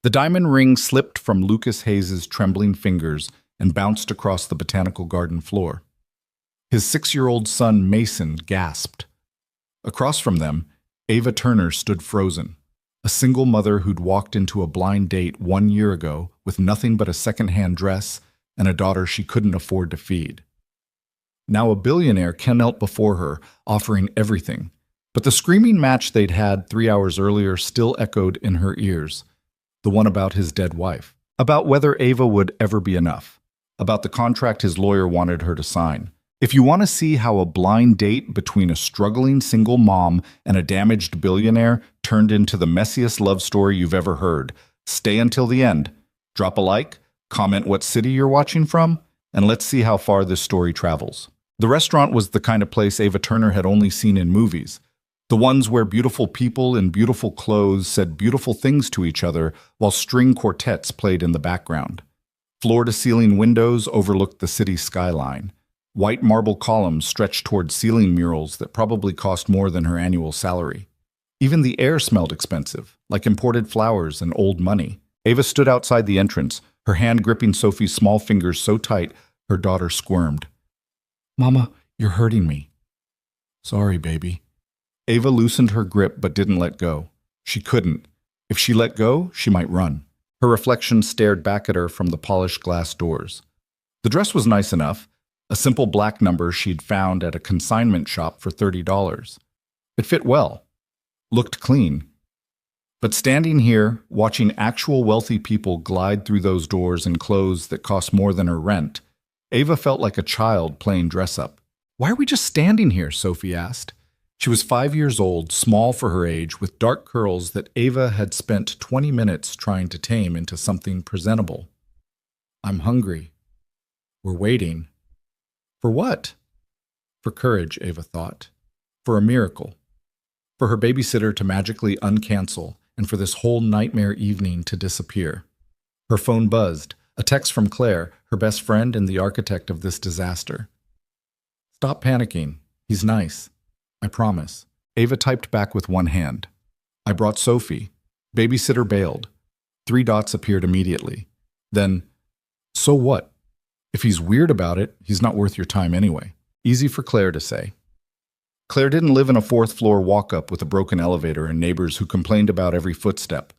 The diamond ring slipped from Lucas Hayes's trembling fingers and bounced across the botanical garden floor. His 6-year-old son, Mason, gasped. Across from them, Ava Turner stood frozen, a single mother who'd walked into a blind date 1 year ago with nothing but a second-hand dress and a daughter she couldn't afford to feed. Now a billionaire knelt before her, offering everything, but the screaming match they'd had 3 hours earlier still echoed in her ears, the one about his dead wife, about whether Ava would ever be enough, about the contract his lawyer wanted her to sign. If you want to see how a blind date between a struggling single mom and a damaged billionaire turned into the messiest love story you've ever heard, stay until the end. Drop a like, comment what city you're watching from, and let's see how far this story travels. The restaurant was the kind of place Ava Turner had only seen in movies, the ones where beautiful people in beautiful clothes said beautiful things to each other while string quartets played in the background. Floor-to-ceiling windows overlooked the city skyline. White marble columns stretched toward ceiling murals that probably cost more than her annual salary. Even the air smelled expensive, like imported flowers and old money. Ava stood outside the entrance, her hand gripping Sophie's small fingers so tight her daughter squirmed. "Mama, you're hurting me." "Sorry, baby." Ava loosened her grip but didn't let go. She couldn't. If she let go, she might run. Her reflection stared back at her from the polished glass doors. The dress was nice enough, a simple black number she'd found at a consignment shop for $30. It fit well, looked clean. But standing here, watching actual wealthy people glide through those doors in clothes that cost more than her rent, Ava felt like a child playing dress-up. "Why are we just standing here?" Sophie asked. She was 5 years old, small for her age, with dark curls that Ava had spent 20 minutes trying to tame into something presentable. "I'm hungry." "We're waiting." For what? For courage, Ava thought. For a miracle. For her babysitter to magically uncancel, and for this whole nightmare evening to disappear. Her phone buzzed, a text from Claire, her best friend and the architect of this disaster. "Stop panicking. He's nice. I promise." Ava typed back with one hand. "I brought Sophie. Babysitter bailed." 3 dots appeared immediately. Then, "So what? If he's weird about it, he's not worth your time anyway." Easy for Claire to say. Claire didn't live in a 4th-floor walk-up with a broken elevator and neighbors who complained about every footstep.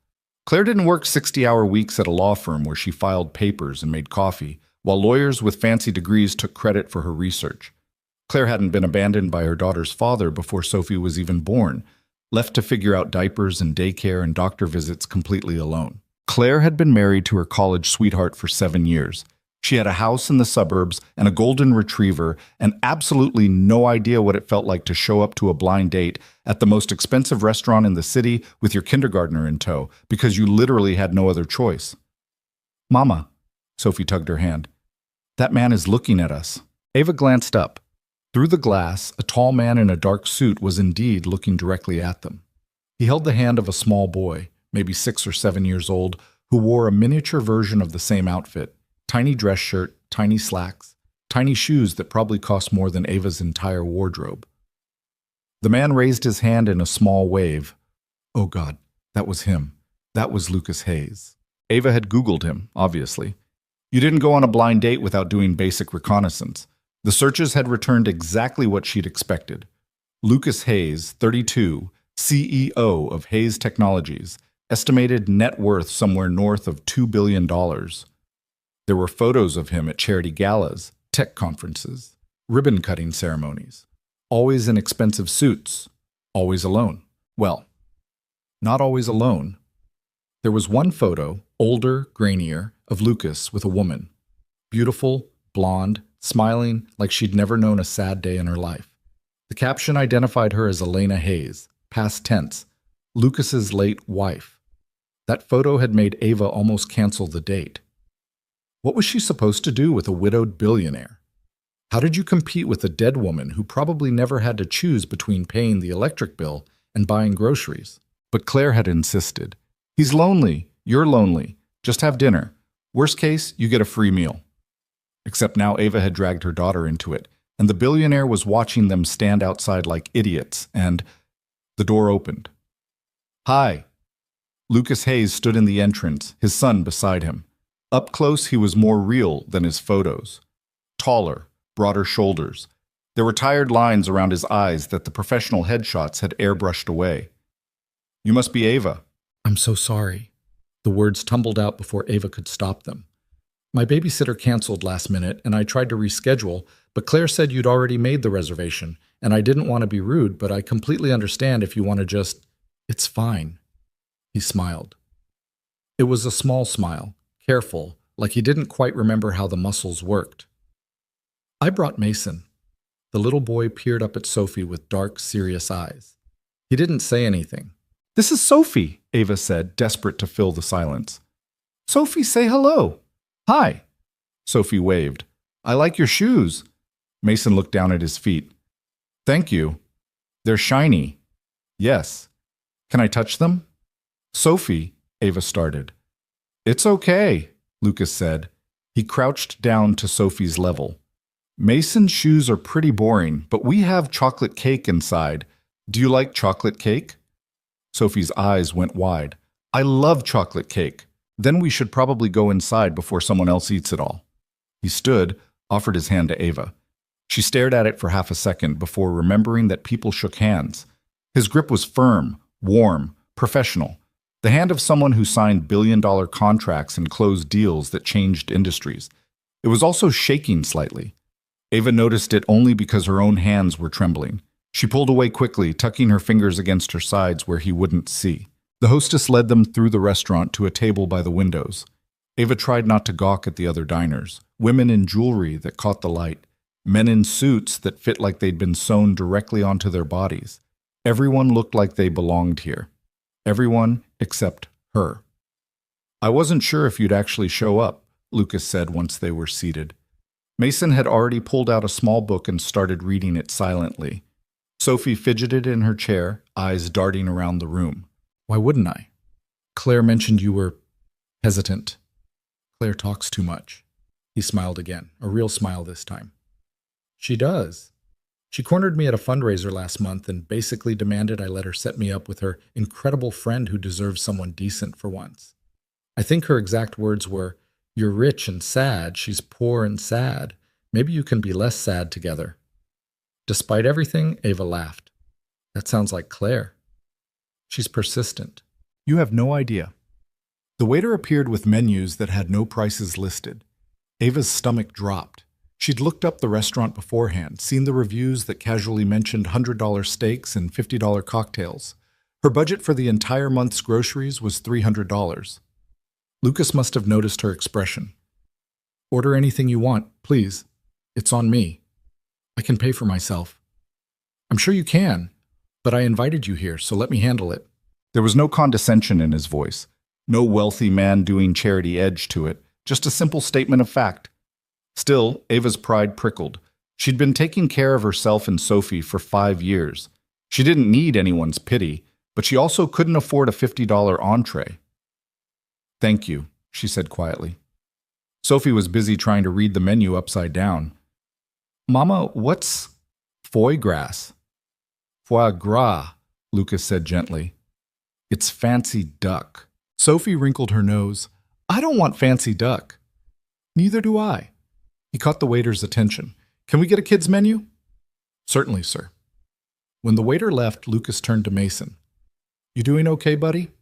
Claire didn't work 60-hour weeks at a law firm where she filed papers and made coffee, while lawyers with fancy degrees took credit for her research. Claire hadn't been abandoned by her daughter's father before Sophie was even born, left to figure out diapers and daycare and doctor visits completely alone. Claire had been married to her college sweetheart for 7 years. She had a house in the suburbs and a golden retriever and absolutely no idea what it felt like to show up to a blind date at the most expensive restaurant in the city with your kindergartner in tow because you literally had no other choice. "Mama," Sophie tugged her hand, "that man is looking at us." Ava glanced up. Through the glass, a tall man in a dark suit was indeed looking directly at them. He held the hand of a small boy, maybe 6 or 7 years old, who wore a miniature version of the same outfit. Tiny dress shirt, tiny slacks, tiny shoes that probably cost more than Ava's entire wardrobe. The man raised his hand in a small wave. Oh God, that was him. That was Lucas Hayes. Ava had Googled him, obviously. You didn't go on a blind date without doing basic reconnaissance. The searches had returned exactly what she'd expected. Lucas Hayes, 32, CEO of Hayes Technologies, estimated net worth somewhere north of $2 billion. There were photos of him at charity galas, tech conferences, ribbon-cutting ceremonies. Always in expensive suits. Always alone. Well, not always alone. There was one photo, older, grainier, of Lucas with a woman. Beautiful, blonde, smiling like she'd never known a sad day in her life. The caption identified her as Elena Hayes, past tense, Lucas's late wife. That photo had made Ava almost cancel the date. What was she supposed to do with a widowed billionaire? How did you compete with a dead woman who probably never had to choose between paying the electric bill and buying groceries? But Claire had insisted. He's lonely. You're lonely. Just have dinner. Worst case, you get a free meal. Except now Ava had dragged her daughter into it, and the billionaire was watching them stand outside like idiots, and the door opened. "Hi." Lucas Hayes stood in the entrance, his son beside him. Up close, he was more real than his photos. Taller, broader shoulders. There were tired lines around his eyes that the professional headshots had airbrushed away. "You must be Ava." "I'm so sorry." The words tumbled out before Ava could stop them. "My babysitter canceled last minute, and I tried to reschedule, but Claire said you'd already made the reservation, and I didn't want to be rude, but I completely understand if you want to just... It's fine." He smiled. It was a small smile, careful, like he didn't quite remember how the muscles worked. "I brought Mason." The little boy peered up at Sophie with dark, serious eyes. He didn't say anything. "This is Sophie," Ava said, desperate to fill the silence. "Sophie, say hello." "Hi." Sophie waved. "I like your shoes." Mason looked down at his feet. "Thank you. They're shiny." "Yes." "Can I touch them?" "Sophie," Ava started. "It's okay," Lucas said. He crouched down to Sophie's level. "Mason's shoes are pretty boring, but we have chocolate cake inside. Do you like chocolate cake?" Sophie's eyes went wide. "I love chocolate cake. Then we should probably go inside before someone else eats it all." He stood, offered his hand to Ava. She stared at it for half a second before remembering that people shook hands. His grip was firm, warm, professional. The hand of someone who signed billion-dollar contracts and closed deals that changed industries. It was also shaking slightly. Ava noticed it only because her own hands were trembling. She pulled away quickly, tucking her fingers against her sides where he wouldn't see. The hostess led them through the restaurant to a table by the windows. Ava tried not to gawk at the other diners. Women in jewelry that caught the light. Men in suits that fit like they'd been sewn directly onto their bodies. Everyone looked like they belonged here. Everyone except her. "I wasn't sure if you'd actually show up," Lucas said once they were seated. Mason had already pulled out a small book and started reading it silently. Sophie fidgeted in her chair, eyes darting around the room. "Why wouldn't I? Claire mentioned you were hesitant." "Claire talks too much." He smiled again, a real smile this time. "She does. She cornered me at a fundraiser last month and basically demanded I let her set me up with her incredible friend who deserves someone decent for once. I think her exact words were, 'You're rich and sad, she's poor and sad. Maybe you can be less sad together.'" Despite everything, Ava laughed. "That sounds like Claire. She's persistent." "You have no idea." The waiter appeared with menus that had no prices listed. Ava's stomach dropped. She'd looked up the restaurant beforehand, seen the reviews that casually mentioned $100 steaks and $50 cocktails. Her budget for the entire month's groceries was $300. Lucas must have noticed her expression. "Order anything you want, please. It's on me. I can pay for myself." "I'm sure you can, but I invited you here, so let me handle it." There was no condescension in his voice, no wealthy man doing charity edge to it, just a simple statement of fact. Still, Ava's pride prickled. She'd been taking care of herself and Sophie for 5 years. She didn't need anyone's pity, but she also couldn't afford a $50 entree. "Thank you," she said quietly. Sophie was busy trying to read the menu upside down. "Mama, what's foie gras?" "Foie gras," Lucas said gently. "It's fancy duck." Sophie wrinkled her nose. "I don't want fancy duck." "Neither do I." He caught the waiter's attention. "Can we get a kid's menu?" "Certainly, sir." When the waiter left, Lucas turned to Mason. "You doing okay, buddy?"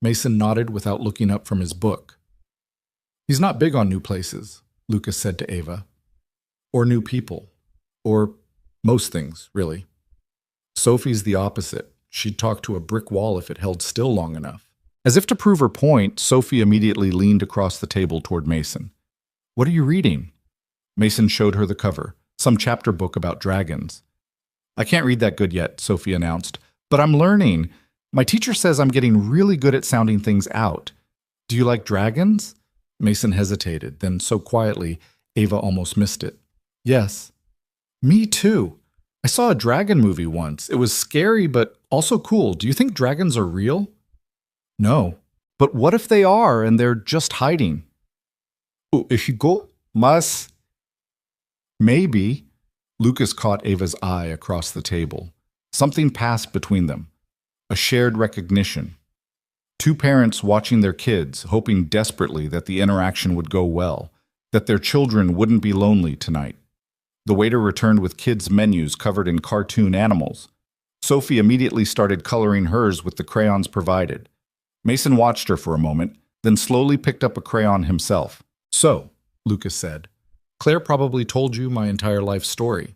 Mason nodded without looking up from his book. "He's not big on new places," Lucas said to Ava. "Or new people. Or most things, really. Sophie's the opposite. She'd talk to a brick wall if it held still long enough." As if to prove her point, Sophie immediately leaned across the table toward Mason. "What are you reading?" Mason showed her the cover, some chapter book about dragons. "I can't read that good yet," Sophie announced, "but I'm learning. My teacher says I'm getting really good at sounding things out. Do you like dragons?" Mason hesitated, then so quietly, Ava almost missed it. "Yes." "Me too. I saw a dragon movie once. It was scary, but also cool. Do you think dragons are real?" "No. But what if they are and they're just hiding?" "Ichigo, mas..." "Maybe." Lucas caught Ava's eye across the table. Something passed between them. A shared recognition. Two parents watching their kids, hoping desperately that the interaction would go well, that their children wouldn't be lonely tonight. The waiter returned with kids' menus covered in cartoon animals. Sophie immediately started coloring hers with the crayons provided. Mason watched her for a moment, then slowly picked up a crayon himself. "So," Lucas said, "Claire probably told you my entire life story.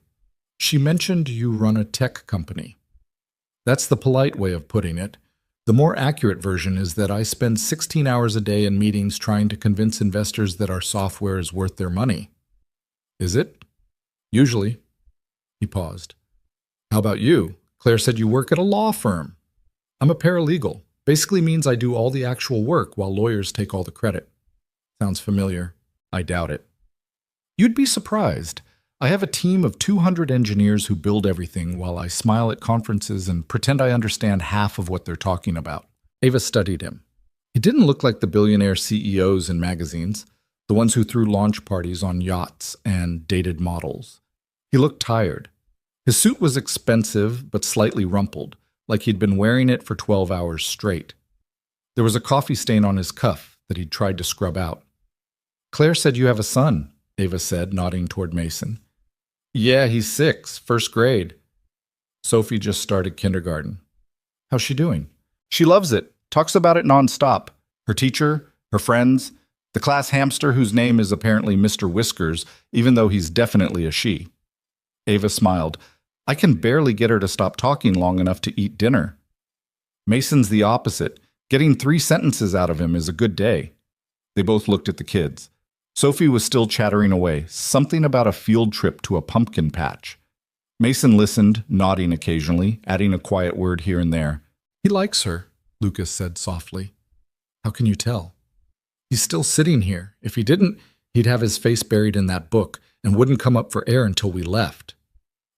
She mentioned you run a tech company. That's the polite way of putting it. The more accurate version is that I spend 16 hours a day in meetings trying to convince investors that our software is worth their money." "Is it?" "Usually." He paused. "How about you? Claire said you work at a law firm." "I'm a paralegal. Basically means I do all the actual work while lawyers take all the credit." "Sounds familiar." "I doubt it." "You'd be surprised. I have a team of 200 engineers who build everything while I smile at conferences and pretend I understand half of what they're talking about." Ava studied him. He didn't look like the billionaire CEOs in magazines, the ones who threw launch parties on yachts and dated models. He looked tired. His suit was expensive but slightly rumpled, like he'd been wearing it for 12 hours straight. There was a coffee stain on his cuff that he'd tried to scrub out. "Claire said you have a son," Ava said, nodding toward Mason. "Yeah, he's 6, first grade." Sophie just started kindergarten. "How's she doing?" "She loves it, talks about it nonstop. Her teacher, her friends, the class hamster whose name is apparently Mr. Whiskers, even though he's definitely a she." Ava smiled. "I can barely get her to stop talking long enough to eat dinner." Mason's the opposite. Getting 3 sentences out of him is a good day. They both looked at the kids. Sophie was still chattering away, something about a field trip to a pumpkin patch. Mason listened, nodding occasionally, adding a quiet word here and there. "He likes her," Lucas said softly. "How can you tell?" "He's still sitting here. If he didn't, he'd have his face buried in that book and wouldn't come up for air until we left."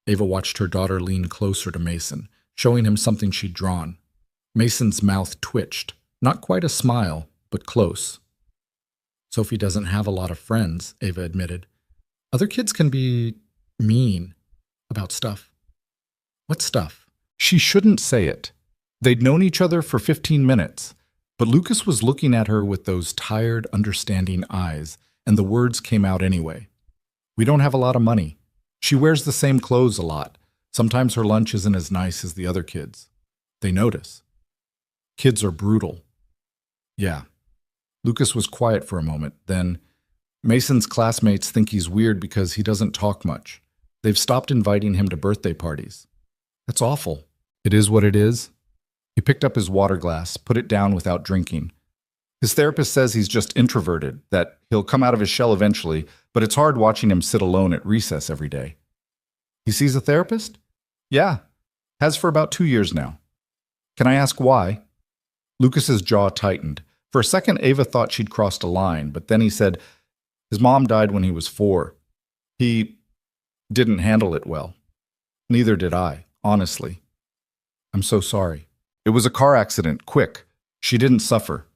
Ava watched her daughter lean closer to Mason, showing him something she'd drawn. Mason's mouth twitched. Not quite a smile, but close. "Sophie doesn't have a lot of friends," Ava admitted. "Other kids can be mean about stuff." "What stuff?" She shouldn't say it. They'd known each other for 15 minutes, but Lucas was looking at her with those tired, understanding eyes, and the words came out anyway. "We don't have a lot of money. She wears the same clothes a lot. Sometimes her lunch isn't as nice as the other kids. They notice. Kids are brutal." "Yeah." Lucas was quiet for a moment. Then, "Mason's classmates think he's weird because he doesn't talk much. They've stopped inviting him to birthday parties." "That's awful." "It is what it is." He picked up his water glass, put it down without drinking. "His therapist says he's just introverted, that he'll come out of his shell eventually, but it's hard watching him sit alone at recess every day." "He sees a therapist?" "Yeah. Has for about 2 years now." "Can I ask why?" Lucas's jaw tightened. For a second, Ava thought she'd crossed a line, but then he said, "His mom died when he was 4. He didn't handle it well. Neither did I, honestly." "I'm so sorry." "It was a car accident, quick. She didn't suffer."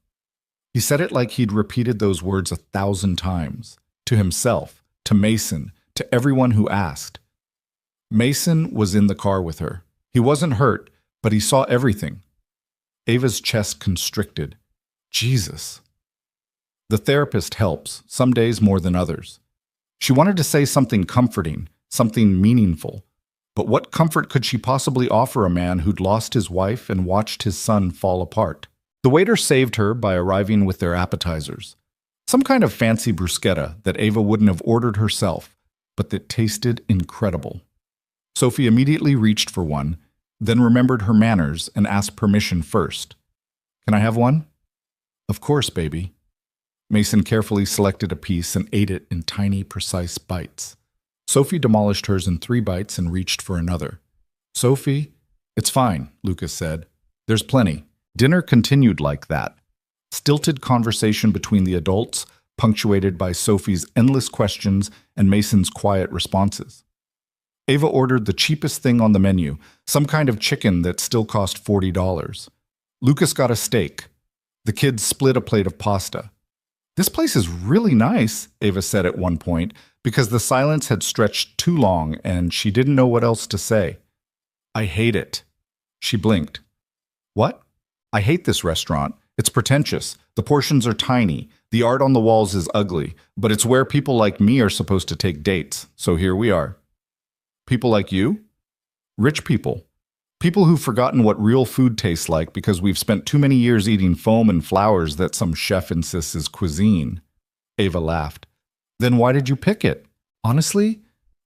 He said it like he'd repeated those words 1,000 times. To himself, to Mason, to everyone who asked. Mason was in the car with her. He wasn't hurt, but he saw everything. Ava's chest constricted. Jesus. The therapist helps, some days more than others. She wanted to say something comforting, something meaningful. But what comfort could she possibly offer a man who'd lost his wife and watched his son fall apart? The waiter saved her by arriving with their appetizers. Some kind of fancy bruschetta that Ava wouldn't have ordered herself, but that tasted incredible. Sophie immediately reached for one, then remembered her manners and asked permission first. "Can I have one?" "Of course, baby." Mason carefully selected a piece and ate it in tiny, precise bites. Sophie demolished hers in 3 bites and reached for another. "Sophie, it's fine," Lucas said. "There's plenty." Dinner continued like that. Stilted conversation between the adults, punctuated by Sophie's endless questions and Mason's quiet responses. Ava ordered the cheapest thing on the menu, some kind of chicken that still cost $40. Lucas got a steak. The kids split a plate of pasta. "This place is really nice," Ava said at one point, because the silence had stretched too long and she didn't know what else to say. "I hate it." She blinked. "What?" "I hate this restaurant. It's pretentious. The portions are tiny. The art on the walls is ugly. But it's where people like me are supposed to take dates. So here we are. People like you? Rich people. People who've forgotten what real food tastes like because we've spent too many years eating foam and flowers that some chef insists is cuisine. Ava laughed. Then why did you pick it? Honestly,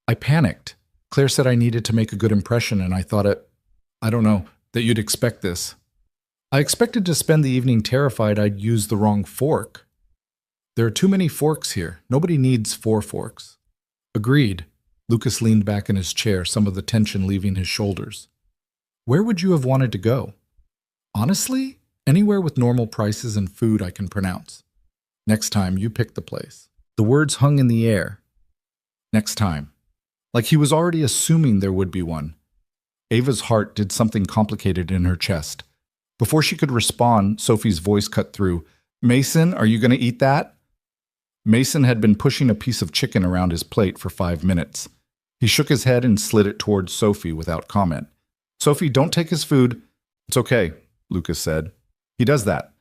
I panicked. Claire said I needed to make a good impression, and I thought that you'd expect this. I expected to spend the evening terrified I'd use the wrong fork. There are too many forks here. Nobody needs 4 forks. Agreed. Lucas leaned back in his chair, some of the tension leaving his shoulders. Where would you have wanted to go? Honestly, anywhere with normal prices and food I can pronounce. Next time, you pick the place. The words hung in the air. Next time. Like he was already assuming there would be one. Ava's heart did something complicated in her chest. Before she could respond, Sophie's voice cut through. Mason, are you going to eat that? Mason had been pushing a piece of chicken around his plate for 5 minutes. He shook his head and slid it towards Sophie without comment. Sophie, don't take his food. It's okay, Lucas said. He does that.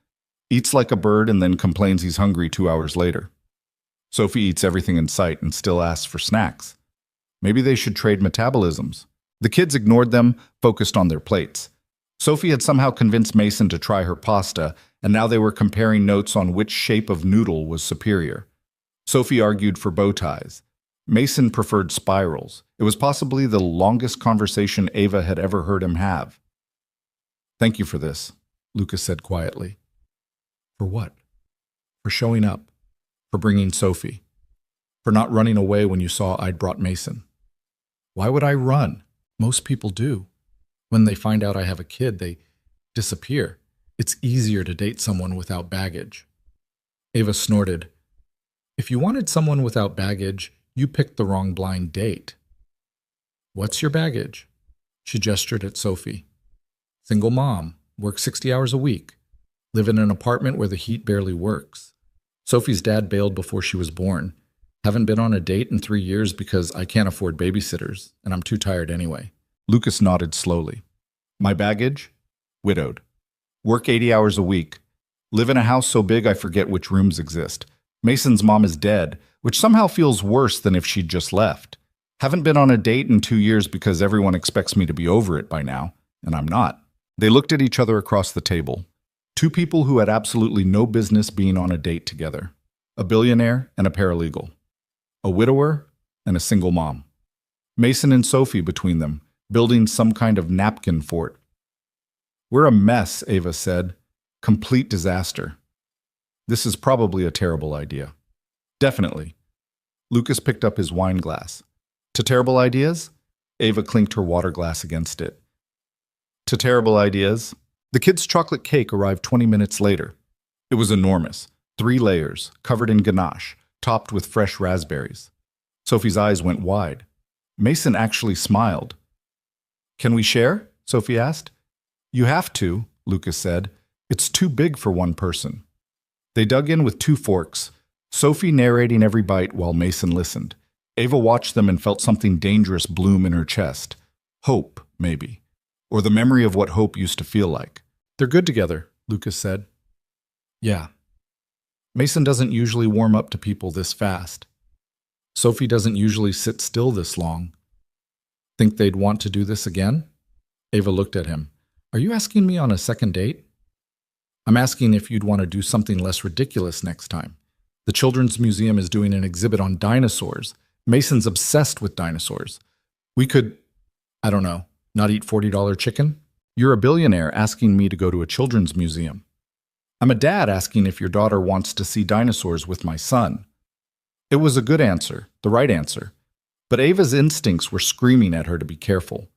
Eats like a bird and then complains he's hungry 2 hours later. Sophie eats everything in sight and still asks for snacks. Maybe they should trade metabolisms. The kids ignored them, focused on their plates. Sophie had somehow convinced Mason to try her pasta, and now they were comparing notes on which shape of noodle was superior. Sophie argued for bow ties. Mason preferred spirals. It was possibly the longest conversation Ava had ever heard him have. Thank you for this, Lucas said quietly. For what? For showing up. For bringing Sophie. For not running away when you saw I'd brought Mason. Why would I run? Most people do. When they find out I have a kid, they disappear. It's easier to date someone without baggage. Ava snorted. If you wanted someone without baggage, you picked the wrong blind date. What's your baggage? She gestured at Sophie. Single mom, work 60 hours a week, live in an apartment where the heat barely works. Sophie's dad bailed before she was born. Haven't been on a date in 3 years because I can't afford babysitters, and I'm too tired anyway. Lucas nodded slowly. My baggage? Widowed. Work 80 hours a week. Live in a house so big I forget which rooms exist. Mason's mom is dead, which somehow feels worse than if she'd just left. Haven't been on a date in 2 years because everyone expects me to be over it by now, and I'm not. They looked at each other across the table. 2 people who had absolutely no business being on a date together. A billionaire and a paralegal. A widower and a single mom. Mason and Sophie between them, building some kind of napkin fort. We're a mess, Ava said. Complete disaster. This is probably a terrible idea. Definitely. Lucas picked up his wine glass. To terrible ideas? Ava clinked her water glass against it. To terrible ideas? The kids' chocolate cake arrived 20 minutes later. It was enormous. 3 layers, covered in ganache, topped with fresh raspberries. Sophie's eyes went wide. Mason actually smiled. Can we share? Sophie asked. You have to, Lucas said. It's too big for one person. They dug in with 2 forks, Sophie narrating every bite while Mason listened. Ava watched them and felt something dangerous bloom in her chest. Hope, maybe. Or the memory of what hope used to feel like. They're good together, Lucas said. Yeah. Mason doesn't usually warm up to people this fast. Sophie doesn't usually sit still this long. Think they'd want to do this again? Ava looked at him. Are you asking me on a second date? I'm asking if you'd want to do something less ridiculous next time. The Children's Museum is doing an exhibit on dinosaurs. Mason's obsessed with dinosaurs. We could, I don't know, not eat $40 chicken? You're a billionaire asking me to go to a children's museum. I'm a dad asking if your daughter wants to see dinosaurs with my son. It was a good answer, the right answer. But Ava's instincts were screaming at her to be careful.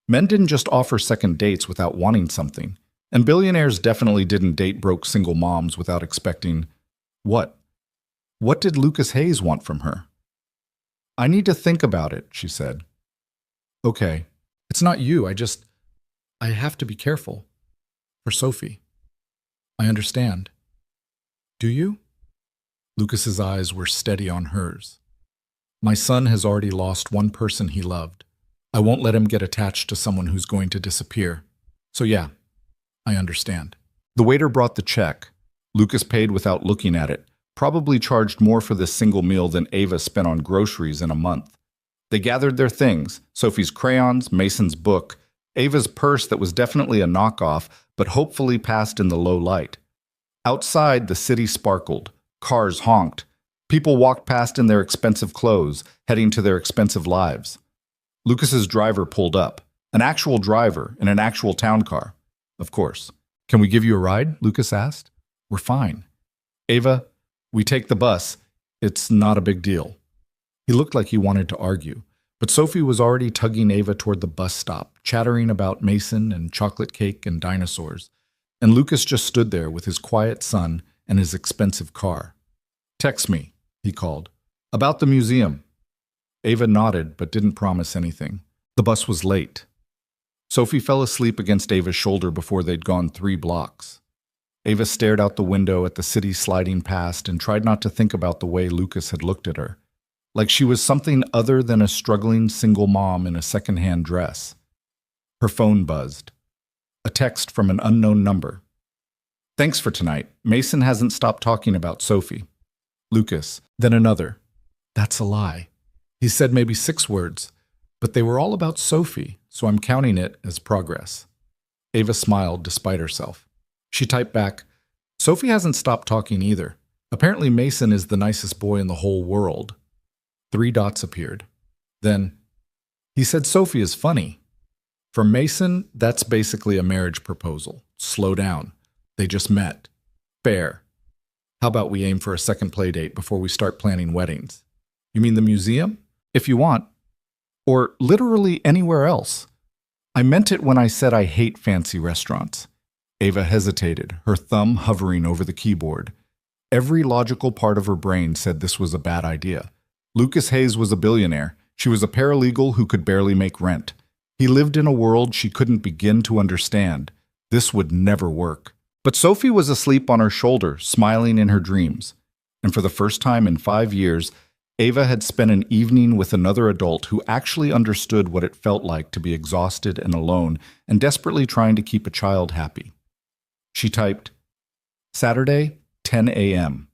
Men didn't just offer second dates without wanting something. And billionaires definitely didn't date broke single moms without expecting what? What did Lucas Hayes want from her? I need to think about it, she said. Okay. It's not you. I have to be careful. For Sophie. I understand. Do you? Lucas's eyes were steady on hers. My son has already lost one person he loved. I won't let him get attached to someone who's going to disappear. So yeah, I understand. The waiter brought the check. Lucas paid without looking at it, probably charged more for this single meal than Ava spent on groceries in a month. They gathered their things, Sophie's crayons, Mason's book, Ava's purse that was definitely a knockoff, but hopefully passed in the low light. Outside, the city sparkled. Cars honked. People walked past in their expensive clothes, heading to their expensive lives. Lucas's driver pulled up. An actual driver in an actual town car. Of course. "Can we give you a ride?" Lucas asked. "We're fine." "Ava, we take the bus. It's not a big deal." He looked like he wanted to argue, but Sophie was already tugging Ava toward the bus stop, chattering about Mason and chocolate cake and dinosaurs. And Lucas just stood there with his quiet son and his expensive car. "Text me," he called. "About the museum." Ava nodded but didn't promise anything. The bus was late. Sophie fell asleep against Ava's shoulder before they'd gone 3 blocks. Ava stared out the window at the city sliding past and tried not to think about the way Lucas had looked at her, like she was something other than a struggling single mom in a second-hand dress. Her phone buzzed. A text from an unknown number. "Thanks for tonight. Mason hasn't stopped talking about Sophie." Lucas. Then another. "That's a lie. He said maybe 6 words, but they were all about Sophie, so I'm counting it as progress." Ava smiled despite herself. She typed back, "Sophie hasn't stopped talking either. Apparently Mason is the nicest boy in the whole world." 3 dots appeared. Then, "He said Sophie is funny." For Mason, that's basically a marriage proposal. Slow down. They just met. Fair. How about we aim for a second play date before we start planning weddings? "You mean the museum?" "If you want. Or literally anywhere else. I meant it when I said I hate fancy restaurants." Ava hesitated, her thumb hovering over the keyboard. Every logical part of her brain said this was a bad idea. Lucas Hayes was a billionaire. She was a paralegal who could barely make rent. He lived in a world she couldn't begin to understand. This would never work. But Sophie was asleep on her shoulder, smiling in her dreams. And for the first time in 5 years, Ava had spent an evening with another adult who actually understood what it felt like to be exhausted and alone and desperately trying to keep a child happy. She typed, "Saturday, 10 a.m.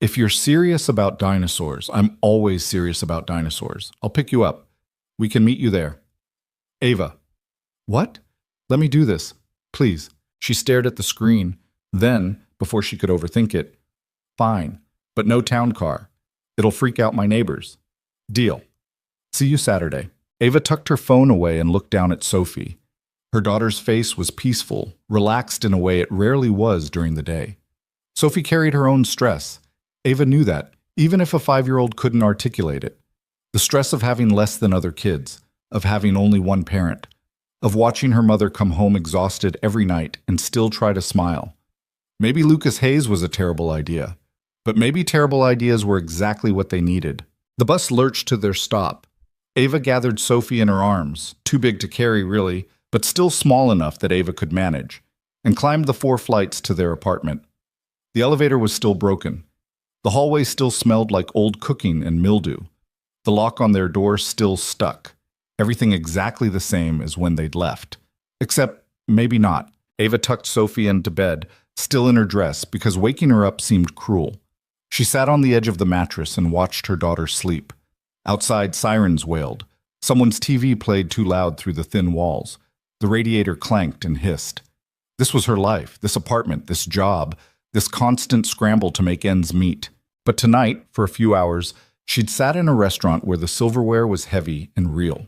If you're serious about dinosaurs, I'm always serious about dinosaurs. I'll pick you up. We can meet you there. Ava." "What? Let me do this, please." She stared at the screen. Then, before she could overthink it, "Fine, but no town car. It'll freak out my neighbors. Deal. See you Saturday." Ava tucked her phone away and looked down at Sophie. Her daughter's face was peaceful, relaxed in a way it rarely was during the day. Sophie carried her own stress. Ava knew that, even if a 5-year-old couldn't articulate it. The stress of having less than other kids, of having only one parent, of watching her mother come home exhausted every night and still try to smile. Maybe Lucas Hayes was a terrible idea. But maybe terrible ideas were exactly what they needed. The bus lurched to their stop. Ava gathered Sophie in her arms, too big to carry really, but still small enough that Ava could manage, and climbed the 4 flights to their apartment. The elevator was still broken. The hallway still smelled like old cooking and mildew. The lock on their door still stuck. Everything exactly the same as when they'd left. Except maybe not. Ava tucked Sophie into bed, still in her dress, because waking her up seemed cruel. She sat on the edge of the mattress and watched her daughter sleep. Outside, sirens wailed. Someone's TV played too loud through the thin walls. The radiator clanked and hissed. This was her life, this apartment, this job, this constant scramble to make ends meet. But tonight, for a few hours, she'd sat in a restaurant where the silverware was heavy and real.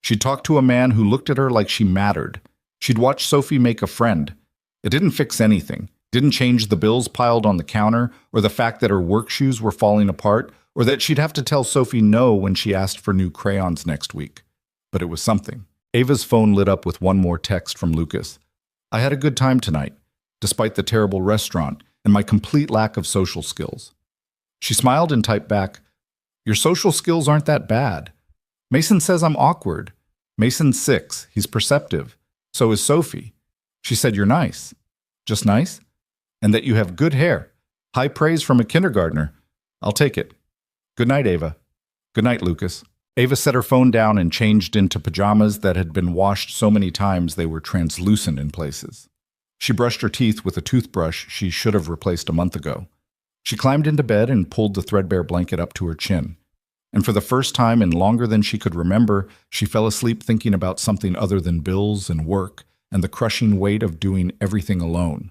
She'd talked to a man who looked at her like she mattered. She'd watched Sophie make a friend. It didn't fix anything. Didn't change the bills piled on the counter, or the fact that her work shoes were falling apart, or that she'd have to tell Sophie no when she asked for new crayons next week. But it was something. Ava's phone lit up with one more text from Lucas. "I had a good time tonight, despite the terrible restaurant and my complete lack of social skills." She smiled and typed back, "Your social skills aren't that bad. Mason says I'm awkward. Mason's 6. He's perceptive. So is Sophie. She said you're nice. Just nice? And that you have good hair. High praise from a kindergartner. I'll take it. Good night, Ava." "Good night, Lucas." Ava set her phone down and changed into pajamas that had been washed so many times they were translucent in places. She brushed her teeth with a toothbrush she should have replaced a month ago. She climbed into bed and pulled the threadbare blanket up to her chin. And for the first time in longer than she could remember, she fell asleep thinking about something other than bills and work and the crushing weight of doing everything alone.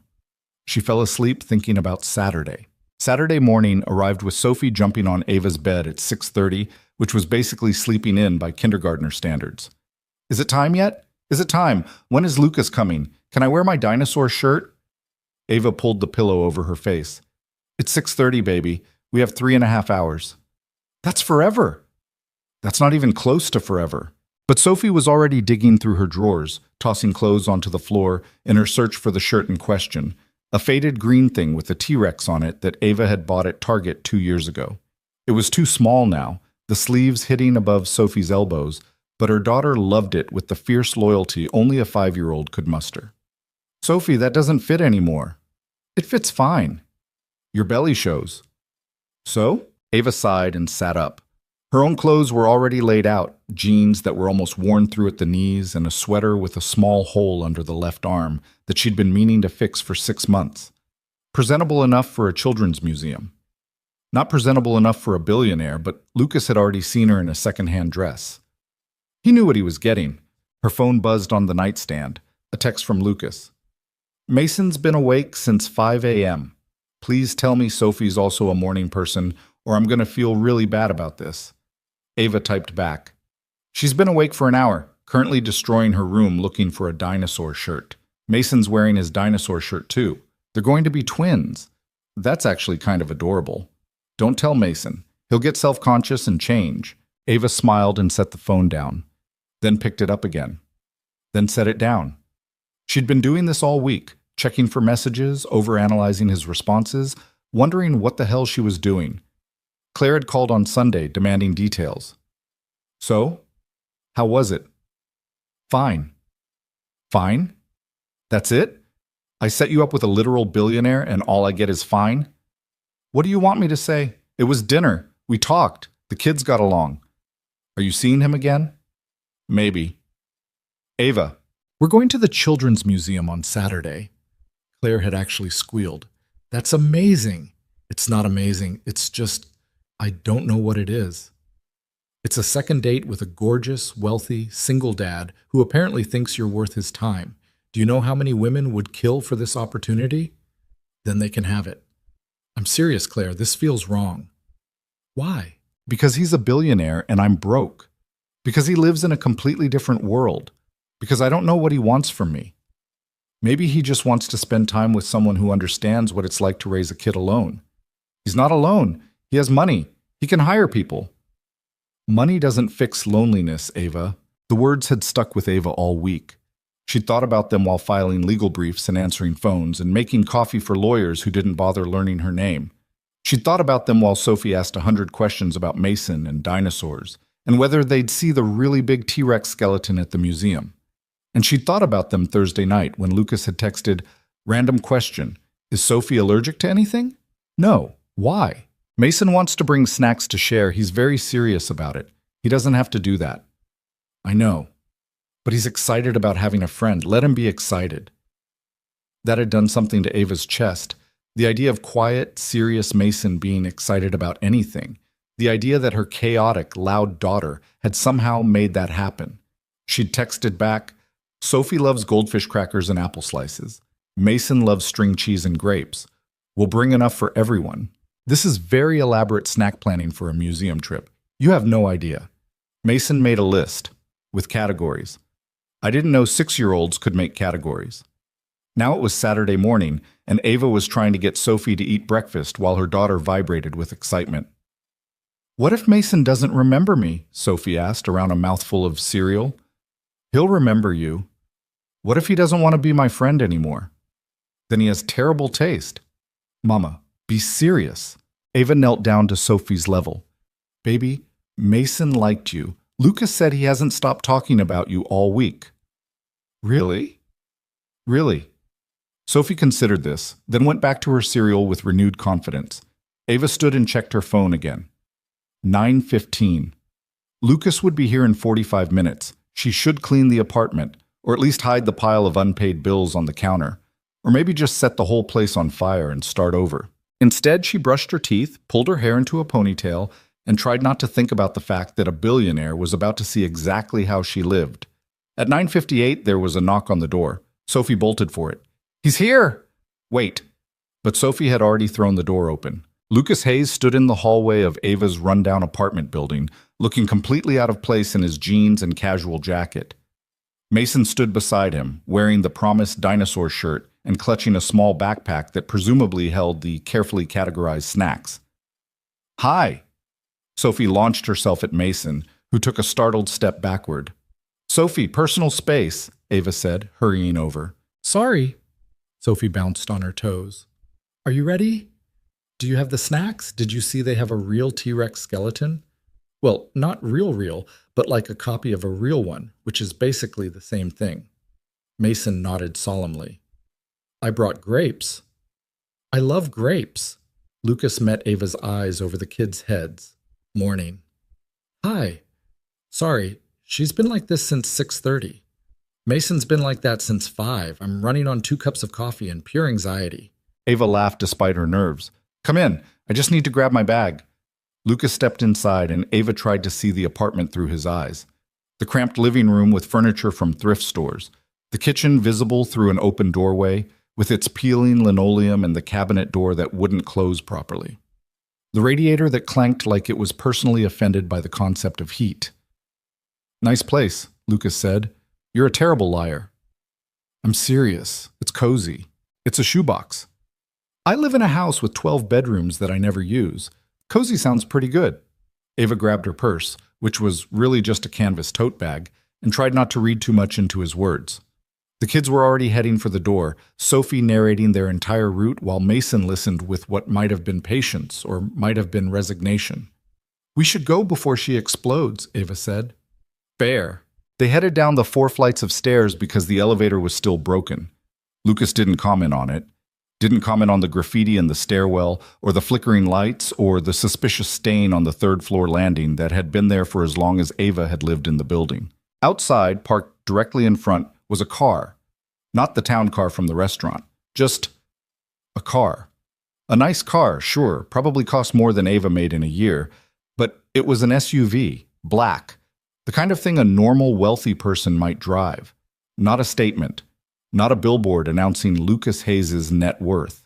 She fell asleep thinking about Saturday. Saturday morning arrived with Sophie jumping on Ava's bed at 6:30, which was basically sleeping in by kindergartner standards. "Is it time yet? Is it time? When is Lucas coming? Can I wear my dinosaur shirt?" Ava pulled the pillow over her face. "It's 6:30, baby. We have 3.5 hours. That's forever. That's not even close to forever." But Sophie was already digging through her drawers, tossing clothes onto the floor in her search for the shirt in question, a faded green thing with a T-Rex on it that Ava had bought at Target 2 years ago. It was too small now, the sleeves hitting above Sophie's elbows, but her daughter loved it with the fierce loyalty only a 5-year-old could muster. "Sophie, that doesn't fit anymore." "It fits fine." "Your belly shows." "So?" Ava sighed and sat up. Her own clothes were already laid out, jeans that were almost worn through at the knees and a sweater with a small hole under the left arm that she'd been meaning to fix for 6 months. Presentable enough for a children's museum. Not presentable enough for a billionaire, but Lucas had already seen her in a second-hand dress. He knew what he was getting. Her phone buzzed on the nightstand, a text from Lucas. "Mason's been awake since 5 a.m. Please tell me Sophie's also a morning person, or I'm going to feel really bad about this." Ava typed back. "She's been awake for an hour, currently destroying her room looking for a dinosaur shirt. Mason's wearing his dinosaur shirt too. They're going to be twins. That's actually kind of adorable. Don't tell Mason. He'll get self-conscious and change." Ava smiled and set the phone down, then picked it up again, then set it down. She'd been doing this all week, checking for messages, overanalyzing his responses, wondering what the hell she was doing. Claire had called on Sunday, demanding details. "So? How was it?" "Fine." "Fine? That's it? I set you up with a literal billionaire and all I get is fine? What do you want me to say? It was dinner. We talked. The kids got along. Are you seeing him again?" "Maybe." "Ava, we're going to the Children's Museum on Saturday." Claire had actually squealed. "That's amazing." "It's not amazing. It's just, I don't know what it is." "It's a second date with a gorgeous, wealthy, single dad who apparently thinks you're worth his time. Do you know how many women would kill for this opportunity? Then they can have it." "I'm serious, Claire. This feels wrong." "Why?" "Because he's a billionaire and I'm broke. Because he lives in a completely different world. Because I don't know what he wants from me. Maybe he just wants to spend time with someone who understands what it's like to raise a kid alone. He's not alone. He has money. He can hire people." "Money doesn't fix loneliness, Ava." The words had stuck with Ava all week. She'd thought about them while filing legal briefs and answering phones and making coffee for lawyers who didn't bother learning her name. She'd thought about them while Sophie asked 100 questions about Mason and dinosaurs, and whether they'd see the really big T-Rex skeleton at the museum. And she'd thought about them Thursday night when Lucas had texted, "Random question, is Sophie allergic to anything? No. Why? Mason wants to bring snacks to share. He's very serious about it. He doesn't have to do that." "I know. But he's excited about having a friend. Let him be excited." That had done something to Ava's chest. The idea of quiet, serious Mason being excited about anything. The idea that her chaotic, loud daughter had somehow made that happen. She'd texted back, "Sophie loves goldfish crackers and apple slices. Mason loves string cheese and grapes. We'll bring enough for everyone. This is very elaborate snack planning for a museum trip. You have no idea." Mason made a list with categories. I didn't know 6-year-olds could make categories. Now it was Saturday morning, and Ava was trying to get Sophie to eat breakfast while her daughter vibrated with excitement. "What if Mason doesn't remember me?" Sophie asked around a mouthful of cereal. "He'll remember you. What if he doesn't want to be my friend anymore? Then he has terrible taste." "Mama, be serious." Ava knelt down to Sophie's level. "Baby, Mason liked you. Lucas said he hasn't stopped talking about you all week." "Really?" "Really." Sophie considered this, then went back to her cereal with renewed confidence. Ava stood and checked her phone again. 9:15. Lucas would be here in 45 minutes. She should clean the apartment, or at least hide the pile of unpaid bills on the counter. Or maybe just set the whole place on fire and start over. Instead, she brushed her teeth, pulled her hair into a ponytail, and tried not to think about the fact that a billionaire was about to see exactly how she lived. At 9:58, there was a knock on the door. Sophie bolted for it. "He's here!" "Wait." But Sophie had already thrown the door open. Lucas Hayes stood in the hallway of Ava's rundown apartment building, looking completely out of place in his jeans and casual jacket. Mason stood beside him, wearing the promised dinosaur shirt and clutching a small backpack that presumably held the carefully categorized snacks. "Hi." Sophie launched herself at Mason, who took a startled step backward. "Sophie, personal space," Ava said, hurrying over. Sorry. Sophie bounced on her toes. Are you ready? Do you have the snacks? Did you see they have a real T-Rex skeleton? Well, not real, but like a copy of a real one, which is basically the same thing. Mason nodded solemnly. I brought grapes. I love grapes. Lucas met Ava's eyes over the kids' heads. Morning. Hi. Sorry, she's been like this since 6:30. Mason's been like that since 5. I'm running on 2 cups of coffee and pure anxiety. Ava laughed despite her nerves. "Come in. I just need to grab my bag." Lucas stepped inside, and Ava tried to see the apartment through his eyes. The cramped living room with furniture from thrift stores. The kitchen visible through an open doorway, with its peeling linoleum and the cabinet door that wouldn't close properly. The radiator that clanked like it was personally offended by the concept of heat. "Nice place," Lucas said. "You're a terrible liar." "I'm serious. It's cozy. It's a shoebox. I live in a house with 12 bedrooms that I never use. Cozy sounds pretty good." Ava grabbed her purse, which was really just a canvas tote bag, and tried not to read too much into his words. The kids were already heading for the door, Sophie narrating their entire route while Mason listened with what might have been patience or might have been resignation. "We should go before she explodes," Ava said. "Fair." They headed down the 4 flights of stairs because the elevator was still broken. Lucas didn't comment on it. Didn't comment on the graffiti in the stairwell, or the flickering lights, or the suspicious stain on the 3rd-floor landing that had been there for as long as Ava had lived in the building. Outside, parked directly in front, was a car. Not the town car from the restaurant. Just a car. A nice car, sure, probably cost more than Ava made in a year, but it was an SUV, black. The kind of thing a normal, wealthy person might drive. Not a statement. Not a billboard announcing Lucas Hayes' net worth.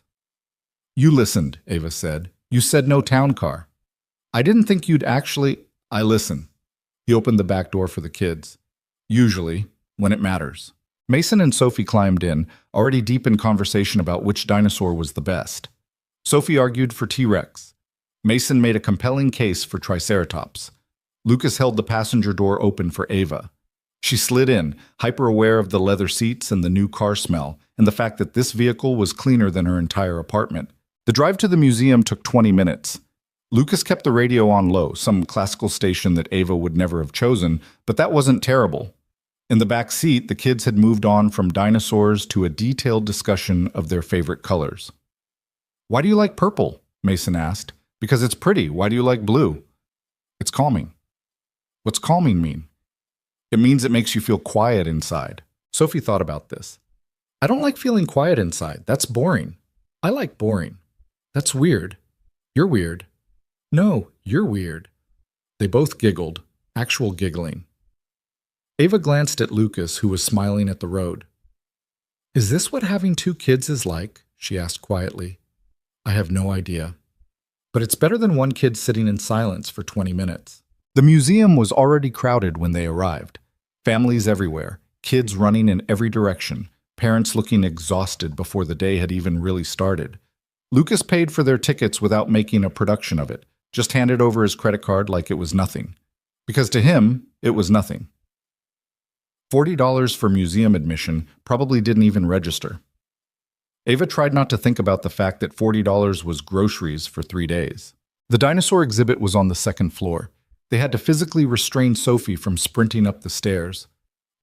"You listened," Ava said. "You said no town car. I didn't think you'd actually—" "I listen." He opened the back door for the kids. "Usually, when it matters." Mason and Sophie climbed in, already deep in conversation about which dinosaur was the best. Sophie argued for T-Rex. Mason made a compelling case for Triceratops. Lucas held the passenger door open for Ava. She slid in, hyper-aware of the leather seats and the new car smell, and the fact that this vehicle was cleaner than her entire apartment. The drive to the museum took 20 minutes. Lucas kept the radio on low, some classical station that Ava would never have chosen, but that wasn't terrible. In the back seat, the kids had moved on from dinosaurs to a detailed discussion of their favorite colors. "Why do you like purple?" Mason asked. "Because it's pretty. Why do you like blue?" "It's calming." "What's calming mean?" "It means it makes you feel quiet inside." Sophie thought about this. "I don't like feeling quiet inside. That's boring." "I like boring." "That's weird." "You're weird." "No, you're weird." They both giggled, actual giggling. Ava glanced at Lucas, who was smiling at the road. "Is this what having 2 kids is like?" she asked quietly. "I have no idea. But it's better than 1 kid sitting in silence for 20 minutes. The museum was already crowded when they arrived. Families everywhere, kids running in every direction, parents looking exhausted before the day had even really started. Lucas paid for their tickets without making a production of it, just handed over his credit card like it was nothing. Because to him, it was nothing. $40 for museum admission probably didn't even register. Ava tried not to think about the fact that $40 was groceries for 3 days. The dinosaur exhibit was on the 2nd floor. They had to physically restrain Sophie from sprinting up the stairs.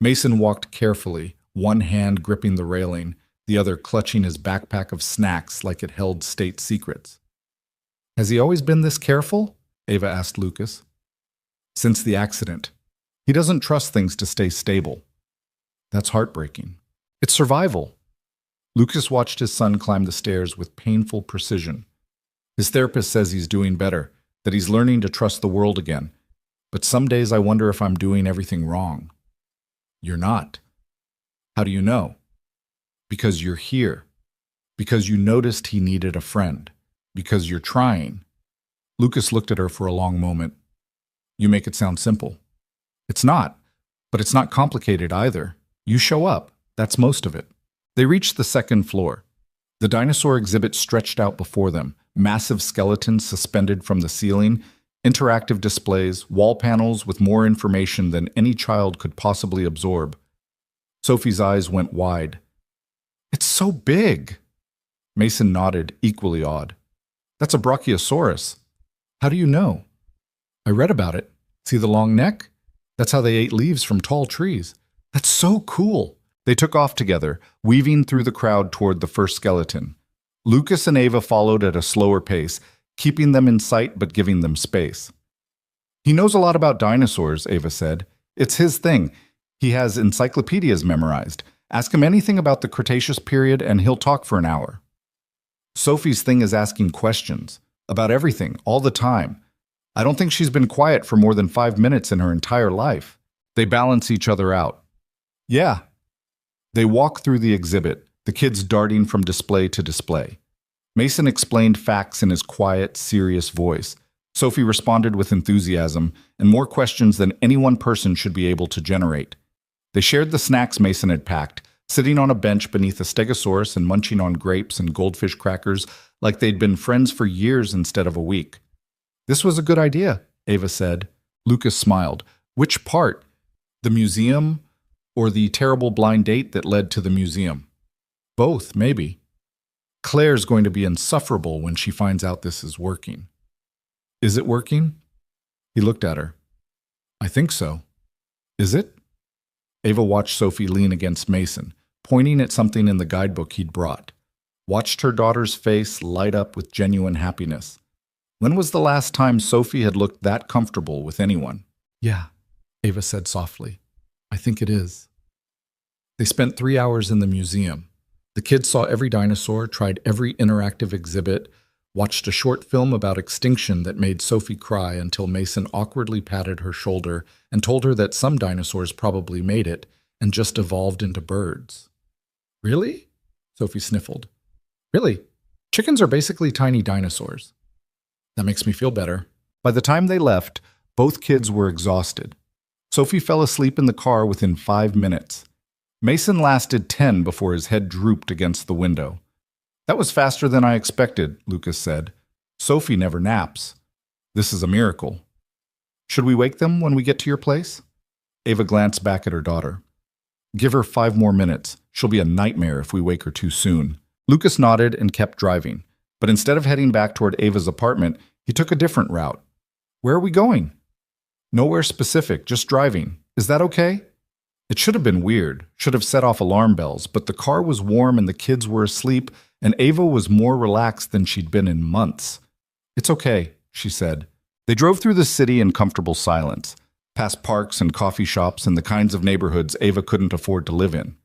Mason walked carefully, one hand gripping the railing, the other clutching his backpack of snacks like it held state secrets. "Has he always been this careful?" Ava asked Lucas. "Since the accident. He doesn't trust things to stay stable." "That's heartbreaking." "It's survival." Lucas watched his son climb the stairs with painful precision. His therapist says he's doing better, that he's learning to trust the world again. But some days I wonder if I'm doing everything wrong. You're not. How do you know? Because you're here. Because you noticed he needed a friend. Because you're trying. Lucas looked at her for a long moment. You make it sound simple. It's not, but it's not complicated either. You show up. That's most of it. They reached the second floor. The dinosaur exhibit stretched out before them, massive skeletons suspended from the ceiling, interactive displays, wall panels with more information than any child could possibly absorb. Sophie's eyes went wide. It's so big. Mason nodded, equally awed. That's a Brachiosaurus. How do you know? I read about it. See the long neck? That's how they ate leaves from tall trees. That's so cool. They took off together, weaving through the crowd toward the first skeleton. Lucas and Ava followed at a slower pace, keeping them in sight but giving them space. He knows a lot about dinosaurs, Ava said. It's his thing. He has encyclopedias memorized. Ask him anything about the Cretaceous period and he'll talk for an hour. Sophie's thing is asking questions. About everything, all the time. I don't think she's been quiet for more than 5 minutes in her entire life. They balance each other out. Yeah. They walk through the exhibit, the kids darting from display to display. Mason explained facts in his quiet, serious voice. Sophie responded with enthusiasm and more questions than any one person should be able to generate. They shared the snacks Mason had packed, sitting on a bench beneath a stegosaurus and munching on grapes and goldfish crackers like they'd been friends for years instead of a week. This was a good idea, Ava said. Lucas smiled. Which part? The museum or the terrible blind date that led to the museum? Both, maybe. Claire's going to be insufferable when she finds out this is working. Is it working? He looked at her. I think so. Is it? Ava watched Sophie lean against Mason, pointing at something in the guidebook he'd brought. Watched her daughter's face light up with genuine happiness. When was the last time Sophie had looked that comfortable with anyone? Yeah, Ava said softly. I think it is. They spent 3 hours in the museum. The kids saw every dinosaur, tried every interactive exhibit, watched a short film about extinction that made Sophie cry until Mason awkwardly patted her shoulder and told her that some dinosaurs probably made it and just evolved into birds. Really? Sophie sniffled. Really? Chickens are basically tiny dinosaurs. That makes me feel better. By the time they left, both kids were exhausted. Sophie fell asleep in the car within 5 minutes. Mason lasted 10 before his head drooped against the window. That was faster than I expected, Lucas said. Sophie never naps. This is a miracle. Should we wake them when we get to your place? Ava glanced back at her daughter. Give her 5 more minutes. She'll be a nightmare if we wake her too soon. Lucas nodded and kept driving, but instead of heading back toward Ava's apartment, he took a different route. Where are we going? Nowhere specific, just driving. Is that okay? It should have been weird, should have set off alarm bells, but the car was warm and the kids were asleep, and Ava was more relaxed than she'd been in months. It's okay, she said. They drove through the city in comfortable silence, past parks and coffee shops and the kinds of neighborhoods Ava couldn't afford to live in.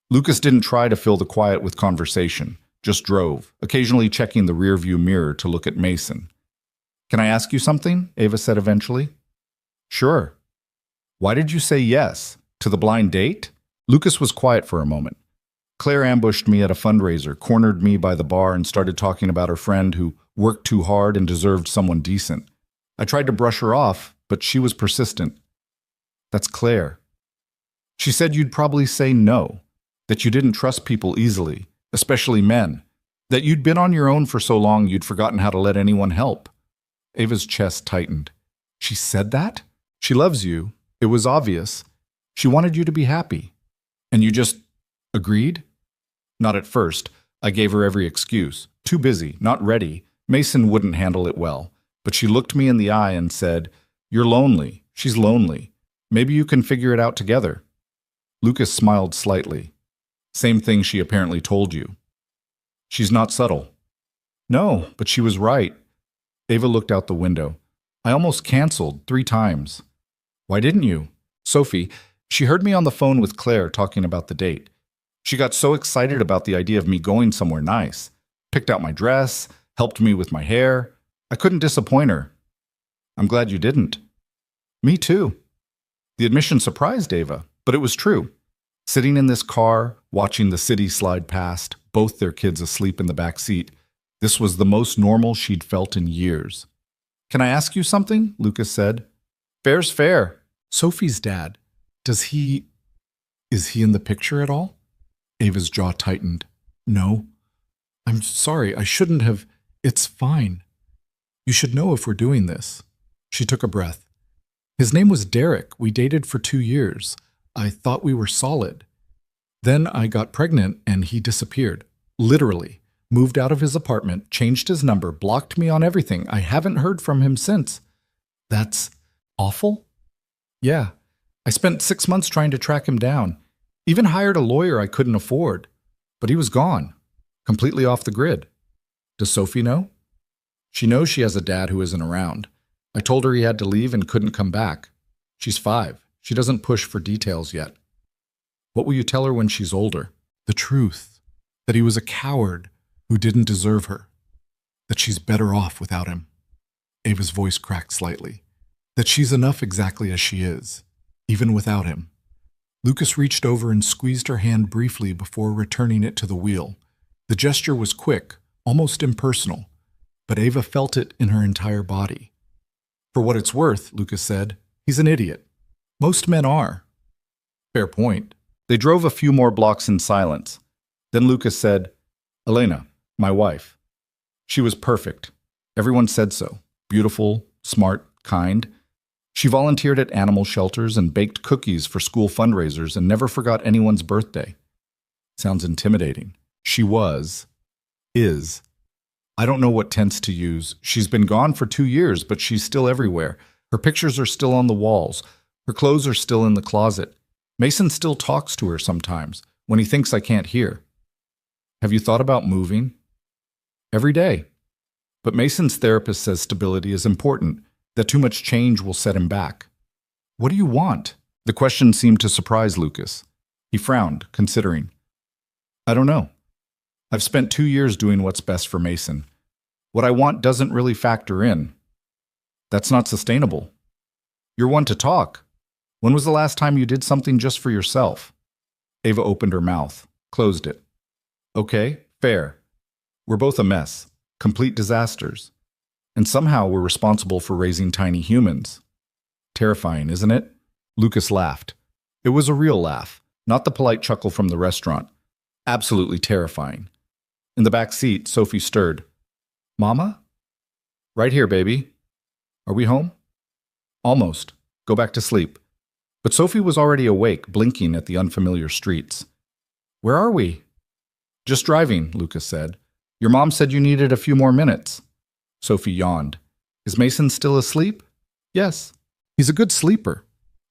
Lucas didn't try to fill the quiet with conversation, just drove, occasionally checking the rearview mirror to look at Mason. Can I ask you something? Ava said eventually. Sure. Why did you say yes? To the blind date? Lucas was quiet for a moment. Claire ambushed me at a fundraiser, cornered me by the bar, and started talking about her friend who worked too hard and deserved someone decent. I tried to brush her off, but she was persistent. That's Claire. She said you'd probably say no, that you didn't trust people easily, especially men, that you'd been on your own for so long you'd forgotten how to let anyone help. Ava's chest tightened. She said that? She loves you. It was obvious. She wanted you to be happy. And you just agreed? Not at first. I gave her every excuse. Too busy, not ready. Mason wouldn't handle it well. But she looked me in the eye and said, You're lonely. She's lonely. Maybe you can figure it out together. Lucas smiled slightly. Same thing she apparently told you. She's not subtle. No, but she was right. Ava looked out the window. I almost canceled 3 times. Why didn't you? Sophie, she heard me on the phone with Claire talking about the date. She got so excited about the idea of me going somewhere nice. Picked out my dress, helped me with my hair. I couldn't disappoint her. I'm glad you didn't. Me too. The admission surprised Ava, but it was true. Sitting in this car, watching the city slide past, both their kids asleep in the back seat, this was the most normal she'd felt in years. Can I ask you something? Lucas said. Fair's fair. Sophie's dad. Is he in the picture at all? Ava's jaw tightened. No. I'm sorry, I shouldn't have. It's fine. You should know if we're doing this. She took a breath. His name was Derek. We dated for 2 years. I thought we were solid. Then I got pregnant and he disappeared. Literally. Moved out of his apartment, changed his number, blocked me on everything. I haven't heard from him since. That's awful? Yeah. I spent 6 months trying to track him down. Even hired a lawyer I couldn't afford. But he was gone. Completely off the grid. Does Sophie know? She knows she has a dad who isn't around. I told her he had to leave and couldn't come back. She's 5. She doesn't push for details yet. What will you tell her when she's older? The truth. That he was a coward who didn't deserve her. That she's better off without him. Ava's voice cracked slightly. That she's enough exactly as she is, even without him. Lucas reached over and squeezed her hand briefly before returning it to the wheel. The gesture was quick, almost impersonal, but Ava felt it in her entire body. For what it's worth, Lucas said, he's an idiot. Most men are. Fair point. They drove a few more blocks in silence. Then Lucas said, Elena, my wife. She was perfect. Everyone said so. Beautiful, smart, kind. She volunteered at animal shelters and baked cookies for school fundraisers and never forgot anyone's birthday. Sounds intimidating. She is. I don't know what tense to use. She's been gone for 2 years, but she's still everywhere. Her pictures are still on the walls. Her clothes are still in the closet. Mason still talks to her sometimes, when he thinks I can't hear. Have you thought about moving? Every day. But Mason's therapist says stability is important, that too much change will set him back. What do you want? The question seemed to surprise Lucas. He frowned, considering. I don't know. I've spent 2 years doing what's best for Mason. What I want doesn't really factor in. That's not sustainable. You're one to talk. When was the last time you did something just for yourself? Ava opened her mouth, closed it. Okay, fair. We're both a mess, complete disasters. And somehow we're responsible for raising tiny humans. Terrifying, isn't it? Lucas laughed. It was a real laugh, not the polite chuckle from the restaurant. Absolutely terrifying. In the back seat, Sophie stirred. Mama? Right here, baby. Are we home? Almost. Go back to sleep. But Sophie was already awake, blinking at the unfamiliar streets. Where are we? Just driving, Lucas said. Your mom said you needed a few more minutes. Sophie yawned. Is Mason still asleep? Yes. He's a good sleeper.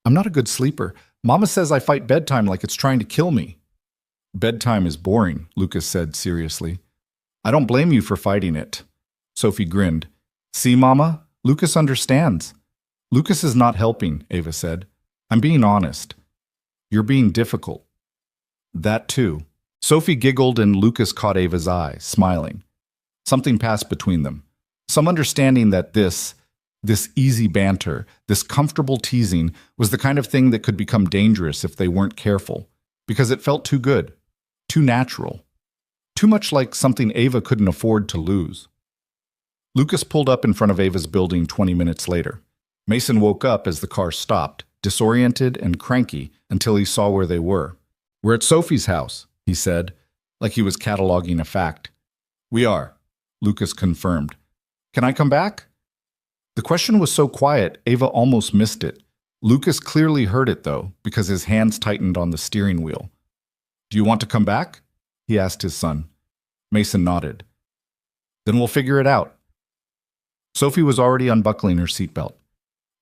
I'm not a good sleeper. Mama says I fight bedtime like it's trying to kill me. Bedtime is boring, Lucas said seriously. I don't blame you for fighting it. Sophie grinned. See, Mama? Lucas understands. Lucas is not helping, Ava said. I'm being honest. You're being difficult. That too. Sophie giggled and Lucas caught Ava's eye, smiling. Something passed between them. Some understanding that this easy banter, this comfortable teasing, was the kind of thing that could become dangerous if they weren't careful, because it felt too good, too natural, too much like something Ava couldn't afford to lose. Lucas pulled up in front of Ava's building 20 minutes later. Mason woke up as the car stopped, disoriented and cranky until he saw where they were. We're at Sophie's house, he said, like he was cataloging a fact. We are, Lucas confirmed. Can I come back? The question was so quiet, Ava almost missed it. Lucas clearly heard it, though, because his hands tightened on the steering wheel. Do you want to come back? He asked his son. Mason nodded. Then we'll figure it out. Sophie was already unbuckling her seatbelt.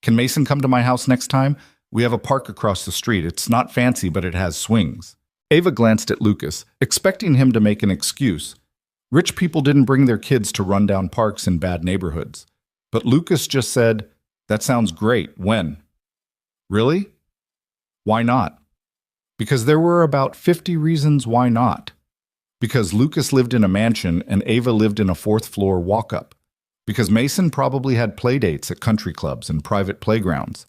Can Mason come to my house next time? We have a park across the street. It's not fancy, but it has swings. Ava glanced at Lucas, expecting him to make an excuse. Rich people didn't bring their kids to rundown parks in bad neighborhoods. But Lucas just said, that sounds great. When? Really? Why not? Because there were about 50 reasons why not. Because Lucas lived in a mansion and Ava lived in a fourth-floor walk-up. Because Mason probably had playdates at country clubs and private playgrounds.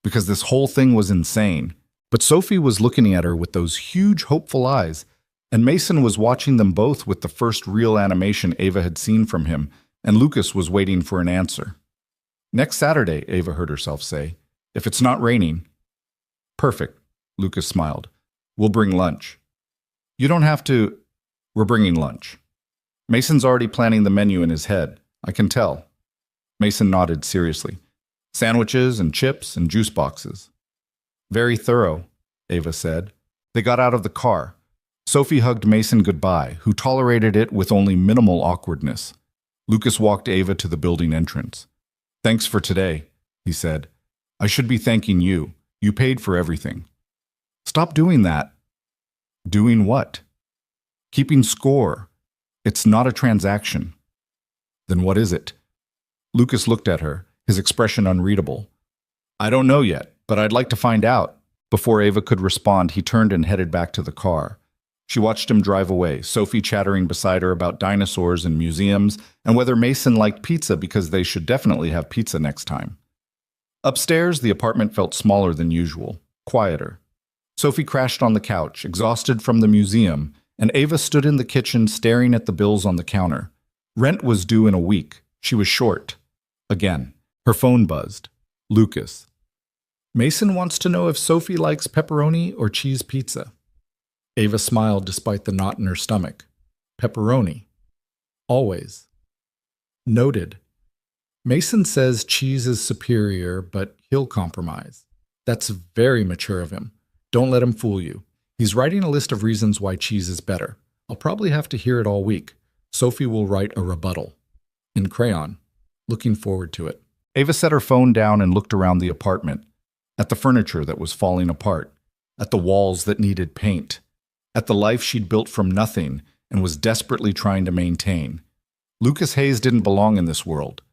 Because this whole thing was insane. But Sophie was looking at her with those huge, hopeful eyes, and Mason was watching them both with the first real animation Ava had seen from him, and Lucas was waiting for an answer. "Next Saturday," Ava heard herself say, "if it's not raining." "Perfect," Lucas smiled. "We'll bring lunch." "You don't have to—" "We're bringing lunch." Mason's already planning the menu in his head. I can tell. Mason nodded seriously. "Sandwiches and chips and juice boxes." "Very thorough," Ava said. They got out of the car. Sophie hugged Mason goodbye, who tolerated it with only minimal awkwardness. Lucas walked Ava to the building entrance. "Thanks for today," he said. "I should be thanking you. You paid for everything." "Stop doing that." "Doing what?" "Keeping score. It's not a transaction." "Then what is it?" Lucas looked at her, his expression unreadable. "I don't know yet, but I'd like to find out." Before Ava could respond, he turned and headed back to the car. She watched him drive away, Sophie chattering beside her about dinosaurs and museums and whether Mason liked pizza because they should definitely have pizza next time. Upstairs, the apartment felt smaller than usual, quieter. Sophie crashed on the couch, exhausted from the museum, and Ava stood in the kitchen staring at the bills on the counter. Rent was due in a week. She was short. Again, her phone buzzed. Lucas. "Mason wants to know if Sophie likes pepperoni or cheese pizza." Ava smiled despite the knot in her stomach. "Pepperoni. Always." "Noted. Mason says cheese is superior, but he'll compromise. That's very mature of him. Don't let him fool you. He's writing a list of reasons why cheese is better. I'll probably have to hear it all week. Sophie will write a rebuttal. In crayon. Looking forward to it." Ava set her phone down and looked around the apartment. At the furniture that was falling apart. At the walls that needed paint. At the life she'd built from nothing and was desperately trying to maintain. Lucas Hayes didn't belong in this world.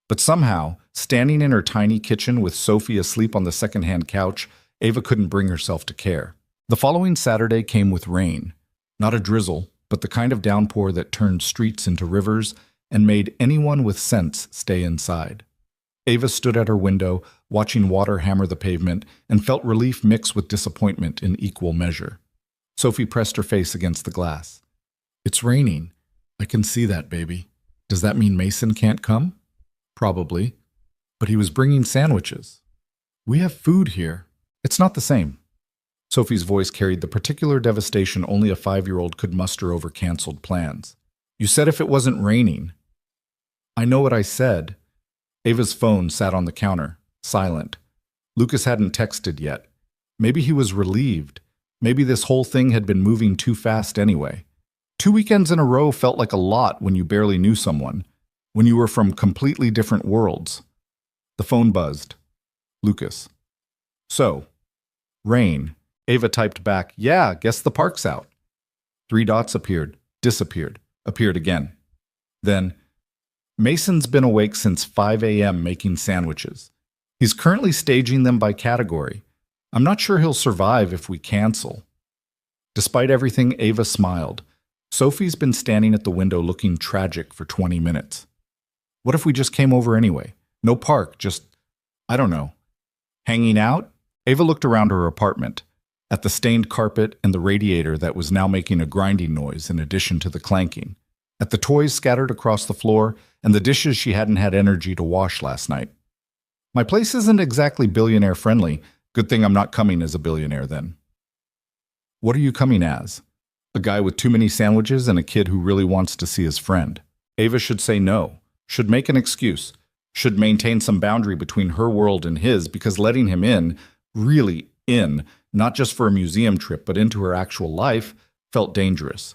But somehow, standing in her tiny kitchen with Sophie asleep on the second-hand couch, Ava couldn't bring herself to care. The following Saturday came with rain. Not a drizzle, but the kind of downpour that turned streets into rivers and made anyone with sense stay inside. Ava stood at her window, watching water hammer the pavement, and felt relief mix with disappointment in equal measure. Sophie pressed her face against the glass. "It's raining. I can see that, baby. Does that mean Mason can't come?" "Probably. But he was bringing sandwiches." "We have food here. It's not the same." Sophie's voice carried the particular devastation only a 5-year-old could muster over canceled plans. "You said if it wasn't raining." "I know what I said." Ava's phone sat on the counter, silent. Lucas hadn't texted yet. Maybe he was relieved. Maybe this whole thing had been moving too fast anyway. 2 weekends in a row felt like a lot when you barely knew someone, when you were from completely different worlds. The phone buzzed. Lucas. "So, rain." Ava typed back, "Yeah, guess the park's out." 3 dots appeared, disappeared, appeared again. Then, "Mason's been awake since 5 a.m. making sandwiches. He's currently staging them by category. I'm not sure he'll survive if we cancel." Despite everything, Ava smiled. Sophie's been standing at the window looking tragic for 20 minutes. What if we just came over anyway? No park, just, I don't know. Hanging out? Ava looked around her apartment, at the stained carpet and the radiator that was now making a grinding noise in addition to the clanking, at the toys scattered across the floor and the dishes she hadn't had energy to wash last night. My place isn't exactly billionaire friendly. Good thing I'm not coming as a billionaire then. What are you coming as? A guy with too many sandwiches and a kid who really wants to see his friend. Ava should say no, should make an excuse, should maintain some boundary between her world and his, because letting him in, really in, not just for a museum trip but into her actual life, felt dangerous.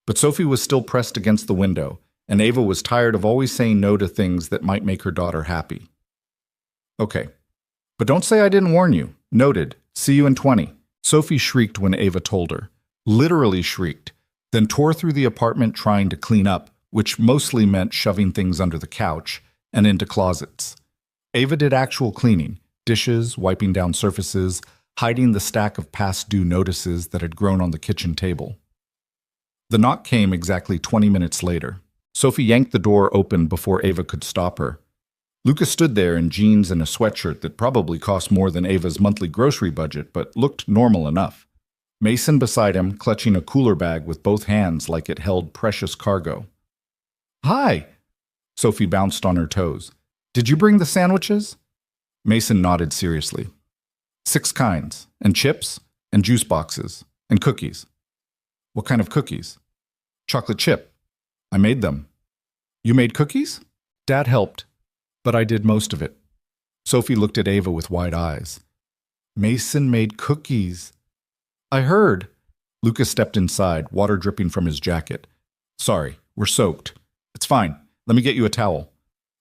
But Sophie was still pressed against the window, and Ava was tired of always saying no to things that might make her daughter happy. Okay. But don't say I didn't warn you. Noted. See you in 20. Sophie shrieked when Ava told her. Literally shrieked, then tore through the apartment trying to clean up, which mostly meant shoving things under the couch and into closets. Ava did actual cleaning, dishes, wiping down surfaces, hiding the stack of past due notices that had grown on the kitchen table. The knock came exactly 20 minutes later. Sophie yanked the door open before Ava could stop her. Lucas stood there in jeans and a sweatshirt that probably cost more than Ava's monthly grocery budget, but looked normal enough. Mason beside him, clutching a cooler bag with both hands like it held precious cargo. "Hi!" Sophie bounced on her toes. "Did you bring the sandwiches?" Mason nodded seriously. 6 kinds, and chips, and juice boxes, and cookies. "What kind of cookies?" "Chocolate chip. I made them." "You made cookies?" "Dad helped, but I did most of it." Sophie looked at Ava with wide eyes. "Mason made cookies." "I heard." Lucas stepped inside, water dripping from his jacket. "Sorry, we're soaked. It's fine. Let me get you a towel."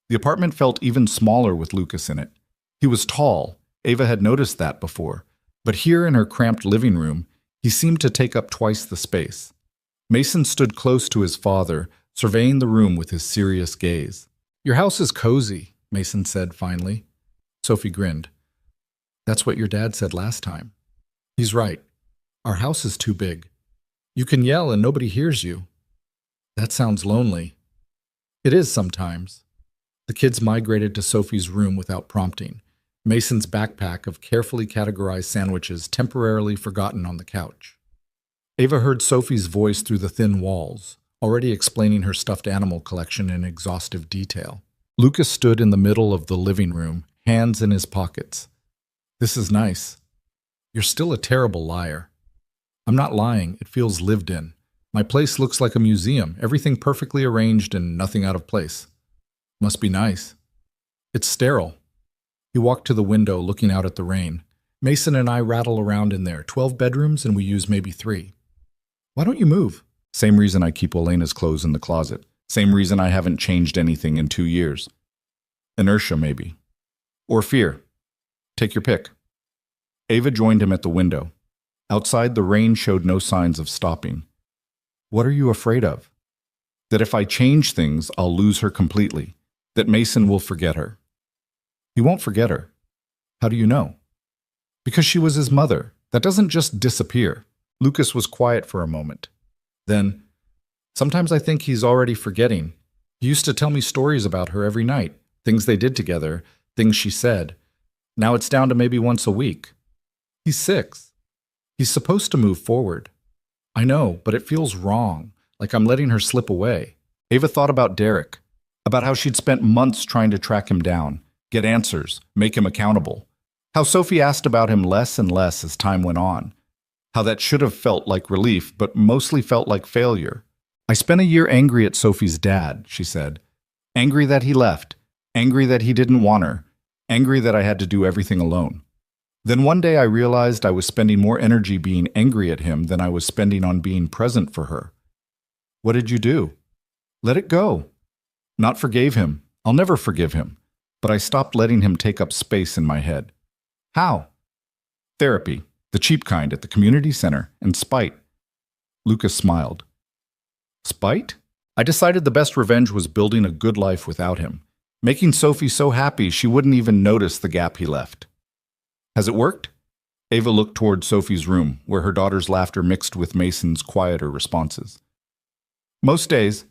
The apartment felt even smaller with Lucas in it. He was tall. Ava had noticed that before. But here in her cramped living room, he seemed to take up twice the space. Mason stood close to his father, surveying the room with his serious gaze. "Your house is cozy," Mason said finally. Sophie grinned. "That's what your dad said last time." "He's right. Our house is too big. You can yell and nobody hears you." "That sounds lonely." "It is sometimes." The kids migrated to Sophie's room without prompting, Mason's backpack of carefully categorized sandwiches temporarily forgotten on the couch. Ava heard Sophie's voice through the thin walls, already explaining her stuffed animal collection in exhaustive detail. Lucas stood in the middle of the living room, hands in his pockets. "This is nice." "You're still a terrible liar." "I'm not lying. It feels lived in. My place looks like a museum, everything perfectly arranged and nothing out of place." "Must be nice." "It's sterile." He walked to the window, looking out at the rain. "Mason and I rattle around in there, 12 bedrooms, and we use maybe 3. "Why don't you move?" "Same reason I keep Elena's clothes in the closet. Same reason I haven't changed anything in 2 years. Inertia, maybe. Or fear. Take your pick." Ava joined him at the window. Outside, the rain showed no signs of stopping. "What are you afraid of?" "That if I change things, I'll lose her completely. That Mason will forget her." "He won't forget her." "How do you know?" "Because she was his mother. That doesn't just disappear." Lucas was quiet for a moment. Then, "Sometimes I think he's already forgetting. He used to tell me stories about her every night, things they did together, things she said. Now it's down to maybe once a week." "He's 6. He's supposed to move forward." "I know, but it feels wrong, like I'm letting her slip away." Ava thought about Derek, about how she'd spent months trying to track him down, get answers, make him accountable. How Sophie asked about him less and less as time went on. How that should have felt like relief, but mostly felt like failure. "I spent a year angry at Sophie's dad," she said. "Angry that he left. Angry that he didn't want her. Angry that I had to do everything alone. Then one day I realized I was spending more energy being angry at him than I was spending on being present for her." "What did you do?" "Let it go. Not forgave him. I'll never forgive him. But I stopped letting him take up space in my head." "How?" "Therapy. The cheap kind at the community center. And spite." Lucas smiled. "Spite?" "I decided the best revenge was building a good life without him. Making Sophie so happy she wouldn't even notice the gap he left." "Has it worked?" Ava looked toward Sophie's room, where her daughter's laughter mixed with Mason's quieter responses. "Most days."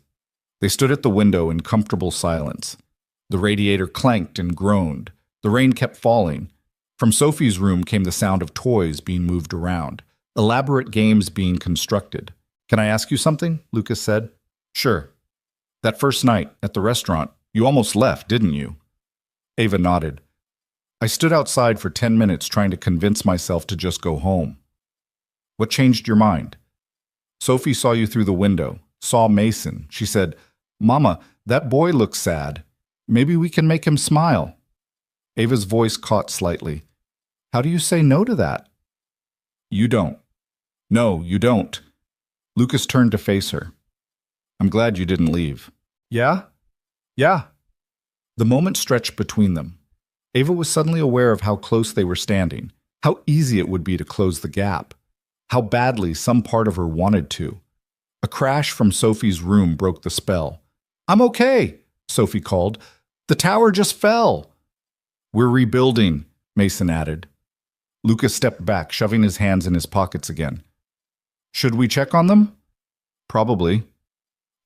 They stood at the window in comfortable silence. The radiator clanked and groaned. The rain kept falling. From Sophie's room came the sound of toys being moved around, elaborate games being constructed. "Can I ask you something?" Lucas said. "Sure." "That first night, at the restaurant, you almost left, didn't you?" Ava nodded. "I stood outside for 10 minutes trying to convince myself to just go home." "What changed your mind?" "Sophie saw you through the window, saw Mason. She said, 'Mama, that boy looks sad. Maybe we can make him smile.'" Ava's voice caught slightly. "How do you say no to that?" "You don't." "No, you don't." Lucas turned to face her. "I'm glad you didn't leave." "Yeah? Yeah." The moment stretched between them. Ava was suddenly aware of how close they were standing, how easy it would be to close the gap, how badly some part of her wanted to. A crash from Sophie's room broke the spell. "I'm okay," Sophie called. "The tower just fell." "We're rebuilding," Mason added. Lucas stepped back, shoving his hands in his pockets again. Should we check on them? Probably.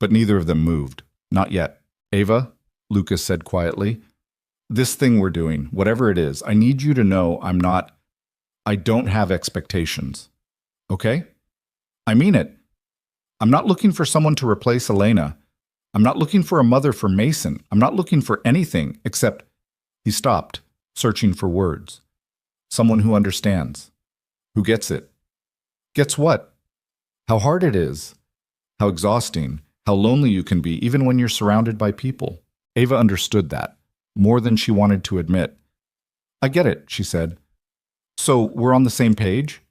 But neither of them moved. Not yet. Ava, Lucas said quietly, this thing we're doing, whatever it is, I need you to know I don't have expectations. Okay? I mean it. I'm not looking for someone to replace Elena. I'm not looking for a mother for Mason. I'm not looking for anything except... He stopped, searching for words. Someone who understands. Who gets it. Gets what? How hard it is. How exhausting. How lonely you can be even when you're surrounded by people. Ava understood that, more than she wanted to admit. I get it, she said. So we're on the same page?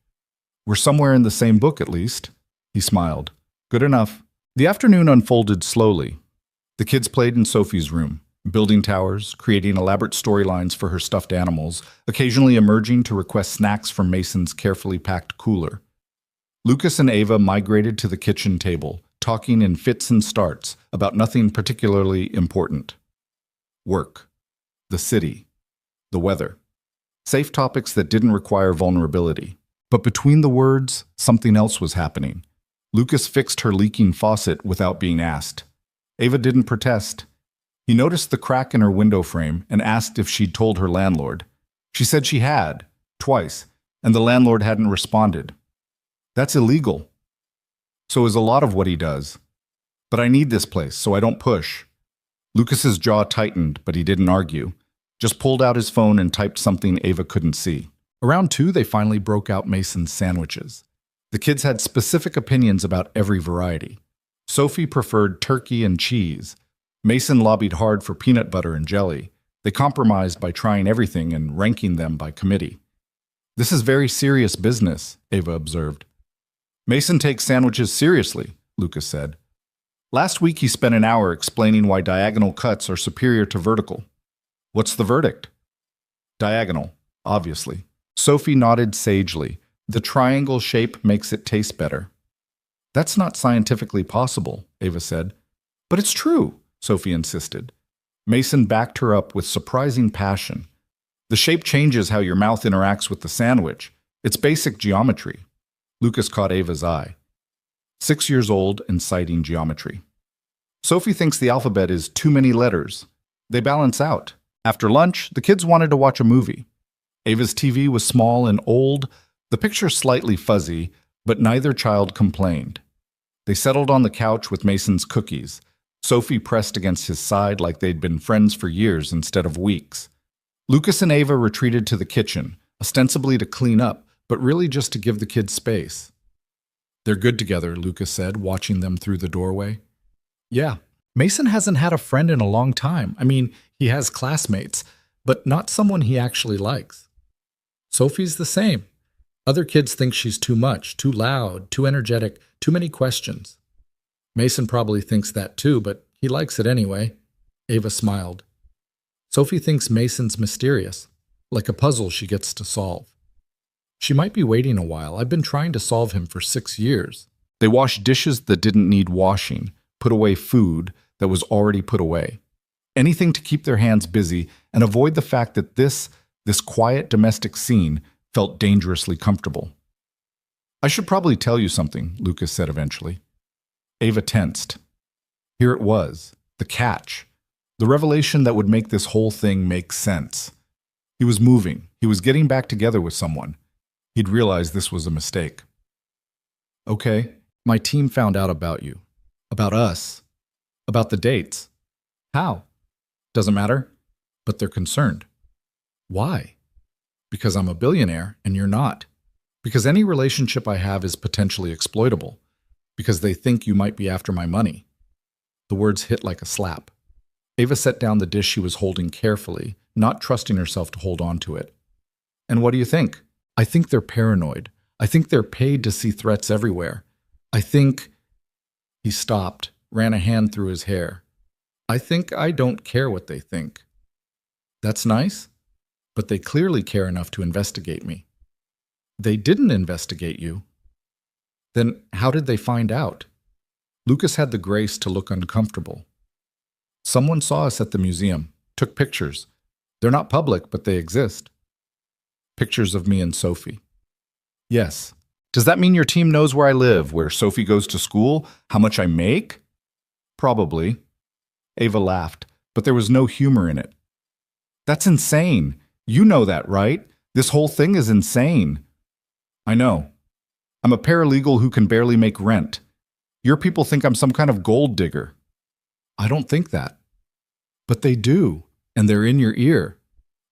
We're somewhere in the same book, at least. He smiled. Good enough. The afternoon unfolded slowly. The kids played in Sophie's room, building towers, creating elaborate storylines for her stuffed animals, occasionally emerging to request snacks from Mason's carefully packed cooler. Lucas and Ava migrated to the kitchen table, talking in fits and starts about nothing particularly important. Work, the city, the weather. Safe topics that didn't require vulnerability. But between the words, something else was happening. Lucas fixed her leaking faucet without being asked. Ava didn't protest. He noticed the crack in her window frame and asked if she'd told her landlord. She said she had, twice, and the landlord hadn't responded. That's illegal. So is a lot of what he does. But I need this place, so I don't push. Lucas's jaw tightened, but he didn't argue. Just pulled out his phone and typed something Ava couldn't see. Around 2, they finally broke out Mason's sandwiches. The kids had specific opinions about every variety. Sophie preferred turkey and cheese. Mason lobbied hard for peanut butter and jelly. They compromised by trying everything and ranking them by committee. This is very serious business, Ava observed. Mason takes sandwiches seriously, Lucas said. Last week he spent an hour explaining why diagonal cuts are superior to vertical. What's the verdict? Diagonal, obviously. Sophie nodded sagely. The triangle shape makes it taste better. That's not scientifically possible, Ava said. But it's true, Sophie insisted. Mason backed her up with surprising passion. The shape changes how your mouth interacts with the sandwich. It's basic geometry. Lucas caught Ava's eye. 6 years old and citing geometry. Sophie thinks the alphabet is too many letters. They balance out. After lunch, the kids wanted to watch a movie. Ava's TV was small and old, the picture slightly fuzzy, but neither child complained. They settled on the couch with Mason's cookies. Sophie pressed against his side like they'd been friends for years instead of weeks. Lucas and Ava retreated to the kitchen, ostensibly to clean up, but really just to give the kids space. They're good together, Lucas said, watching them through the doorway. Yeah, Mason hasn't had a friend in a long time. I mean, he has classmates, but not someone he actually likes. Sophie's the same. Other kids think she's too much, too loud, too energetic, too many questions. Mason probably thinks that too, but he likes it anyway. Ava smiled. Sophie thinks Mason's mysterious, like a puzzle she gets to solve. She might be waiting a while. I've been trying to solve him for 6 years. They washed dishes that didn't need washing, put away food that was already put away. Anything to keep their hands busy and avoid the fact that this quiet domestic scene felt dangerously comfortable. I should probably tell you something, Lucas said eventually. Ava tensed. Here it was, the catch, the revelation that would make this whole thing make sense. He was moving. He was getting back together with someone. He'd realized this was a mistake. Okay, my team found out about you, about us, about the dates. How? Doesn't matter, but they're concerned. Why? Because I'm a billionaire and you're not. Because any relationship I have is potentially exploitable. Because they think you might be after my money. The words hit like a slap. Ava set down the dish she was holding carefully, not trusting herself to hold on to it. And what do you think? I think they're paranoid. I think they're paid to see threats everywhere. I think... He stopped, ran a hand through his hair. I think I don't care what they think. That's nice, but they clearly care enough to investigate me. They didn't investigate you. Then how did they find out? Lucas had the grace to look uncomfortable. Someone saw us at the museum, took pictures. They're not public, but they exist. Pictures of me and Sophie. Yes. Does that mean your team knows where I live, where Sophie goes to school, how much I make? Probably. Ava laughed, but there was no humor in it. That's insane. You know that, right? This whole thing is insane. I know. I'm a paralegal who can barely make rent. Your people think I'm some kind of gold digger. I don't think that. But they do, and they're in your ear.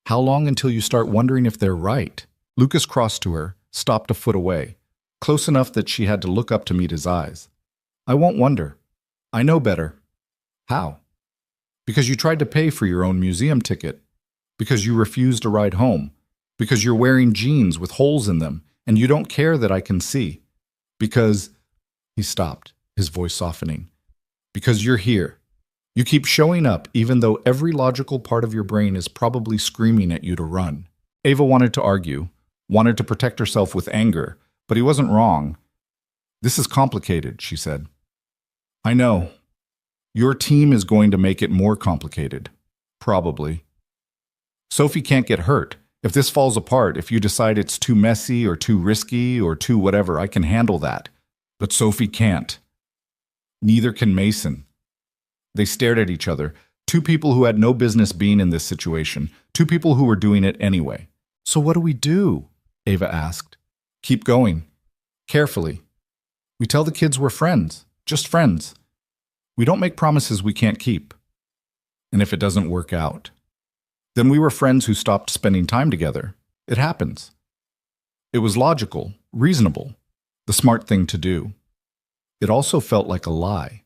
How long until you start wondering if they're right? Lucas crossed to her, stopped a foot away, close enough that she had to look up to meet his eyes. I won't wonder. I know better. How? Because you tried to pay for your own museum ticket. Because you refused a ride home. Because you're wearing jeans with holes in them, and you don't care that I can see. Because... He stopped, his voice softening. Because you're here. You keep showing up even though every logical part of your brain is probably screaming at you to run. Ava wanted to argue, wanted to protect herself with anger, but he wasn't wrong. This is complicated, she said. I know. Your team is going to make it more complicated. Probably. Sophie can't get hurt. If this falls apart, if you decide it's too messy or too risky or too whatever, I can handle that. But Sophie can't. Neither can Mason. They stared at each other, two people who had no business being in this situation, two people who were doing it anyway. So what do we do? Ava asked. Keep going. Carefully. We tell the kids we're friends, just friends. We don't make promises we can't keep. And if it doesn't work out, then we were friends who stopped spending time together. It happens. It was logical, reasonable, the smart thing to do. It also felt like a lie.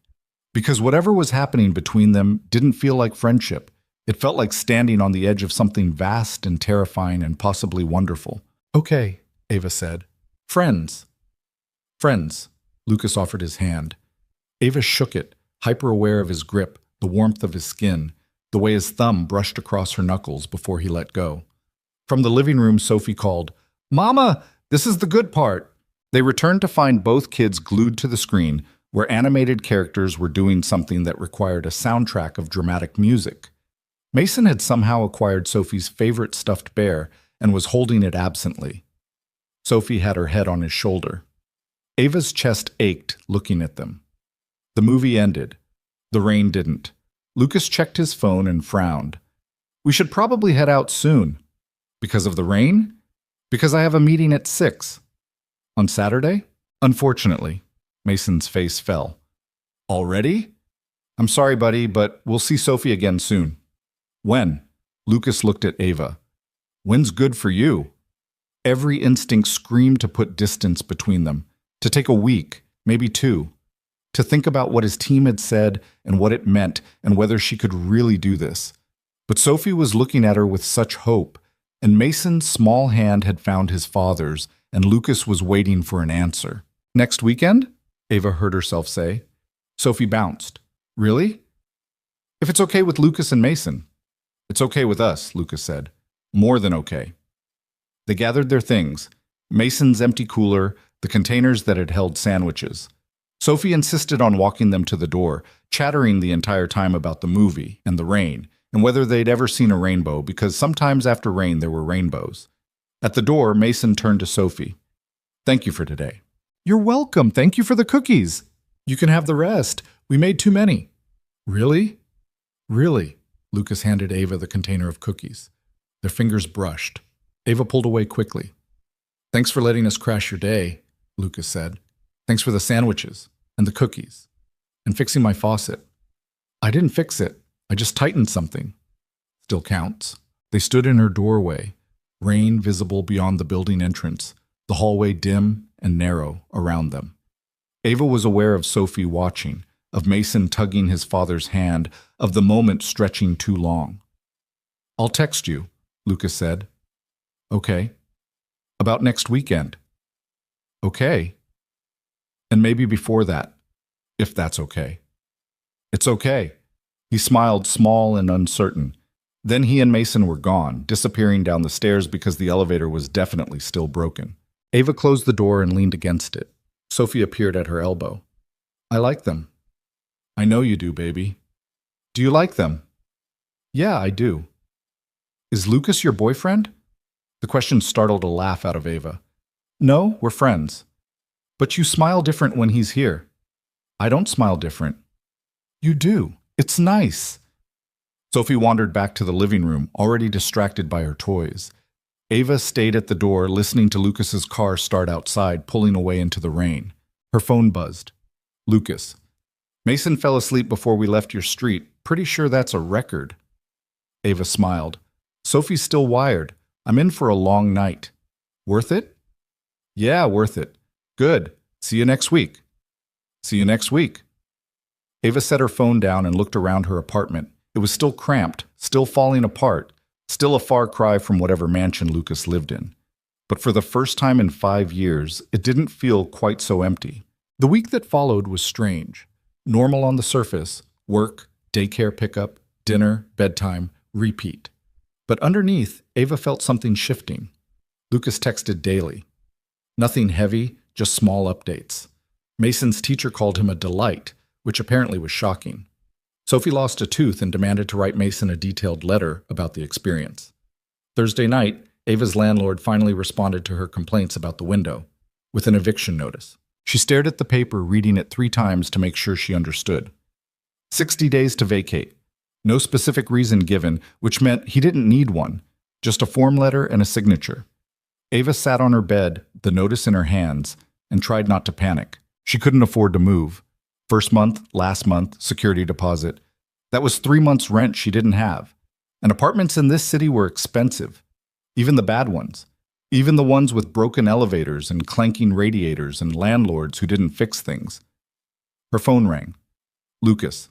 Because whatever was happening between them didn't feel like friendship. It felt like standing on the edge of something vast and terrifying and possibly wonderful. Okay, Ava said. Friends. Friends. Lucas offered his hand. Ava shook it, hyper-aware of his grip, the warmth of his skin, the way his thumb brushed across her knuckles before he let go. From the living room, Sophie called, Mama, this is the good part. They returned to find both kids glued to the screen, where animated characters were doing something that required a soundtrack of dramatic music. Mason had somehow acquired Sophie's favorite stuffed bear and was holding it absently. Sophie had her head on his shoulder. Ava's chest ached looking at them. The movie ended. The rain didn't. Lucas checked his phone and frowned. We should probably head out soon. Because of the rain? Because I have a meeting at 6. On Saturday? Unfortunately. Mason's face fell. Already? I'm sorry, buddy, but we'll see Sophie again soon. When? Lucas looked at Ava. When's good for you? Every instinct screamed to put distance between them, to take a week, maybe 2, to think about what his team had said and what it meant and whether she could really do this. But Sophie was looking at her with such hope, and Mason's small hand had found his father's, and Lucas was waiting for an answer. Next weekend? Ava heard herself say. Sophie bounced. Really? If it's okay with Lucas and Mason. It's okay with us, Lucas said. More than okay. They gathered their things, Mason's empty cooler, the containers that had held sandwiches. Sophie insisted on walking them to the door, chattering the entire time about the movie and the rain, and whether they'd ever seen a rainbow, because sometimes after rain there were rainbows. At the door, Mason turned to Sophie. Thank you for today. You're welcome. Thank you for the cookies. You can have the rest. We made too many. Really? Really? Lucas handed Ava the container of cookies. Their fingers brushed. Ava pulled away quickly. Thanks for letting us crash your day, Lucas said. Thanks for the sandwiches and the cookies and fixing my faucet. I didn't fix it. I just tightened something. Still counts. They stood in her doorway, rain visible beyond the building entrance, the hallway dim and narrow around them. Ava was aware of Sophie watching, of Mason tugging his father's hand, of the moment stretching too long. I'll text you, Lucas said. Okay. About next weekend. Okay. And maybe before that, if that's okay. It's okay. He smiled, small and uncertain. Then he and Mason were gone, disappearing down the stairs because the elevator was definitely still broken. Ava closed the door and leaned against it. Sophie appeared at her elbow. I like them. I know you do, baby. Do you like them? Yeah, I do. Is Lucas your boyfriend? The question startled a laugh out of Ava. No, we're friends. But you smile different when he's here. I don't smile different. You do. It's nice. Sophie wandered back to the living room, already distracted by her toys. Ava stayed at the door, listening to Lucas's car start outside, pulling away into the rain. Her phone buzzed. Lucas. Mason fell asleep before we left your street. Pretty sure that's a record. Ava smiled. Sophie's still wired. I'm in for a long night. Worth it? Yeah, worth it. Good. See you next week. See you next week. Ava set her phone down and looked around her apartment. It was still cramped, still falling apart, still a far cry from whatever mansion Lucas lived in. But for the first time in 5 years, it didn't feel quite so empty. The week that followed was strange. Normal on the surface, work, daycare pickup, dinner, bedtime, repeat. But underneath, Ava felt something shifting. Lucas texted daily. Nothing heavy, just small updates. Mason's teacher called him a delight, which apparently was shocking. Sophie lost a tooth and demanded to write Mason a detailed letter about the experience. Thursday night, Ava's landlord finally responded to her complaints about the window, with an eviction notice. She stared at the paper, reading it 3 times to make sure she understood. 60 days to vacate. No specific reason given, which meant he didn't need one, just a form letter and a signature. Ava sat on her bed, the notice in her hands, and tried not to panic. She couldn't afford to move. First month, last month, security deposit. That was 3 months' rent she didn't have. And apartments in this city were expensive. Even the bad ones. Even the ones with broken elevators and clanking radiators and landlords who didn't fix things. Her phone rang. Lucas.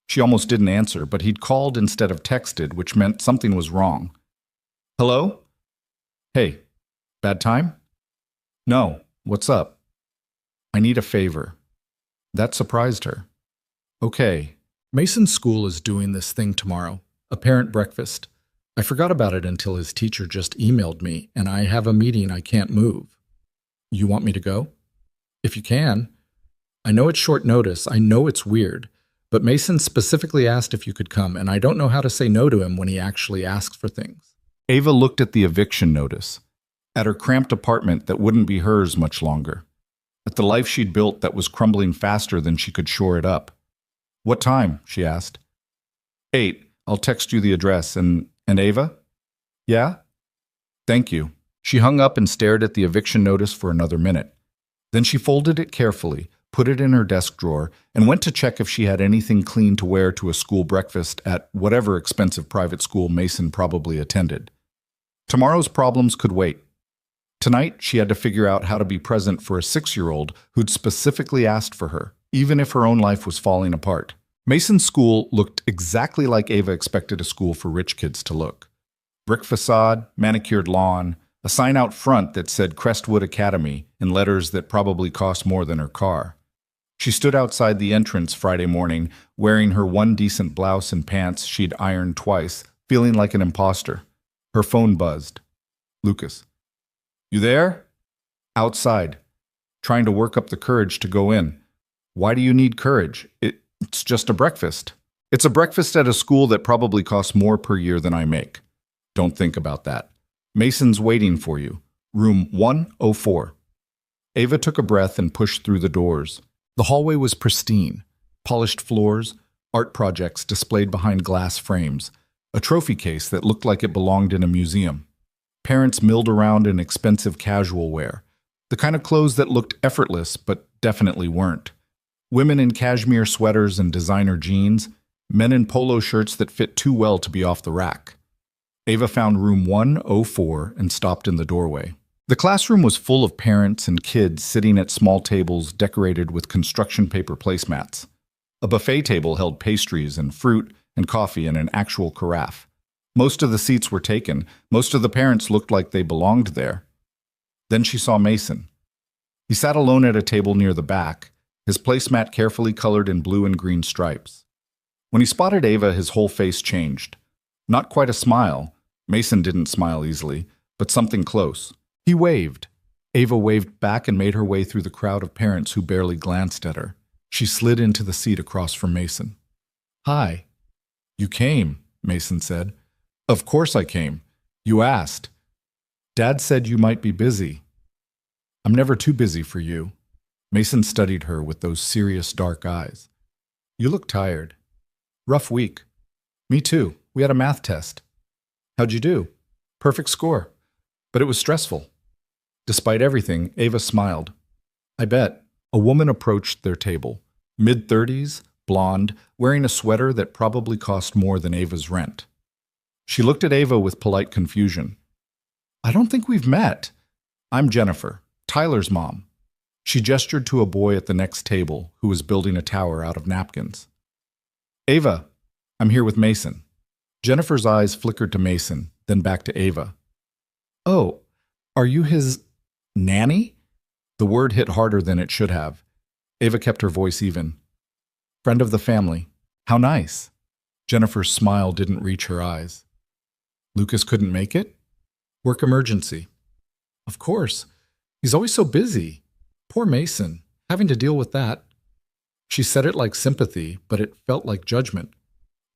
She almost didn't answer, but he'd called instead of texted, which meant something was wrong. Hello? Hey. Bad time? No. What's up? I need a favor. That surprised her. Okay. Mason's school is doing this thing tomorrow, a parent breakfast. I forgot about it until his teacher just emailed me, and I have a meeting I can't move. You want me to go? If you can. I know it's short notice, I know it's weird, but Mason specifically asked if you could come, and I don't know how to say no to him when he actually asks for things. Ava looked at the eviction notice, at her cramped apartment that wouldn't be hers much longer, at the life she'd built that was crumbling faster than she could shore it up. What time? She asked. 8. I'll text you the address. And Ava? Yeah? Thank you. She hung up and stared at the eviction notice for another minute. Then she folded it carefully, put it in her desk drawer, and went to check if she had anything clean to wear to a school breakfast at whatever expensive private school Mason probably attended. Tomorrow's problems could wait. Tonight, she had to figure out how to be present for a 6-year-old who'd specifically asked for her, even if her own life was falling apart. Mason's school looked exactly like Ava expected a school for rich kids to look. Brick facade, manicured lawn, a sign out front that said Crestwood Academy in letters that probably cost more than her car. She stood outside the entrance Friday morning, wearing her one decent blouse and pants she'd ironed twice, feeling like an imposter. Her phone buzzed. Lucas. You there? Outside. Trying to work up the courage to go in. Why do you need courage? It's just a breakfast. It's a breakfast at a school that probably costs more per year than I make. Don't think about that. Mason's waiting for you. Room 104. Ava took a breath and pushed through the doors. The hallway was pristine. Polished floors, art projects displayed behind glass frames, a trophy case that looked like it belonged in a museum. Parents milled around in expensive casual wear, the kind of clothes that looked effortless but definitely weren't. Women in cashmere sweaters and designer jeans, men in polo shirts that fit too well to be off the rack. Ava found room 104 and stopped in the doorway. The classroom was full of parents and kids sitting at small tables decorated with construction paper placemats. A buffet table held pastries and fruit and coffee in an actual carafe. Most of the seats were taken. Most of the parents looked like they belonged there. Then she saw Mason. He sat alone at a table near the back, his placemat carefully colored in blue and green stripes. When he spotted Ava, his whole face changed. Not quite a smile. Mason didn't smile easily, but something close. He waved. Ava waved back and made her way through the crowd of parents who barely glanced at her. She slid into the seat across from Mason. Hi. You came, Mason said. Of course I came. You asked. Dad said you might be busy. I'm never too busy for you. Mason studied her with those serious dark eyes. You look tired. Rough week. Me too. We had a math test. How'd you do? Perfect score. But it was stressful. Despite everything, Ava smiled. I bet. A woman approached their table. Mid-30s, blonde, wearing a sweater that probably cost more than Ava's rent. She looked at Ava with polite confusion. I don't think we've met. I'm Jennifer, Tyler's mom. She gestured to a boy at the next table who was building a tower out of napkins. Ava, I'm here with Mason. Jennifer's eyes flickered to Mason, then back to Ava. Oh, are you his nanny? The word hit harder than it should have. Ava kept her voice even. Friend of the family. How nice. Jennifer's smile didn't reach her eyes. Lucas couldn't make it? Work emergency. Of course. He's always so busy. Poor Mason, having to deal with that. She said it like sympathy, but it felt like judgment.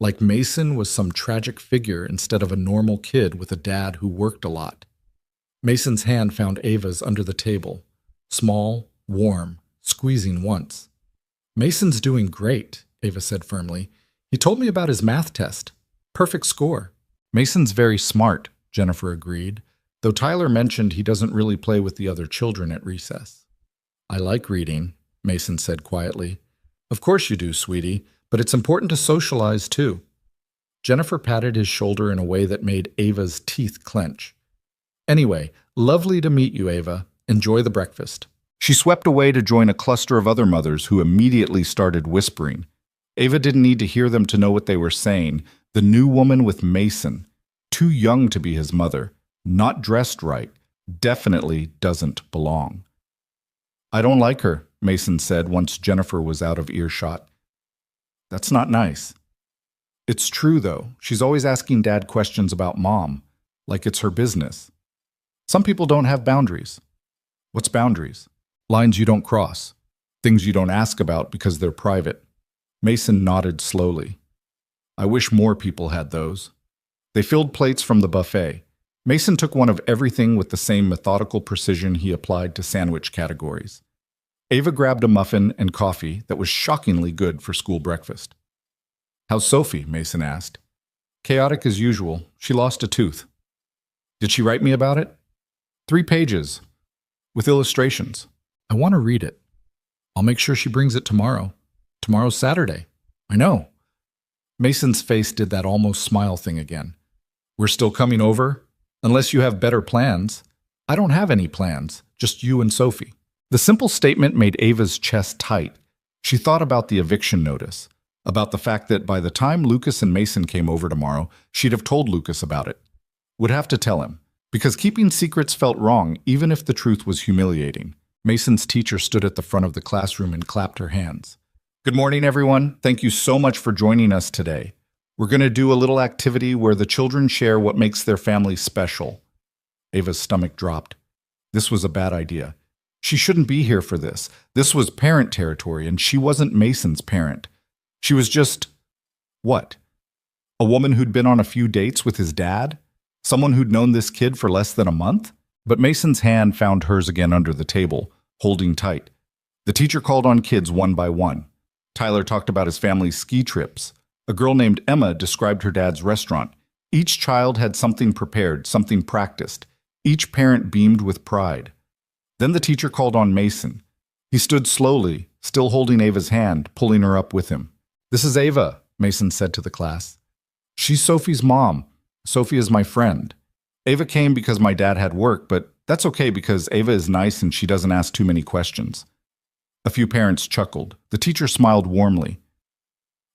Like Mason was some tragic figure instead of a normal kid with a dad who worked a lot. Mason's hand found Ava's under the table. Small, warm, squeezing once. Mason's doing great, Ava said firmly. He told me about his math test. Perfect score. Mason's very smart, Jennifer agreed, though Tyler mentioned he doesn't really play with the other children at recess. I like reading, Mason said quietly. Of course you do, sweetie, but it's important to socialize too. Jennifer patted his shoulder in a way that made Ava's teeth clench. Anyway, lovely to meet you, Ava. Enjoy the breakfast. She swept away to join a cluster of other mothers who immediately started whispering. Ava didn't need to hear them to know what they were saying. The new woman with Mason, too young to be his mother, not dressed right, definitely doesn't belong. I don't like her, Mason said once Jennifer was out of earshot. That's not nice. It's true, though. She's always asking Dad questions about Mom, like it's her business. Some people don't have boundaries. What's boundaries? Lines you don't cross. Things you don't ask about because they're private. Mason nodded slowly. I wish more people had those. They filled plates from the buffet. Mason took one of everything with the same methodical precision he applied to sandwich categories. Ava grabbed a muffin and coffee that was shockingly good for school breakfast. How's Sophie? Mason asked. Chaotic as usual. She lost a tooth. Did she write me about it? 3 pages. With illustrations. I want to read it. I'll make sure she brings it tomorrow. Tomorrow's Saturday. I know. Mason's face did that almost smile thing again. We're still coming over? Unless you have better plans. I don't have any plans, just you and Sophie. The simple statement made Ava's chest tight. She thought about the eviction notice, about the fact that by the time Lucas and Mason came over tomorrow, she'd have told Lucas about it. Would have to tell him, because keeping secrets felt wrong even if the truth was humiliating. Mason's teacher stood at the front of the classroom and clapped her hands. Good morning, everyone. Thank you so much for joining us today. We're going to do a little activity where the children share what makes their family special. Ava's stomach dropped. This was a bad idea. She shouldn't be here for this. This was parent territory, and she wasn't Mason's parent. She was just... what? A woman who'd been on a few dates with his dad? Someone who'd known this kid for less than a month? But Mason's hand found hers again under the table, holding tight. The teacher called on kids one by one. Tyler talked about his family's ski trips. A girl named Emma described her dad's restaurant. Each child had something prepared, something practiced. Each parent beamed with pride. Then the teacher called on Mason. He stood slowly, still holding Ava's hand, pulling her up with him. This is Ava, Mason said to the class. She's Sophie's mom. Sophie is my friend. Ava came because my dad had work, but that's okay because Ava is nice and she doesn't ask too many questions. A few parents chuckled. The teacher smiled warmly.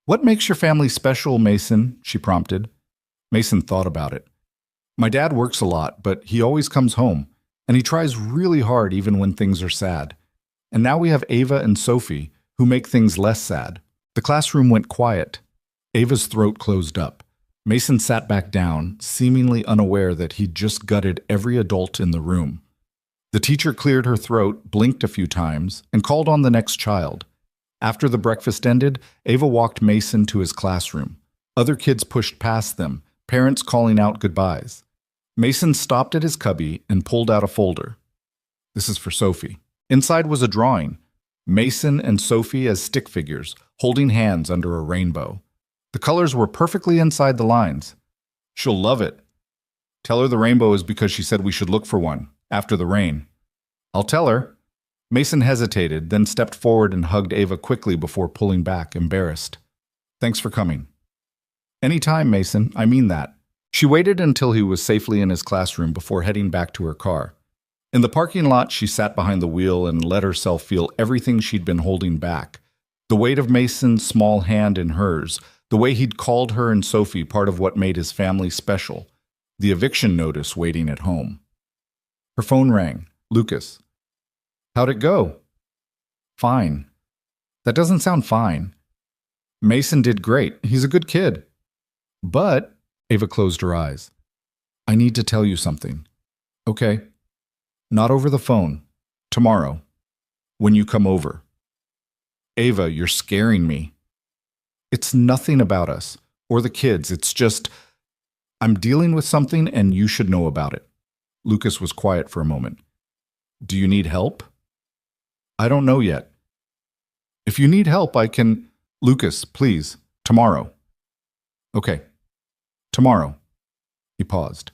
What makes your family special, Mason? She prompted. Mason thought about it. My dad works a lot, but he always comes home, and he tries really hard even when things are sad. And now we have Ava and Sophie, who make things less sad. The classroom went quiet. Ava's throat closed up. Mason sat back down, seemingly unaware that he'd just gutted every adult in the room. The teacher cleared her throat, blinked a few times, and called on the next child. After the breakfast ended, Ava walked Mason to his classroom. Other kids pushed past them, parents calling out goodbyes. Mason stopped at his cubby and pulled out a folder. This is for Sophie. Inside was a drawing. Mason and Sophie as stick figures, holding hands under a rainbow. The colors were perfectly inside the lines. She'll love it. Tell her the rainbow is because she said we should look for one, after the rain. I'll tell her. Mason hesitated, then stepped forward and hugged Ava quickly before pulling back, embarrassed. Thanks for coming. Any time, Mason, I mean that. She waited until he was safely in his classroom before heading back to her car. In the parking lot, she sat behind the wheel and let herself feel everything she'd been holding back. The weight of Mason's small hand in hers, the way he'd called her and Sophie part of what made his family special, the eviction notice waiting at home. Her phone rang. Lucas. How'd it go? Fine. That doesn't sound fine. Mason did great. He's a good kid. But, Ava closed her eyes. I need to tell you something. Okay. Not over the phone. Tomorrow. When you come over. Ava, you're scaring me. It's nothing about us, or the kids. It's just, I'm dealing with something and you should know about it. Lucas was quiet for a moment. Do you need help? I don't know yet. If you need help, I can... Lucas, please, tomorrow. Okay, tomorrow. He paused.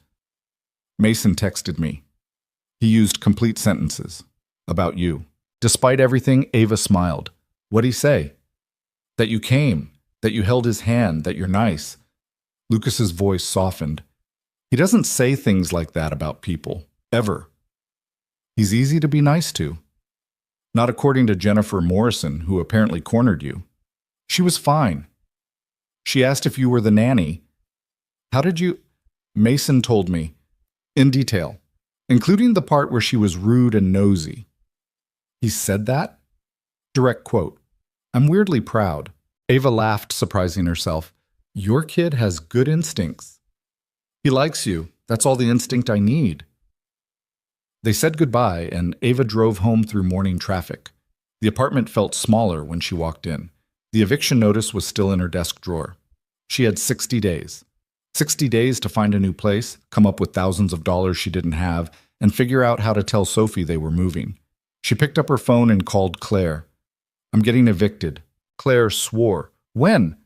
Mason texted me. He used complete sentences. About you. Despite everything, Ava smiled. What'd he say? That you came, that you held his hand, that you're nice. Lucas's voice softened. He doesn't say things like that about people, ever. He's easy to be nice to. Not according to Jennifer Morrison, who apparently cornered you. She was fine. She asked if you were the nanny. How did you... Mason told me. In detail. Including the part where she was rude and nosy. He said that? Direct quote. I'm weirdly proud. Ava laughed, surprising herself. Your kid has good instincts. He likes you. That's all the instinct I need. They said goodbye, and Ava drove home through morning traffic. The apartment felt smaller when she walked in. The eviction notice was still in her desk drawer. She had 60 days. 60 days to find a new place, come up with thousands of dollars she didn't have, and figure out how to tell Sophie they were moving. She picked up her phone and called Claire. I'm getting evicted. Claire swore. When?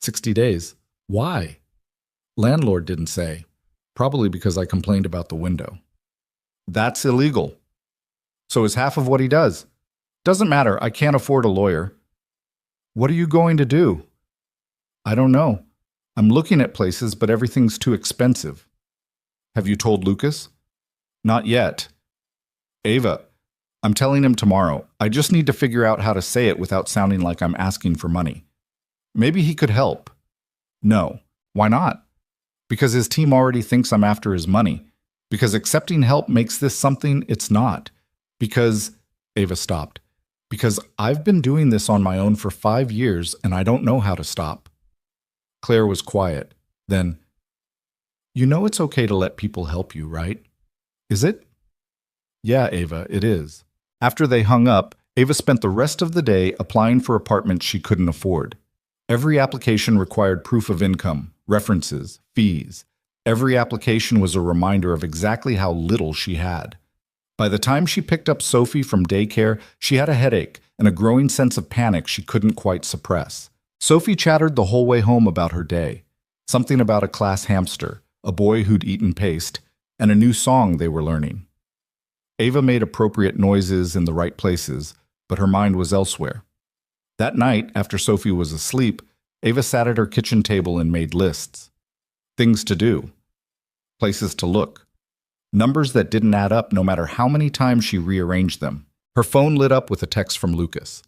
60 days. Why? Landlord didn't say. Probably because I complained about the window. That's illegal. So is half of what he does. Doesn't matter, I can't afford a lawyer. What are you going to do? I don't know. I'm looking at places, but everything's too expensive. Have you told Lucas? Not yet. Ava, I'm telling him tomorrow. I just need to figure out how to say it without sounding like I'm asking for money. Maybe he could help. No. Why not? Because his team already thinks I'm after his money. Because accepting help makes this something it's not. Because... Ava stopped. Because I've been doing this on my own for 5 years and I don't know how to stop. Claire was quiet. Then, you know it's okay to let people help you, right? Is it? Yeah, Ava, it is. After they hung up, Ava spent the rest of the day applying for apartments she couldn't afford. Every application required proof of income, references, fees. Every application was a reminder of exactly how little she had. By the time she picked up Sophie from daycare, she had a headache and a growing sense of panic she couldn't quite suppress. Sophie chattered the whole way home about her day. Something about a class hamster, a boy who'd eaten paste, and a new song they were learning. Ava made appropriate noises in the right places, but her mind was elsewhere. That night, after Sophie was asleep, Ava sat at her kitchen table and made lists. Things to do. Places to look. Numbers that didn't add up no matter how many times she rearranged them. Her phone lit up with a text from Lucas.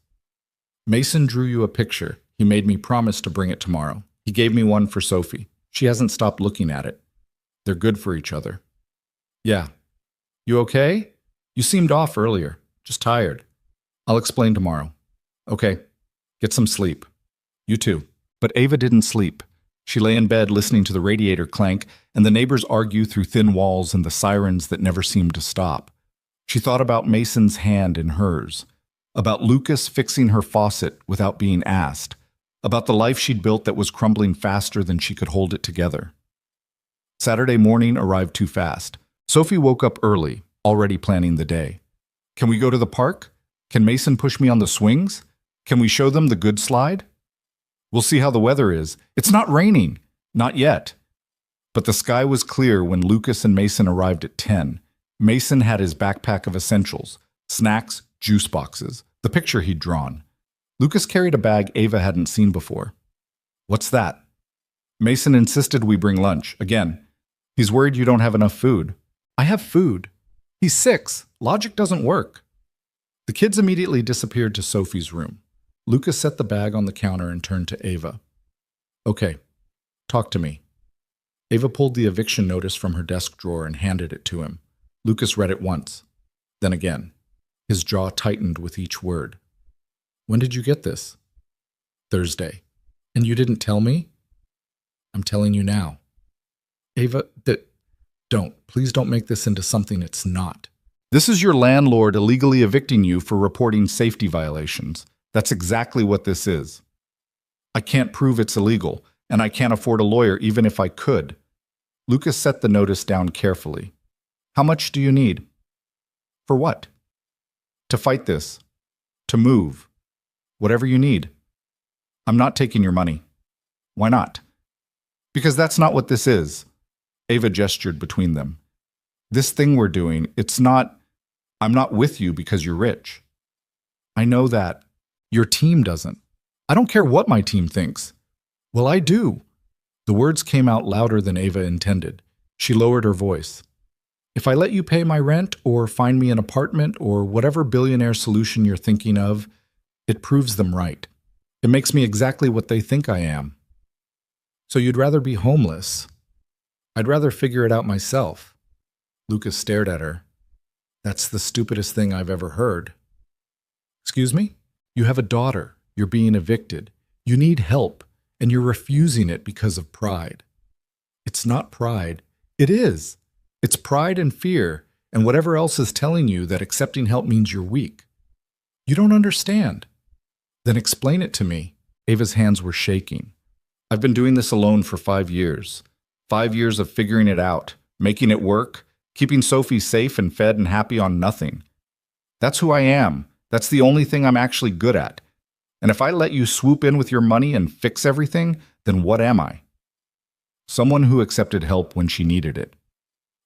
Mason drew you a picture. He made me promise to bring it tomorrow. He gave me one for Sophie. She hasn't stopped looking at it. They're good for each other. Yeah. You okay? You seemed off earlier. Just tired. I'll explain tomorrow. Okay. Get some sleep. You too. But Ava didn't sleep. She lay in bed listening to the radiator clank and the neighbors argue through thin walls and the sirens that never seemed to stop. She thought about Mason's hand in hers, about Lucas fixing her faucet without being asked, about the life she'd built that was crumbling faster than she could hold it together. Saturday morning arrived too fast. Sophie woke up early, already planning the day. Can we go to the park? Can Mason push me on the swings? Can we show them the good slide? We'll see how the weather is. It's not raining. Not yet. But the sky was clear when Lucas and Mason arrived at 10. Mason had his backpack of essentials, snacks, juice boxes, the picture he'd drawn. Lucas carried a bag Ava hadn't seen before. What's that? Mason insisted we bring lunch. Again, he's worried you don't have enough food. I have food. He's 6. Logic doesn't work. The kids immediately disappeared to Sophie's room. Lucas set the bag on the counter and turned to Ava. Okay, talk to me. Ava pulled the eviction notice from her desk drawer and handed it to him. Lucas read it once, then again. His jaw tightened with each word. When did you get this? Thursday. And you didn't tell me? I'm telling you now. Ava, please don't make this into something it's not. This is your landlord illegally evicting you for reporting safety violations. That's exactly what this is. I can't prove it's illegal, and I can't afford a lawyer even if I could. Lucas set the notice down carefully. How much do you need? For what? To fight this. To move. Whatever you need. I'm not taking your money. Why not? Because that's not what this is. Ava gestured between them. This thing we're doing, I'm not with you because you're rich. I know that. Your team doesn't. I don't care what my team thinks. Well, I do. The words came out louder than Ava intended. She lowered her voice. If I let you pay my rent or find me an apartment or whatever billionaire solution you're thinking of, it proves them right. It makes me exactly what they think I am. So you'd rather be homeless? I'd rather figure it out myself. Lucas stared at her. That's the stupidest thing I've ever heard. Excuse me? You have a daughter. You're being evicted. You need help, and you're refusing it because of pride. It's not pride. It is. It's pride and fear, and whatever else is telling you that accepting help means you're weak. You don't understand. Then explain it to me. Ava's hands were shaking. I've been doing this alone for 5 years. 5 years of figuring it out, making it work, keeping Sophie safe and fed and happy on nothing. That's who I am. That's the only thing I'm actually good at. And if I let you swoop in with your money and fix everything, then what am I? Someone who accepted help when she needed it.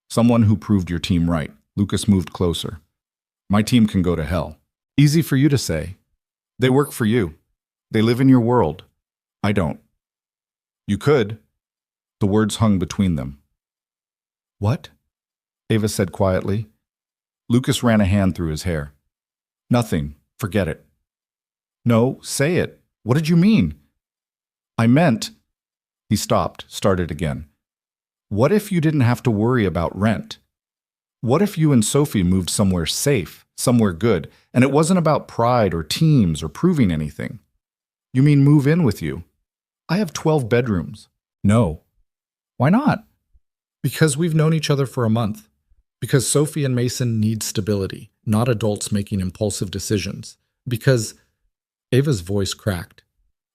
Someone who proved your team right. Lucas moved closer. My team can go to hell. Easy for you to say. They work for you. They live in your world. I don't. You could. The words hung between them. What? Ava said quietly. Lucas ran a hand through his hair. Nothing. Forget it. No, say it. What did you mean? I meant... He stopped, started again. What if you didn't have to worry about rent? What if you and Sophie moved somewhere safe, somewhere good, and it wasn't about pride or teams or proving anything? You mean move in with you? I have 12 bedrooms. No. Why not? Because we've known each other for a month. Because Sophie and Mason need stability, not adults making impulsive decisions. Because... Ava's voice cracked.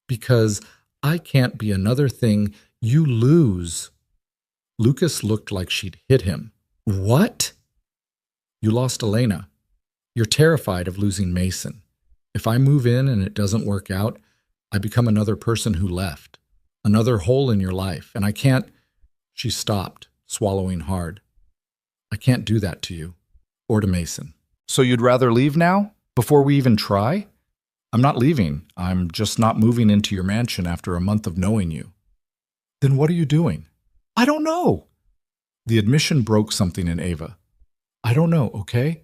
Because I can't be another thing you lose. Lucas looked like she'd hit him. What? You lost Elena. You're terrified of losing Mason. If I move in and it doesn't work out, I become another person who left. Another hole in your life. And I can't... She stopped, swallowing hard. I can't do that to you. Or to Mason. So you'd rather leave now? Before we even try? I'm not leaving. I'm just not moving into your mansion after a month of knowing you. Then what are you doing? I don't know. The admission broke something in Ava. I don't know, okay?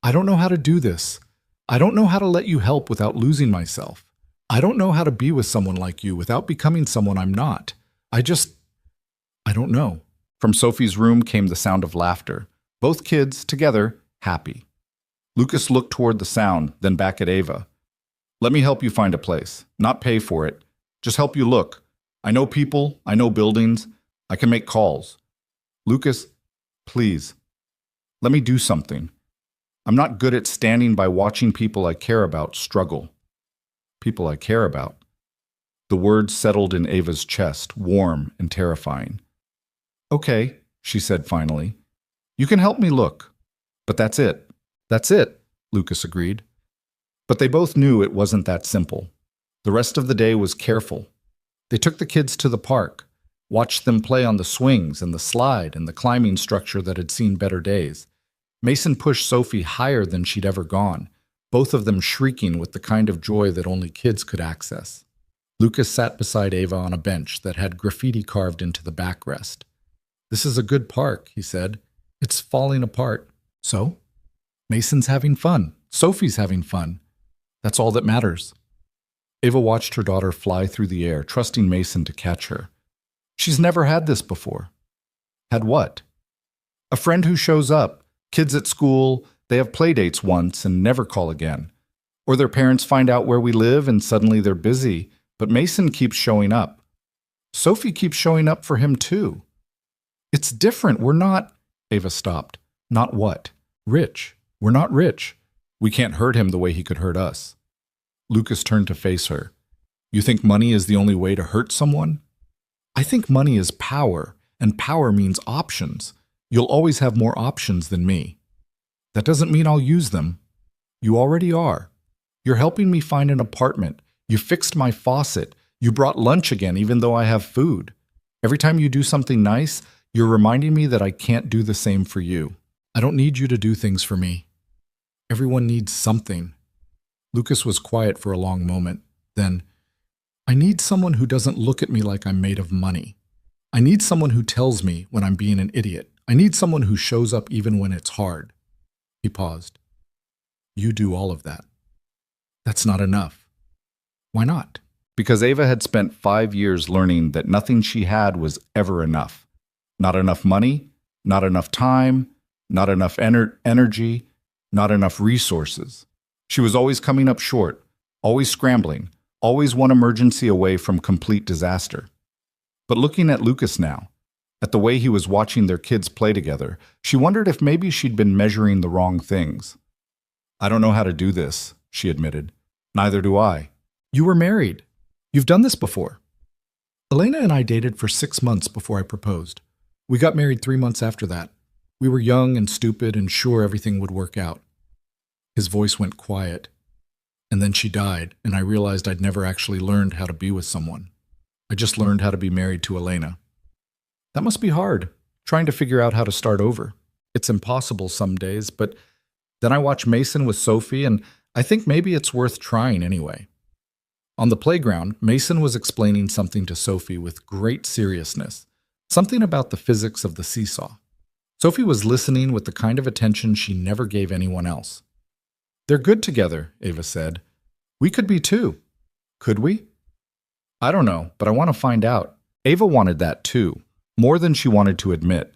I don't know how to do this. I don't know how to let you help without losing myself. I don't know how to be with someone like you without becoming someone I'm not. I don't know. From Sophie's room came the sound of laughter. Both kids, together, happy. Lucas looked toward the sound, then back at Ava. Let me help you find a place. Not pay for it. Just help you look. I know people. I know buildings. I can make calls. Lucas, please. Let me do something. I'm not good at standing by watching people I care about struggle. People I care about. The words settled in Ava's chest, warm and terrifying. Okay, she said finally. You can help me look. But that's it. That's it, Lucas agreed. But they both knew it wasn't that simple. The rest of the day was careful. They took the kids to the park, watched them play on the swings and the slide and the climbing structure that had seen better days. Mason pushed Sophie higher than she'd ever gone, both of them shrieking with the kind of joy that only kids could access. Lucas sat beside Ava on a bench that had graffiti carved into the backrest. "This is a good park," he said. "It's falling apart." "So? Mason's having fun. Sophie's having fun. That's all that matters." Ava watched her daughter fly through the air, trusting Mason to catch her. She's never had this before. Had what? A friend who shows up, kids at school, they have play dates once and never call again. Or their parents find out where we live and suddenly they're busy, but Mason keeps showing up. Sophie keeps showing up for him too. It's different. We're not... Ava stopped. Not what? Rich. We're not rich. We can't hurt him the way he could hurt us. Lucas turned to face her. You think money is the only way to hurt someone? I think money is power, and power means options. You'll always have more options than me. That doesn't mean I'll use them. You already are. You're helping me find an apartment. You fixed my faucet. You brought lunch again, even though I have food. Every time you do something nice, you're reminding me that I can't do the same for you. I don't need you to do things for me. Everyone needs something. Lucas was quiet for a long moment. Then, I need someone who doesn't look at me like I'm made of money. I need someone who tells me when I'm being an idiot. I need someone who shows up even when it's hard. He paused. You do all of that. That's not enough. Why not? Because Ava had spent 5 years learning that nothing she had was ever enough. Not enough money, not enough time, not enough energy, not enough resources. She was always coming up short, always scrambling, always one emergency away from complete disaster. But looking at Lucas now, at the way he was watching their kids play together, she wondered if maybe she'd been measuring the wrong things. I don't know how to do this, she admitted. Neither do I. You were married. You've done this before. Elena and I dated for 6 months before I proposed. We got married 3 months after that. We were young and stupid and sure everything would work out. His voice went quiet. And then she died, and I realized I'd never actually learned how to be with someone. I just learned how to be married to Elena. That must be hard, trying to figure out how to start over. It's impossible some days, but then I watch Mason with Sophie, and I think maybe it's worth trying anyway. On the playground, Mason was explaining something to Sophie with great seriousness, something about the physics of the seesaw. Sophie was listening with the kind of attention she never gave anyone else. They're good together, Ava said. We could be too. Could we? I don't know, but I want to find out. Ava wanted that too, more than she wanted to admit.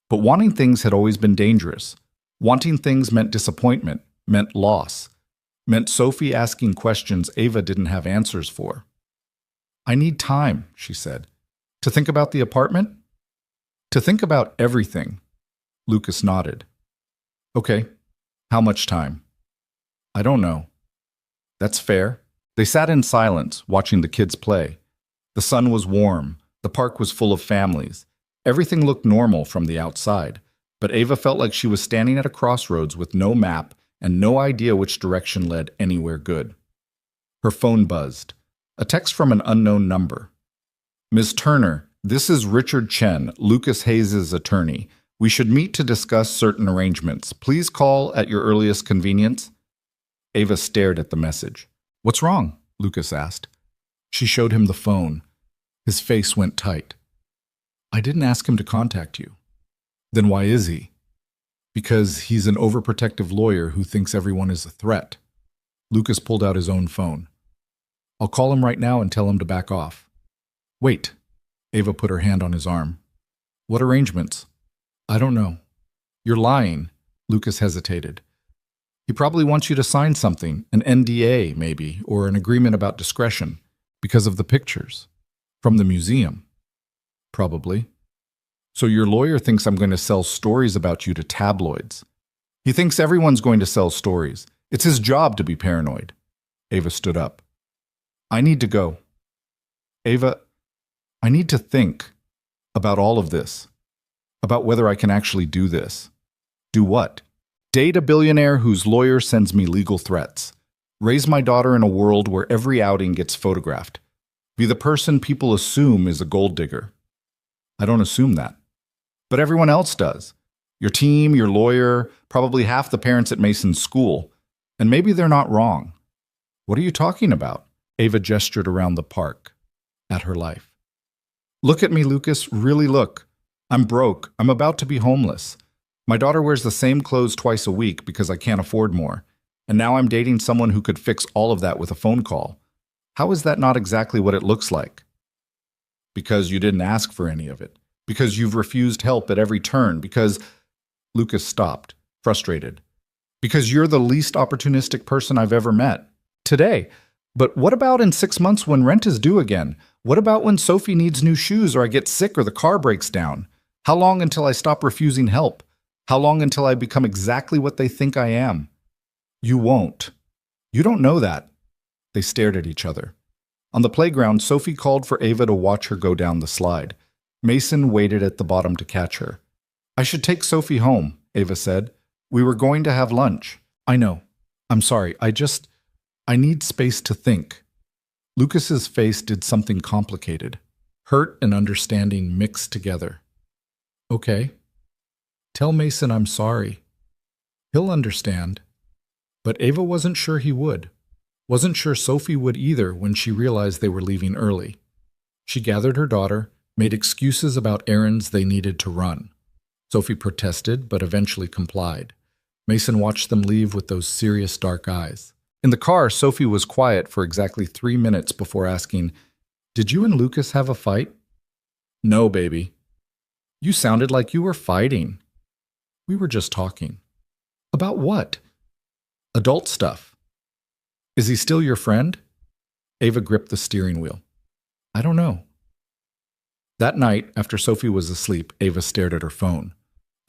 But wanting things had always been dangerous. Wanting things meant disappointment, meant loss, meant Sophie asking questions Ava didn't have answers for. I need time, she said. To think about the apartment? To think about everything. Lucas nodded. Okay, how much time? I don't know. That's fair. They sat in silence, watching the kids play. The sun was warm. The park was full of families. Everything looked normal from the outside, but Ava felt like she was standing at a crossroads with no map and no idea which direction led anywhere good. Her phone buzzed. A text from an unknown number. Ms. Turner, this is Richard Chen, Lucas Hayes' attorney. We should meet to discuss certain arrangements. Please call at your earliest convenience. Ava stared at the message. What's wrong? Lucas asked. She showed him the phone. His face went tight. I didn't ask him to contact you. Then why is he? Because he's an overprotective lawyer who thinks everyone is a threat. Lucas pulled out his own phone. I'll call him right now and tell him to back off. Wait. Ava put her hand on his arm. What arrangements? I don't know. You're lying. Lucas hesitated. He probably wants you to sign something, an NDA maybe, or an agreement about discretion, because of the pictures. From the museum. Probably. So your lawyer thinks I'm going to sell stories about you to tabloids. He thinks everyone's going to sell stories. It's his job to be paranoid. Ava stood up. I need to go. Ava, I need to think about all of this. About whether I can actually do this. Do what? Date a billionaire whose lawyer sends me legal threats. Raise my daughter in a world where every outing gets photographed. Be the person people assume is a gold digger. I don't assume that. But everyone else does. Your team, your lawyer, probably half the parents at Mason's school. And maybe they're not wrong. What are you talking about? Ava gestured around the park, at her life. Look at me, Lucas, really look. I'm broke. I'm about to be homeless. My daughter wears the same clothes twice a week because I can't afford more. And now I'm dating someone who could fix all of that with a phone call. How is that not exactly what it looks like? Because you didn't ask for any of it. Because you've refused help at every turn. Because... Lucas stopped, frustrated. Because you're the least opportunistic person I've ever met. Today. But what about in 6 months when rent is due again? What about when Sophie needs new shoes or I get sick or the car breaks down? How long until I stop refusing help? How long until I become exactly what they think I am? You won't. You don't know that. They stared at each other. On the playground, Sophie called for Ava to watch her go down the slide. Mason waited at the bottom to catch her. I should take Sophie home, Ava said. We were going to have lunch. I know. I'm sorry. I need space to think. Lucas's face did something complicated. Hurt and understanding mixed together. Okay. Tell Mason I'm sorry. He'll understand. But Ava wasn't sure he would. Wasn't sure Sophie would either when she realized they were leaving early. She gathered her daughter, made excuses about errands they needed to run. Sophie protested, but eventually complied. Mason watched them leave with those serious dark eyes. In the car, Sophie was quiet for exactly 3 minutes before asking, Did you and Lucas have a fight? No, baby. You sounded like you were fighting. We were just talking. About what? Adult stuff. Is he still your friend? Ava gripped the steering wheel. I don't know. That night, after Sophie was asleep, Ava stared at her phone.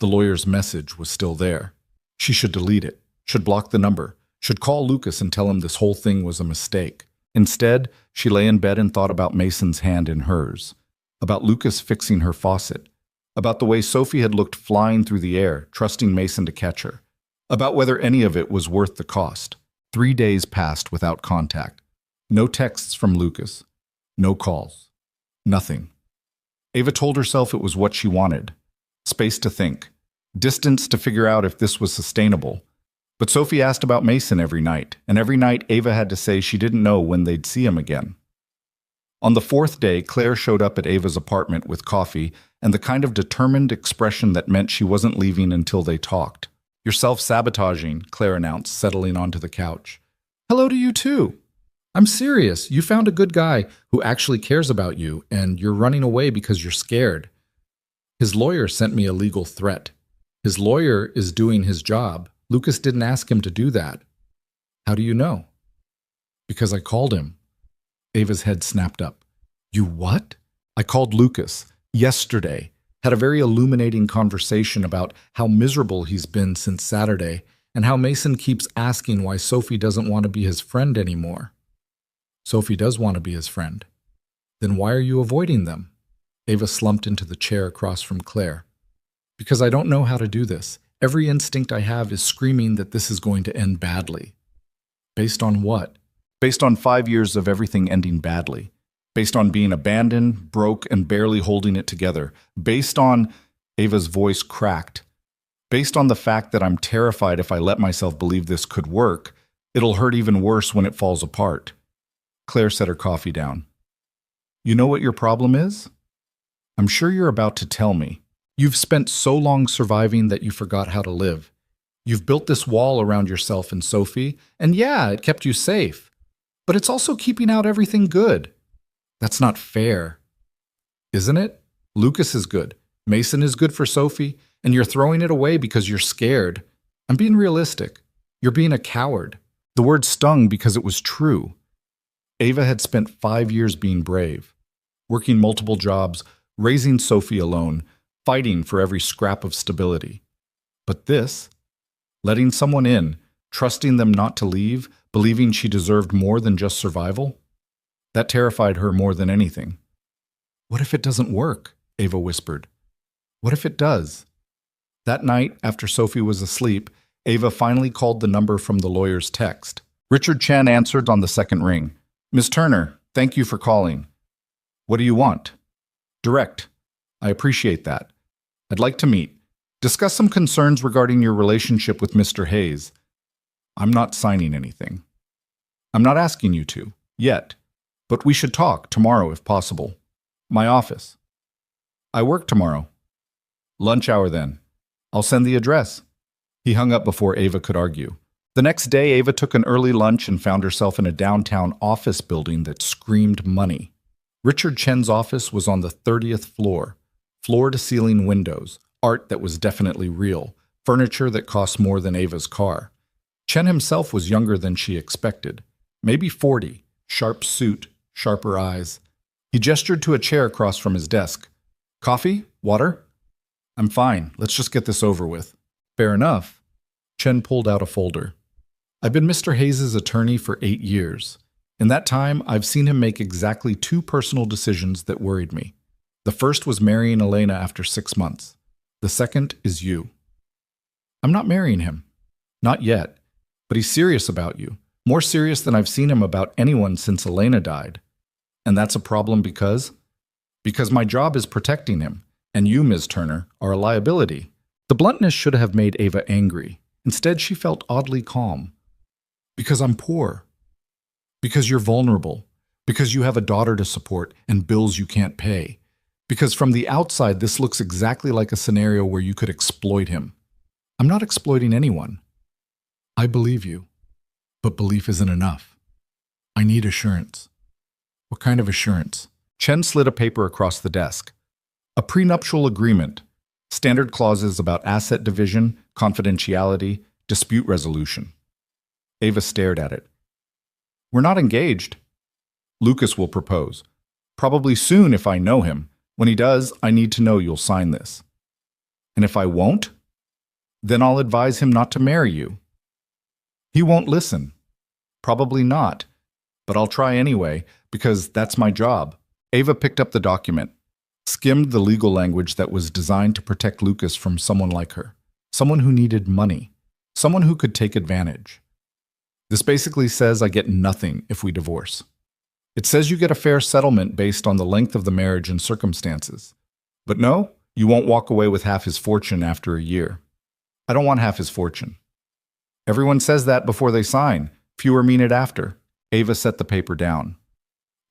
The lawyer's message was still there. She should delete it, should block the number, should call Lucas and tell him this whole thing was a mistake. Instead, she lay in bed and thought about Mason's hand in hers, about Lucas fixing her faucet, about the way Sophie had looked flying through the air, trusting Mason to catch her, about whether any of it was worth the cost. 3 days passed without contact. No texts from Lucas. No calls. Nothing. Ava told herself it was what she wanted. Space to think. Distance to figure out if this was sustainable. But Sophie asked about Mason every night, and every night Ava had to say she didn't know when they'd see him again. On the 4th day, Claire showed up at Ava's apartment with coffee and the kind of determined expression that meant she wasn't leaving until they talked. You're self-sabotaging, Claire announced, settling onto the couch. Hello to you too. I'm serious. You found a good guy who actually cares about you, and you're running away because you're scared. His lawyer sent me a legal threat. His lawyer is doing his job. Lucas didn't ask him to do that. How do you know? Because I called him. Ava's head snapped up. You what? I called Lucas yesterday. Had a very illuminating conversation about how miserable he's been since Saturday and how Mason keeps asking why Sophie doesn't want to be his friend anymore. Sophie does want to be his friend. Then why are you avoiding them? Ava slumped into the chair across from Claire. Because I don't know how to do this. Every instinct I have is screaming that this is going to end badly. Based on what? Based on 5 years of everything ending badly. Based on being abandoned, broke, and barely holding it together. Based on... Ava's voice cracked. Based on the fact that I'm terrified if I let myself believe this could work, it'll hurt even worse when it falls apart. Claire set her coffee down. You know what your problem is? I'm sure you're about to tell me. You've spent so long surviving that you forgot how to live. You've built this wall around yourself and Sophie, and yeah, it kept you safe. But it's also keeping out everything good. That's not fair. Isn't it? Lucas is good. Mason is good for Sophie, and you're throwing it away because you're scared. I'm being realistic. You're being a coward. The word stung because it was true. Ava had spent 5 years being brave, working multiple jobs, raising Sophie alone, fighting for every scrap of stability. But this, letting someone in, trusting them not to leave, believing she deserved more than just survival, that terrified her more than anything. What if it doesn't work? Ava whispered. What if it does? That night, after Sophie was asleep, Ava finally called the number from the lawyer's text. Richard Chen answered on the second ring. Miss Turner, thank you for calling. What do you want? Direct. I appreciate that. I'd like to meet. Discuss some concerns regarding your relationship with Mr. Hayes. I'm not signing anything. I'm not asking you to, yet. But we should talk tomorrow if possible. My office. I work tomorrow. Lunch hour then. I'll send the address. He hung up before Ava could argue. The next day, Ava took an early lunch and found herself in a downtown office building that screamed money. Richard Chen's office was on the 30th floor. Floor-to-ceiling windows, art that was definitely real, furniture that cost more than Ava's car. Chen himself was younger than she expected. Maybe 40, sharp suit, sharper eyes. He gestured to a chair across from his desk. Coffee? Water? I'm fine. Let's just get this over with. Fair enough. Chen pulled out a folder. I've been Mr. Hayes' attorney for 8 years. In that time, I've seen him make exactly 2 personal decisions that worried me. The first was marrying Elena after 6 months. The second is you. I'm not marrying him. Not yet. But he's serious about you. More serious than I've seen him about anyone since Elena died. And that's a problem because my job is protecting him, and you, Ms. Turner, are a liability. The bluntness should have made Ava angry. Instead, she felt oddly calm. Because I'm poor. Because you're vulnerable. Because you have a daughter to support and bills you can't pay. Because from the outside, this looks exactly like a scenario where you could exploit him. I'm not exploiting anyone. I believe you. But belief isn't enough. I need assurance. What kind of assurance? Chen slid a paper across the desk. A prenuptial agreement. Standard clauses about asset division, confidentiality, dispute resolution. Ava stared at it. We're not engaged. Lucas will propose. Probably soon if I know him. When he does, I need to know you'll sign this. And if I won't, then I'll advise him not to marry you. He won't listen. Probably not. But I'll try anyway, because that's my job. Ava picked up the document, skimmed the legal language that was designed to protect Lucas from someone like her. Someone who needed money. Someone who could take advantage. This basically says I get nothing if we divorce. It says you get a fair settlement based on the length of the marriage and circumstances. But no, you won't walk away with half his fortune after a year. I don't want half his fortune. Everyone says that before they sign. Fewer mean it after. Ava set the paper down.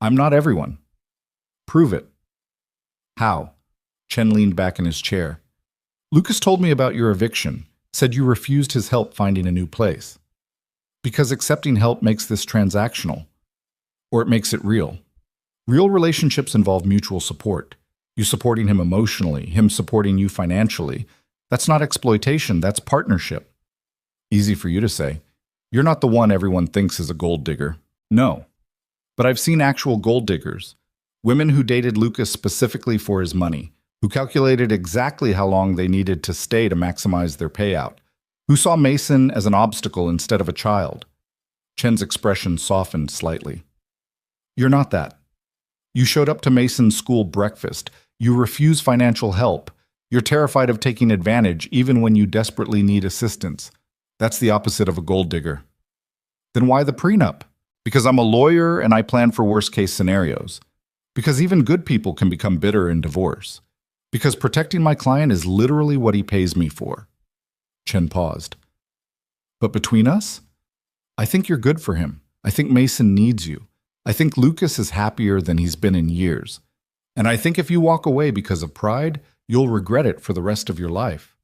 I'm not everyone. Prove it. How? Chen leaned back in his chair. Lucas told me about your eviction, said you refused his help finding a new place. Because accepting help makes this transactional. Or it makes it real. Real relationships involve mutual support. You supporting him emotionally, him supporting you financially. That's not exploitation, that's partnership. Easy for you to say. You're not the one everyone thinks is a gold digger. No. But I've seen actual gold diggers. Women who dated Lucas specifically for his money, who calculated exactly how long they needed to stay to maximize their payout, who saw Mason as an obstacle instead of a child. Chen's expression softened slightly. You're not that. You showed up to Mason's school breakfast. You refuse financial help. You're terrified of taking advantage even when you desperately need assistance. That's the opposite of a gold digger. Then why the prenup? Because I'm a lawyer and I plan for worst-case scenarios. Because even good people can become bitter in divorce. Because protecting my client is literally what he pays me for. Chen paused. But between us? I think you're good for him. I think Mason needs you. I think Lucas is happier than he's been in years. And I think if you walk away because of pride, you'll regret it for the rest of your life.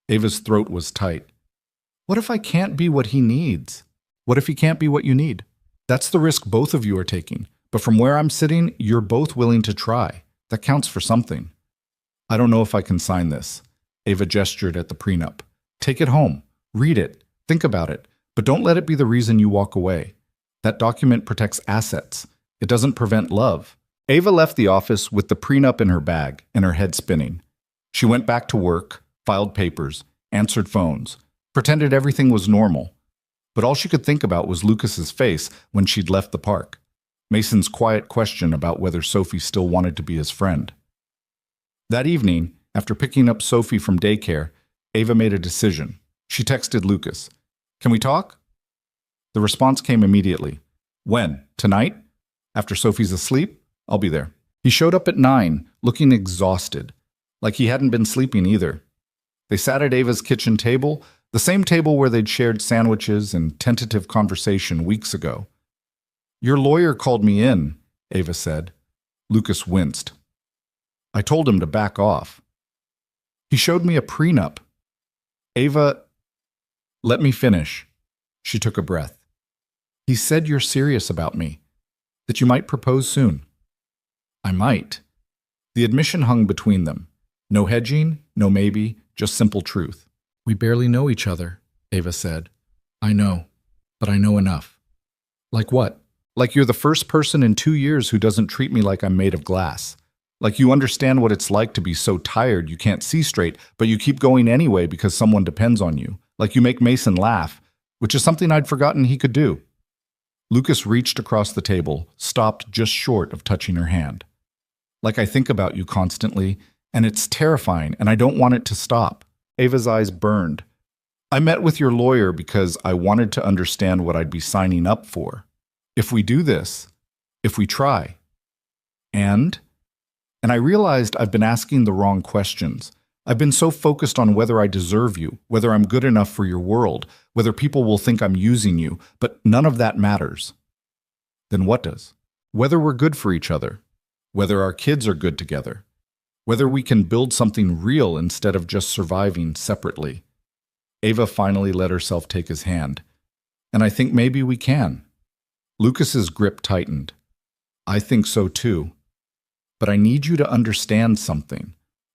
Ava's throat was tight. What if I can't be what he needs? What if he can't be what you need? That's the risk both of you are taking. But from where I'm sitting, you're both willing to try. That counts for something. I don't know if I can sign this. Ava gestured at the prenup. Take it home. Read it. Think about it. But don't let it be the reason you walk away. That document protects assets. It doesn't prevent love. Ava left the office with the prenup in her bag and her head spinning. She went back to work, filed papers, answered phones, pretended everything was normal. But all she could think about was Lucas's face when she'd left the park. Mason's quiet question about whether Sophie still wanted to be his friend. That evening, After picking up Sophie from daycare, Ava made a decision. She texted Lucas, "Can we talk?" The response came immediately. "When? Tonight? After Sophie's asleep? I'll be there." He showed up at 9, looking exhausted, like he hadn't been sleeping either. They sat at Ava's kitchen table, the same table where they'd shared sandwiches and tentative conversation weeks ago. "Your lawyer called me in," Ava said. Lucas winced. "I told him to back off." "He showed me a prenup." "Ava, let me finish." She took a breath. "He said you're serious about me, that you might propose soon." "I might." The admission hung between them. No hedging, no maybe, just simple truth. "We barely know each other," Ava said. "I know, but I know enough." "Like what?" "Like you're the first person in 2 years who doesn't treat me like I'm made of glass. Like you understand what it's like to be so tired you can't see straight, but you keep going anyway because someone depends on you. Like you make Mason laugh, which is something I'd forgotten he could do." Lucas reached across the table, stopped just short of touching her hand. "Like I think about you constantly, and it's terrifying, and I don't want it to stop." Ava's eyes burned. "I met with your lawyer because I wanted to understand what I'd be signing up for. If we do this, if we try. And I realized I've been asking the wrong questions. I've been so focused on whether I deserve you, whether I'm good enough for your world, whether people will think I'm using you, but none of that matters." "Then what does?" "Whether we're good for each other, whether our kids are good together, whether we can build something real instead of just surviving separately." Ava finally let herself take his hand. "And I think maybe we can." Lucas's grip tightened. "I think so too. But I need you to understand something.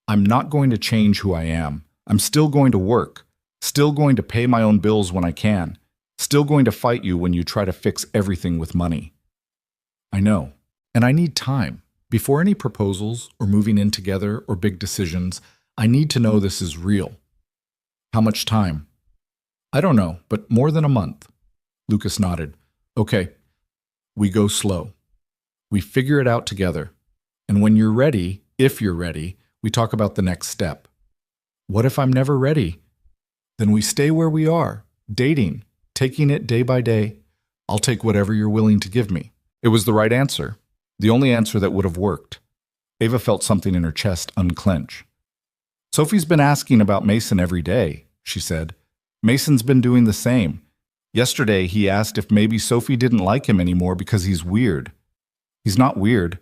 I'm not going to change who I am. I'm still going to work, still going to pay my own bills when I can, still going to fight you when you try to fix everything with money." "I know. And I need time. Before any proposals or moving in together or big decisions, I need to know this is real." "How much time?" "I don't know, but more than a month." Lucas nodded. "Okay. We go slow. We figure it out together. And when you're ready, if you're ready, we talk about the next step." "What if I'm never ready?" "Then we stay where we are, dating, taking it day by day. I'll take whatever you're willing to give me." It was the right answer, the only answer that would have worked. Ava felt something in her chest unclench. "Sophie's been asking about Mason every day," she said. "Mason's been doing the same. Yesterday, he asked if maybe Sophie didn't like him anymore because he's weird." "He's not weird."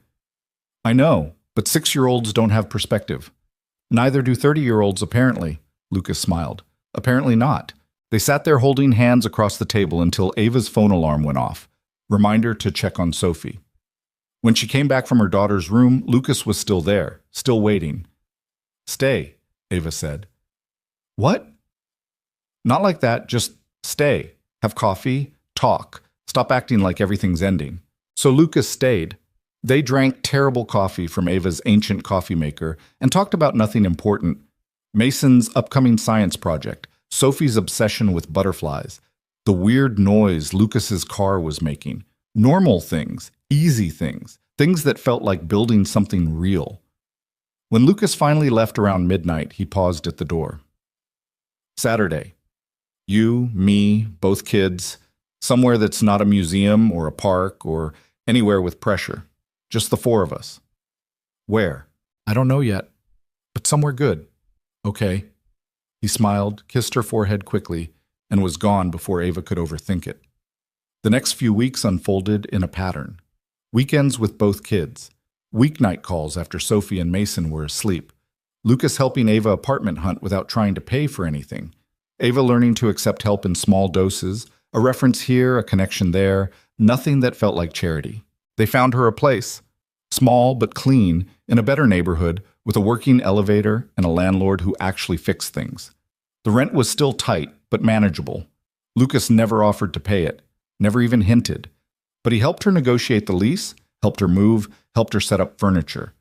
"I know, but 6-year-olds don't have perspective." "Neither do 30-year-olds, apparently," Lucas smiled. "Apparently not." They sat there holding hands across the table until Ava's phone alarm went off. Reminder to check on Sophie. When she came back from her daughter's room, Lucas was still there, still waiting. "Stay," Ava said. "What?" "Not like that, just stay. Have coffee, talk, stop acting like everything's ending." So Lucas stayed. They drank terrible coffee from Ava's ancient coffee maker and talked about nothing important. Mason's upcoming science project, Sophie's obsession with butterflies, the weird noise Lucas's car was making, normal things, easy things, things that felt like building something real. When Lucas finally left around midnight, he paused at the door. "Saturday. You, me, both kids, somewhere that's not a museum or a park or anywhere with pressure. Just the 4 of us." "Where?" "I don't know yet, but somewhere good." "Okay." He smiled, kissed her forehead quickly, and was gone before Ava could overthink it. The next few weeks unfolded in a pattern. Weekends with both kids. Weeknight calls after Sophie and Mason were asleep. Lucas helping Ava apartment hunt without trying to pay for anything. Ava learning to accept help in small doses, a reference here, a connection there, nothing that felt like charity. They found her a place, small but clean, in a better neighborhood, with a working elevator and a landlord who actually fixed things. The rent was still tight, but manageable. Lucas never offered to pay it, never even hinted. But he helped her negotiate the lease, helped her move, helped her set up furniture.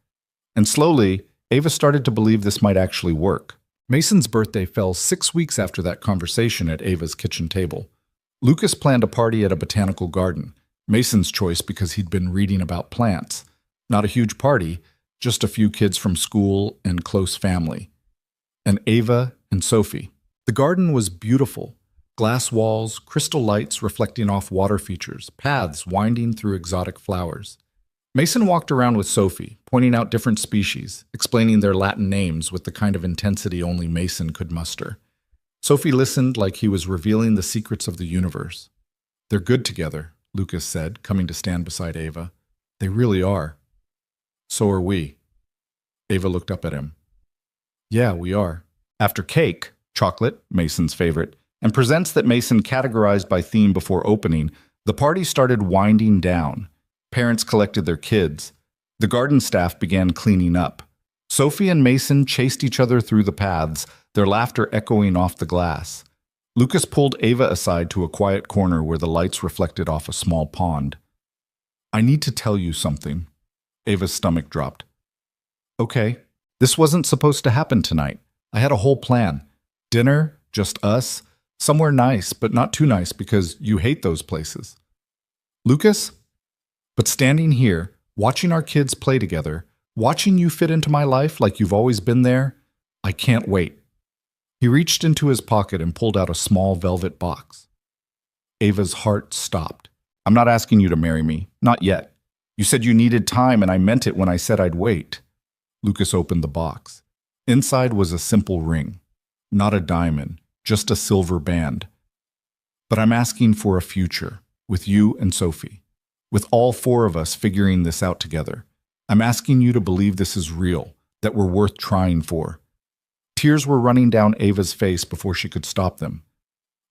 And slowly, Ava started to believe this might actually work. Mason's birthday fell 6 weeks after that conversation at Ava's kitchen table. Lucas planned a party at a botanical garden, Mason's choice because he'd been reading about plants. Not a huge party, just a few kids from school and close family, and Ava and Sophie. The garden was beautiful. Glass walls, crystal lights reflecting off water features, paths winding through exotic flowers. Mason walked around with Sophie, pointing out different species, explaining their Latin names with the kind of intensity only Mason could muster. Sophie listened like he was revealing the secrets of the universe. "They're good together," Lucas said, coming to stand beside Ava. "They really are." "So are we." Ava looked up at him. "Yeah, we are." After cake, chocolate, Mason's favorite, and presents that Mason categorized by theme before opening, the party started winding down. Parents collected their kids. The garden staff began cleaning up. Sophie and Mason chased each other through the paths, their laughter echoing off the glass. Lucas pulled Ava aside to a quiet corner where the lights reflected off a small pond. "I need to tell you something." Ava's stomach dropped. "Okay, this wasn't supposed to happen tonight. I had a whole plan. Dinner, just us, somewhere nice, but not too nice because you hate those places. Lucas? But standing here, watching our kids play together, watching you fit into my life like you've always been there, I can't wait." He reached into his pocket and pulled out a small velvet box. Ava's heart stopped. "I'm not asking you to marry me. Not yet. You said you needed time, and I meant it when I said I'd wait." Lucas opened the box. Inside was a simple ring. Not a diamond, just a silver band. "But I'm asking for a future, with you and Sophie. With all four of us figuring this out together. I'm asking you to believe this is real, that we're worth trying for." Tears were running down Ava's face before she could stop them.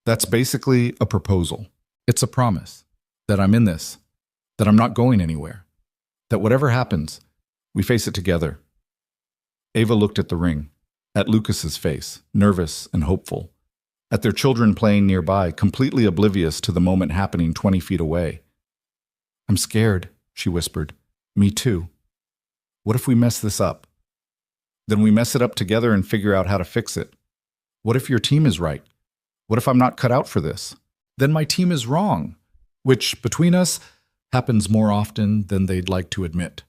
"That's basically a proposal. It's a promise. That I'm in this. That I'm not going anywhere. That whatever happens, we face it together." Ava looked at the ring, at Lucas's face, nervous and hopeful, at their children playing nearby, completely oblivious to the moment happening 20 feet away. "I'm scared," she whispered. "Me too. What if we mess this up? Then we mess it up together and figure out how to fix it. What if your team is right? What if I'm not cut out for this? Then my team is wrong," which, between us, happens more often than they'd like to admit.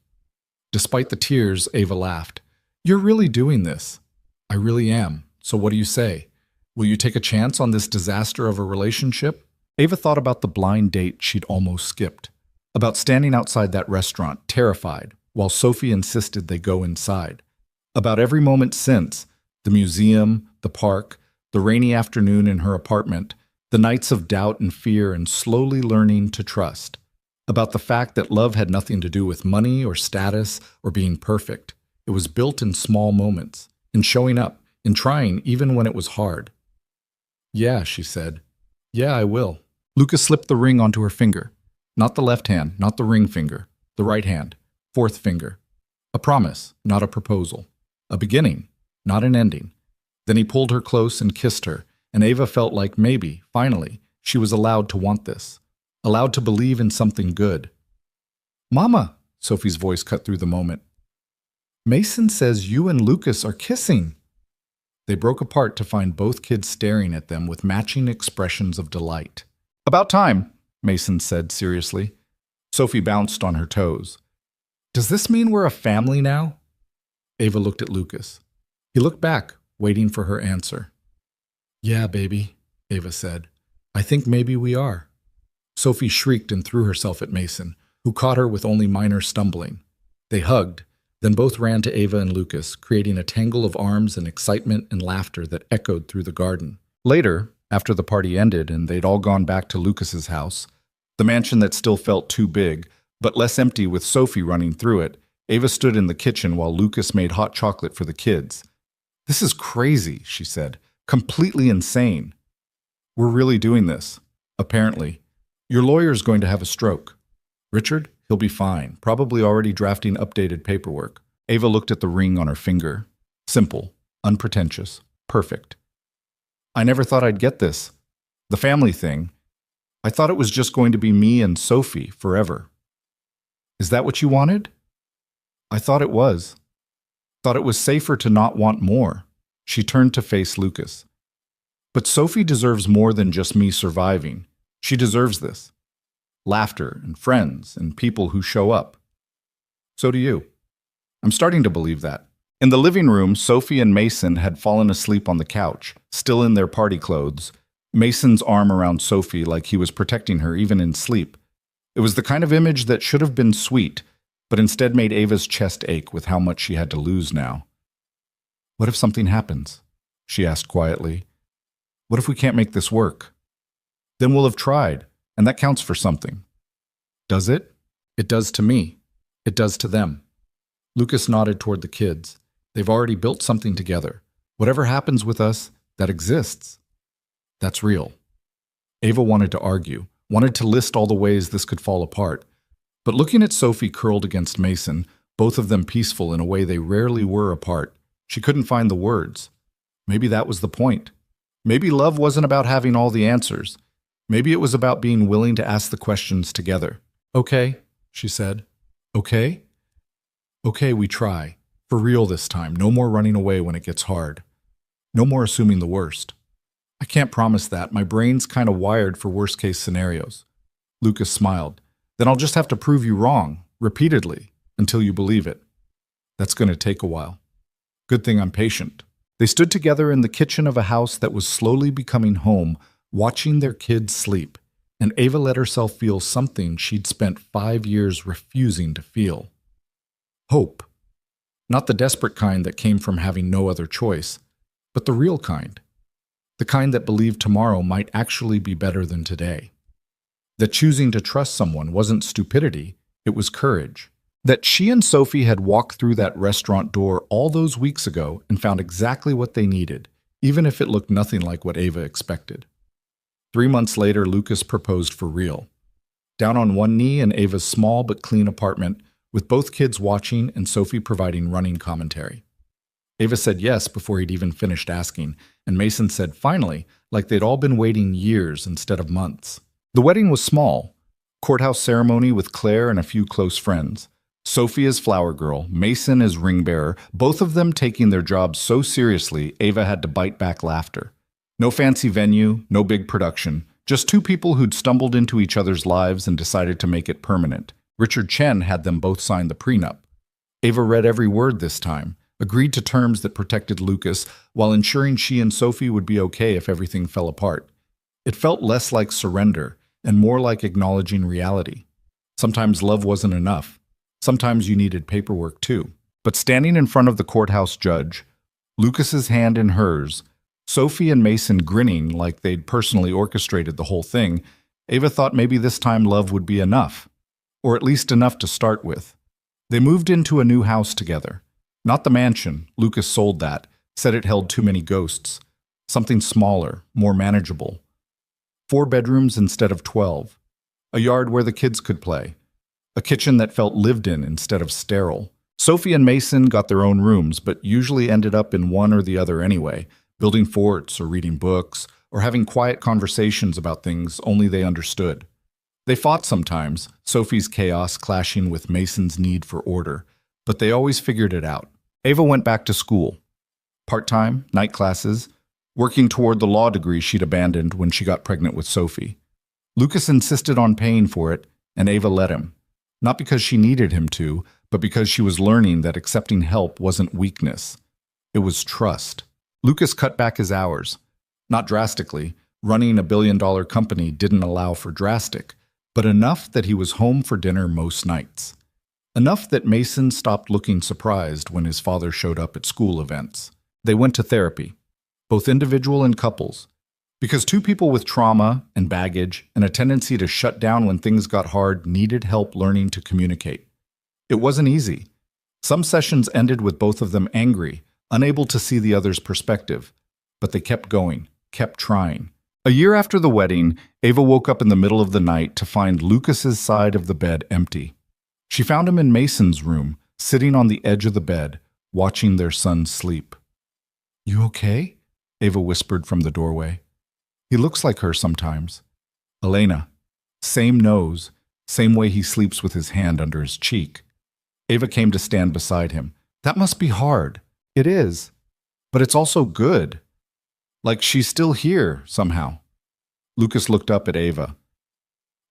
Despite the tears, Ava laughed. "You're really doing this." "I really am. So what do you say? Will you take a chance on this disaster of a relationship?" Ava thought about the blind date she'd almost skipped. About standing outside that restaurant, terrified, while Sophie insisted they go inside. About every moment since, the museum, the park, the rainy afternoon in her apartment, the nights of doubt and fear and slowly learning to trust. About the fact that love had nothing to do with money or status or being perfect. It was built in small moments, in showing up, in trying even when it was hard. "Yeah," she said. "Yeah, I will." Lucas slipped the ring onto her finger. Not the left hand, not the ring finger. The right hand, fourth finger. A promise, not a proposal. A beginning, not an ending. Then he pulled her close and kissed her, and Ava felt like maybe, finally, she was allowed to want this. Allowed to believe in something good. "Mama," Sophie's voice cut through the moment. "Mason says you and Lucas are kissing." They broke apart to find both kids staring at them with matching expressions of delight. "About time," Mason said seriously. Sophie bounced on her toes. "Does this mean we're a family now?" Ava looked at Lucas. He looked back, waiting for her answer. "Yeah, baby," Ava said. "I think maybe we are." Sophie shrieked and threw herself at Mason, who caught her with only minor stumbling. They hugged, then both ran to Ava and Lucas, creating a tangle of arms and excitement and laughter that echoed through the garden. Later, after the party ended and they'd all gone back to Lucas's house, the mansion that still felt too big, but less empty with Sophie running through it, Ava stood in the kitchen while Lucas made hot chocolate for the kids. "This is crazy," she said. "Completely insane. We're really doing this. Apparently. Your lawyer's going to have a stroke. Richard, he'll be fine, probably already drafting updated paperwork." Ava looked at the ring on her finger. Simple, unpretentious, perfect. "I never thought I'd get this. The family thing. I thought it was just going to be me and Sophie forever." "Is that what you wanted?" "I thought it was. Thought it was safer to not want more." She turned to face Lucas. "But Sophie deserves more than just me surviving. She deserves this. Laughter and friends and people who show up. So do you." I'm starting to believe that. In the living room, Sophie and Mason had fallen asleep on the couch, still in their party clothes, Mason's arm around Sophie like he was protecting her even in sleep. It was the kind of image that should have been sweet, but instead made Ava's chest ache with how much she had to lose now. "What if something happens?" she asked quietly. "What if we can't make this work? Then we'll have tried, and that counts for something." "Does it?" "It does to me. It does to them." Lucas nodded toward the kids. "They've already built something together. Whatever happens with us, that exists. That's real." Ava wanted to argue, wanted to list all the ways this could fall apart. But looking at Sophie curled against Mason, both of them peaceful in a way they rarely were apart, she couldn't find the words. Maybe that was the point. Maybe love wasn't about having all the answers. Maybe it was about being willing to ask the questions together. "Okay," she said. "Okay? Okay, we try. For real this time. No more running away when it gets hard. No more assuming the worst." "I can't promise that. My brain's kind of wired for worst-case scenarios." Lucas smiled. "Then I'll just have to prove you wrong, repeatedly, until you believe it. That's going to take a while. Good thing I'm patient." They stood together in the kitchen of a house that was slowly becoming home, watching their kids sleep, and Ava let herself feel something she'd spent 5 years refusing to feel. Hope. Not the desperate kind that came from having no other choice, but the real kind. The kind that believed tomorrow might actually be better than today. That choosing to trust someone wasn't stupidity, it was courage. That she and Sophie had walked through that restaurant door all those weeks ago and found exactly what they needed, even if it looked nothing like what Ava expected. 3 months later, Lucas proposed for real. Down on one knee in Ava's small but clean apartment, with both kids watching and Sophie providing running commentary. Ava said yes before he'd even finished asking, and Mason said finally, like they'd all been waiting years instead of months. The wedding was small. Courthouse ceremony with Claire and a few close friends. Sophie as flower girl, Mason as ring bearer, both of them taking their jobs so seriously Ava had to bite back laughter. No fancy venue, no big production, just two people who'd stumbled into each other's lives and decided to make it permanent. Richard Chen had them both sign the prenup. Ava read every word this time, agreed to terms that protected Lucas while ensuring she and Sophie would be okay if everything fell apart. It felt less like surrender and more like acknowledging reality. Sometimes love wasn't enough. Sometimes you needed paperwork too. But standing in front of the courthouse judge, Lucas's hand in hers, Sophie and Mason grinning like they'd personally orchestrated the whole thing, Ava thought maybe this time love would be enough. Or at least enough to start with. They moved into a new house together. Not the mansion, Lucas sold that, said it held too many ghosts. Something smaller, more manageable. 4 bedrooms instead of 12. A yard where the kids could play. A kitchen that felt lived in instead of sterile. Sophie and Mason got their own rooms, but usually ended up in one or the other anyway, building forts or reading books, or having quiet conversations about things only they understood. They fought sometimes, Sophie's chaos clashing with Mason's need for order, but they always figured it out. Ava went back to school. Part-time, night classes, working toward the law degree she'd abandoned when she got pregnant with Sophie. Lucas insisted on paying for it, and Ava let him. Not because she needed him to, but because she was learning that accepting help wasn't weakness. It was trust. Lucas cut back his hours. Not drastically. Running a billion-dollar company didn't allow for drastic, but enough that he was home for dinner most nights. Enough that Mason stopped looking surprised when his father showed up at school events. They went to therapy, both individual and couples, because two people with trauma and baggage and a tendency to shut down when things got hard needed help learning to communicate. It wasn't easy. Some sessions ended with both of them angry, unable to see the other's perspective, but they kept going, kept trying. A year after the wedding, Ava woke up in the middle of the night to find Lucas's side of the bed empty. She found him in Mason's room, sitting on the edge of the bed, watching their son sleep. "You okay?" Ava whispered from the doorway. "He looks like her sometimes." Elena. Same nose, same way he sleeps with his hand under his cheek. Ava came to stand beside him. "That must be hard." "It is. But it's also good. Like she's still here, somehow." Lucas looked up at Ava.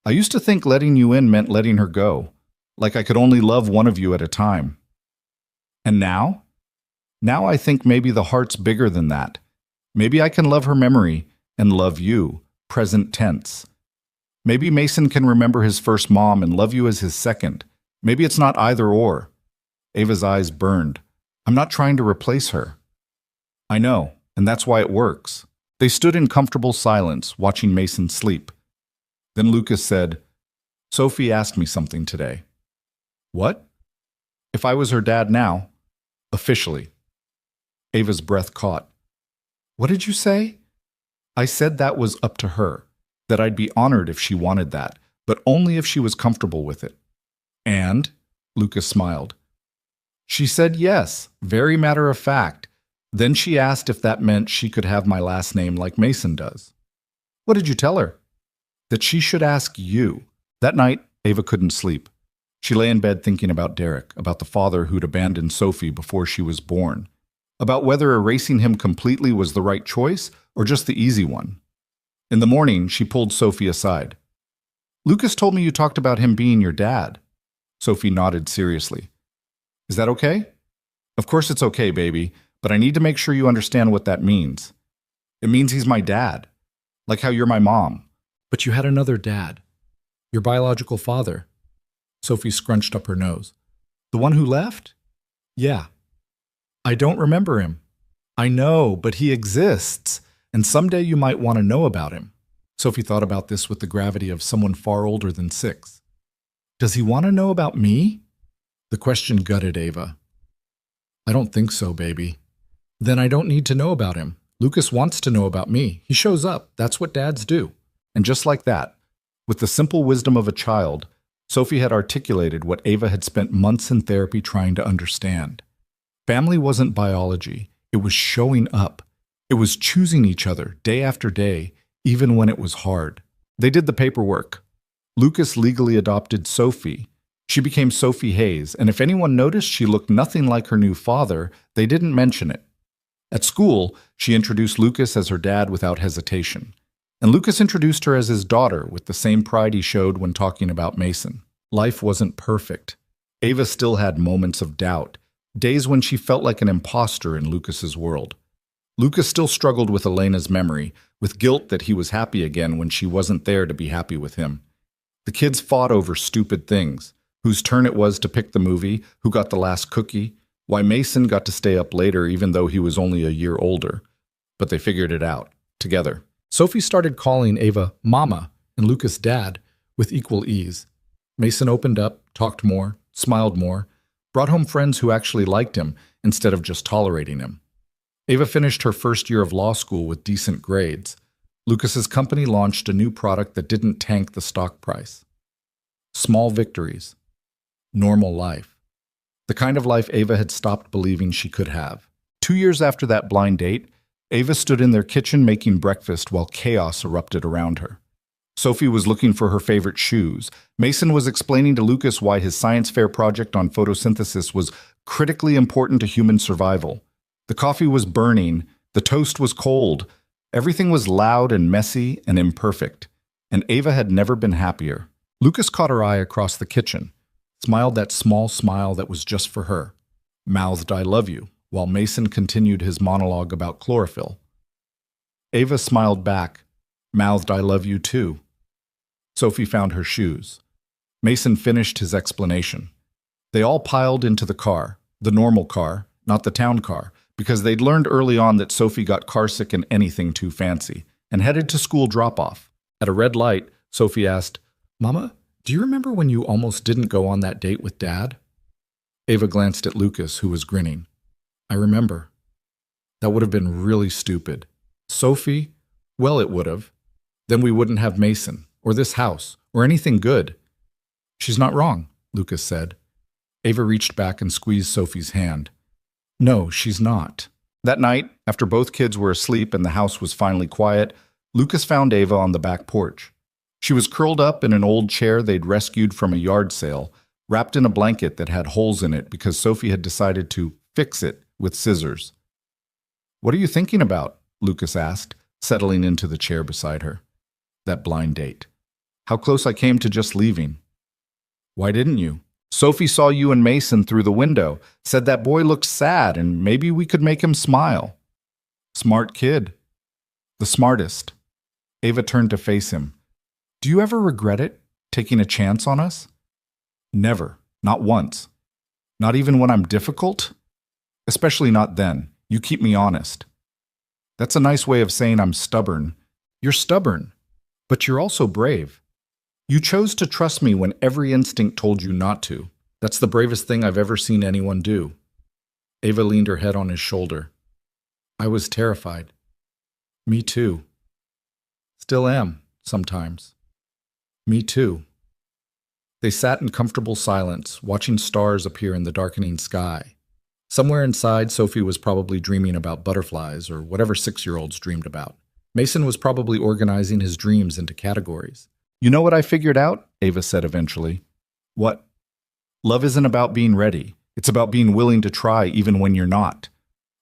"I used to think letting you in meant letting her go. Like I could only love one of you at a time." And now? Now I think maybe the heart's bigger than that. Maybe I can love her memory and love you, present tense. Maybe Mason can remember his first mom and love you as his second. Maybe it's not either or. Ava's eyes burned. I'm not trying to replace her. I know, and that's why it works. They stood in comfortable silence, watching Mason sleep. Then Lucas said, Sophie asked me something today. What? If I was her dad now, officially. Ava's breath caught. What did you say? I said that was up to her, that I'd be honored if she wanted that, but only if she was comfortable with it. And? Lucas smiled. She said yes, very matter of fact. Then she asked if that meant she could have my last name like Mason does. What did you tell her? That she should ask you. That night, Ava couldn't sleep. She lay in bed thinking about Derek, about the father who'd abandoned Sophie before she was born, about whether erasing him completely was the right choice or just the easy one. In the morning, she pulled Sophie aside. Lucas told me you talked about him being your dad. Sophie nodded seriously. Is that okay? Of course it's okay, baby, but I need to make sure you understand what that means. It means he's my dad, like how you're my mom. But you had another dad. Your biological father. Sophie scrunched up her nose. The one who left? Yeah. I don't remember him. I know, but he exists, and someday you might want to know about him. Sophie thought about this with the gravity of someone far older than 6. Does he want to know about me? The question gutted Ava. I don't think so, baby. Then I don't need to know about him. Lucas wants to know about me. He shows up. That's what dads do. And just like that, with the simple wisdom of a child, Sophie had articulated what Ava had spent months in therapy trying to understand. Family wasn't biology. It was showing up. It was choosing each other day after day, even when it was hard. They did the paperwork. Lucas legally adopted Sophie. She became Sophie Hayes, and if anyone noticed she looked nothing like her new father, they didn't mention it. At school, she introduced Lucas as her dad without hesitation. And Lucas introduced her as his daughter with the same pride he showed when talking about Mason. Life wasn't perfect. Ava still had moments of doubt, days when she felt like an imposter in Lucas's world. Lucas still struggled with Elena's memory, with guilt that he was happy again when she wasn't there to be happy with him. The kids fought over stupid things, whose turn it was to pick the movie, who got the last cookie, why Mason got to stay up later even though he was only a year older. But they figured it out, together. Sophie started calling Ava Mama and Lucas Dad with equal ease. Mason opened up, talked more, smiled more, brought home friends who actually liked him instead of just tolerating him. Ava finished her first year of law school with decent grades. Lucas's company launched a new product that didn't tank the stock price. Small victories. Normal life. The kind of life Ava had stopped believing she could have. 2 years after that blind date, Ava stood in their kitchen making breakfast while chaos erupted around her. Sophie was looking for her favorite shoes. Mason was explaining to Lucas why his science fair project on photosynthesis was critically important to human survival. The coffee was burning, the toast was cold, everything was loud and messy and imperfect, and Ava had never been happier. Lucas caught her eye across the kitchen, smiled that small smile that was just for her, mouthed I love you, while Mason continued his monologue about chlorophyll. Ava smiled back, mouthed I love you too. Sophie found her shoes. Mason finished his explanation. They all piled into the car, the normal car, not the town car, because they'd learned early on that Sophie got carsick in anything too fancy, and headed to school drop-off. At a red light, Sophie asked, Mama, do you remember when you almost didn't go on that date with Dad? Ava glanced at Lucas, who was grinning. I remember. That would have been really stupid. Sophie? Well, it would have. Then we wouldn't have Mason, or this house, or anything good. She's not wrong, Lucas said. Ava reached back and squeezed Sophie's hand. No, she's not. That night, after both kids were asleep and the house was finally quiet, Lucas found Ava on the back porch. She was curled up in an old chair they'd rescued from a yard sale, wrapped in a blanket that had holes in it because Sophie had decided to fix it with scissors. What are you thinking about? Lucas asked, settling into the chair beside her. That blind date. How close I came to just leaving. Why didn't you? Sophie saw you and Mason through the window, said that boy looked sad and maybe we could make him smile. Smart kid. The smartest. Ava turned to face him. Do you ever regret it, taking a chance on us? Never. Not once. Not even when I'm difficult? Especially not then. You keep me honest. That's a nice way of saying I'm stubborn. You're stubborn, but you're also brave. You chose to trust me when every instinct told you not to. That's the bravest thing I've ever seen anyone do. Ava leaned her head on his shoulder. I was terrified. Me too. Still am, sometimes. Me too. They sat in comfortable silence, watching stars appear in the darkening sky. Somewhere inside, Sophie was probably dreaming about butterflies or whatever 6-year-olds dreamed about. Mason was probably organizing his dreams into categories. You know what I figured out? Ava said eventually. What? Love isn't about being ready. It's about being willing to try even when you're not.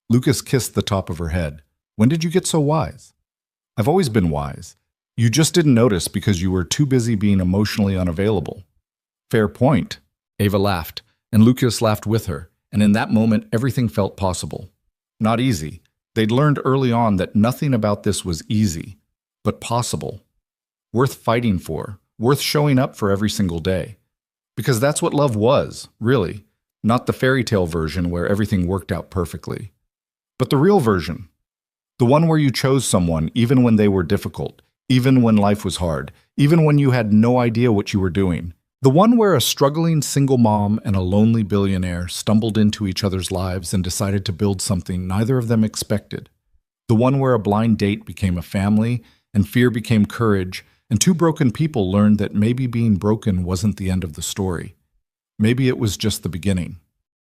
Lucas kissed the top of her head. When did you get so wise? I've always been wise. You just didn't notice because you were too busy being emotionally unavailable. Fair point. Ava laughed, and Lucas laughed with her, and in that moment everything felt possible. Not easy. They'd learned early on that nothing about this was easy, but possible. Worth fighting for, worth showing up for every single day. Because that's what love was, really. Not the fairy tale version where everything worked out perfectly. But the real version. The one where you chose someone even when they were difficult, even when life was hard, even when you had no idea what you were doing. The one where a struggling single mom and a lonely billionaire stumbled into each other's lives and decided to build something neither of them expected. The one where a blind date became a family and fear became courage, and two broken people learned that maybe being broken wasn't the end of the story. Maybe it was just the beginning.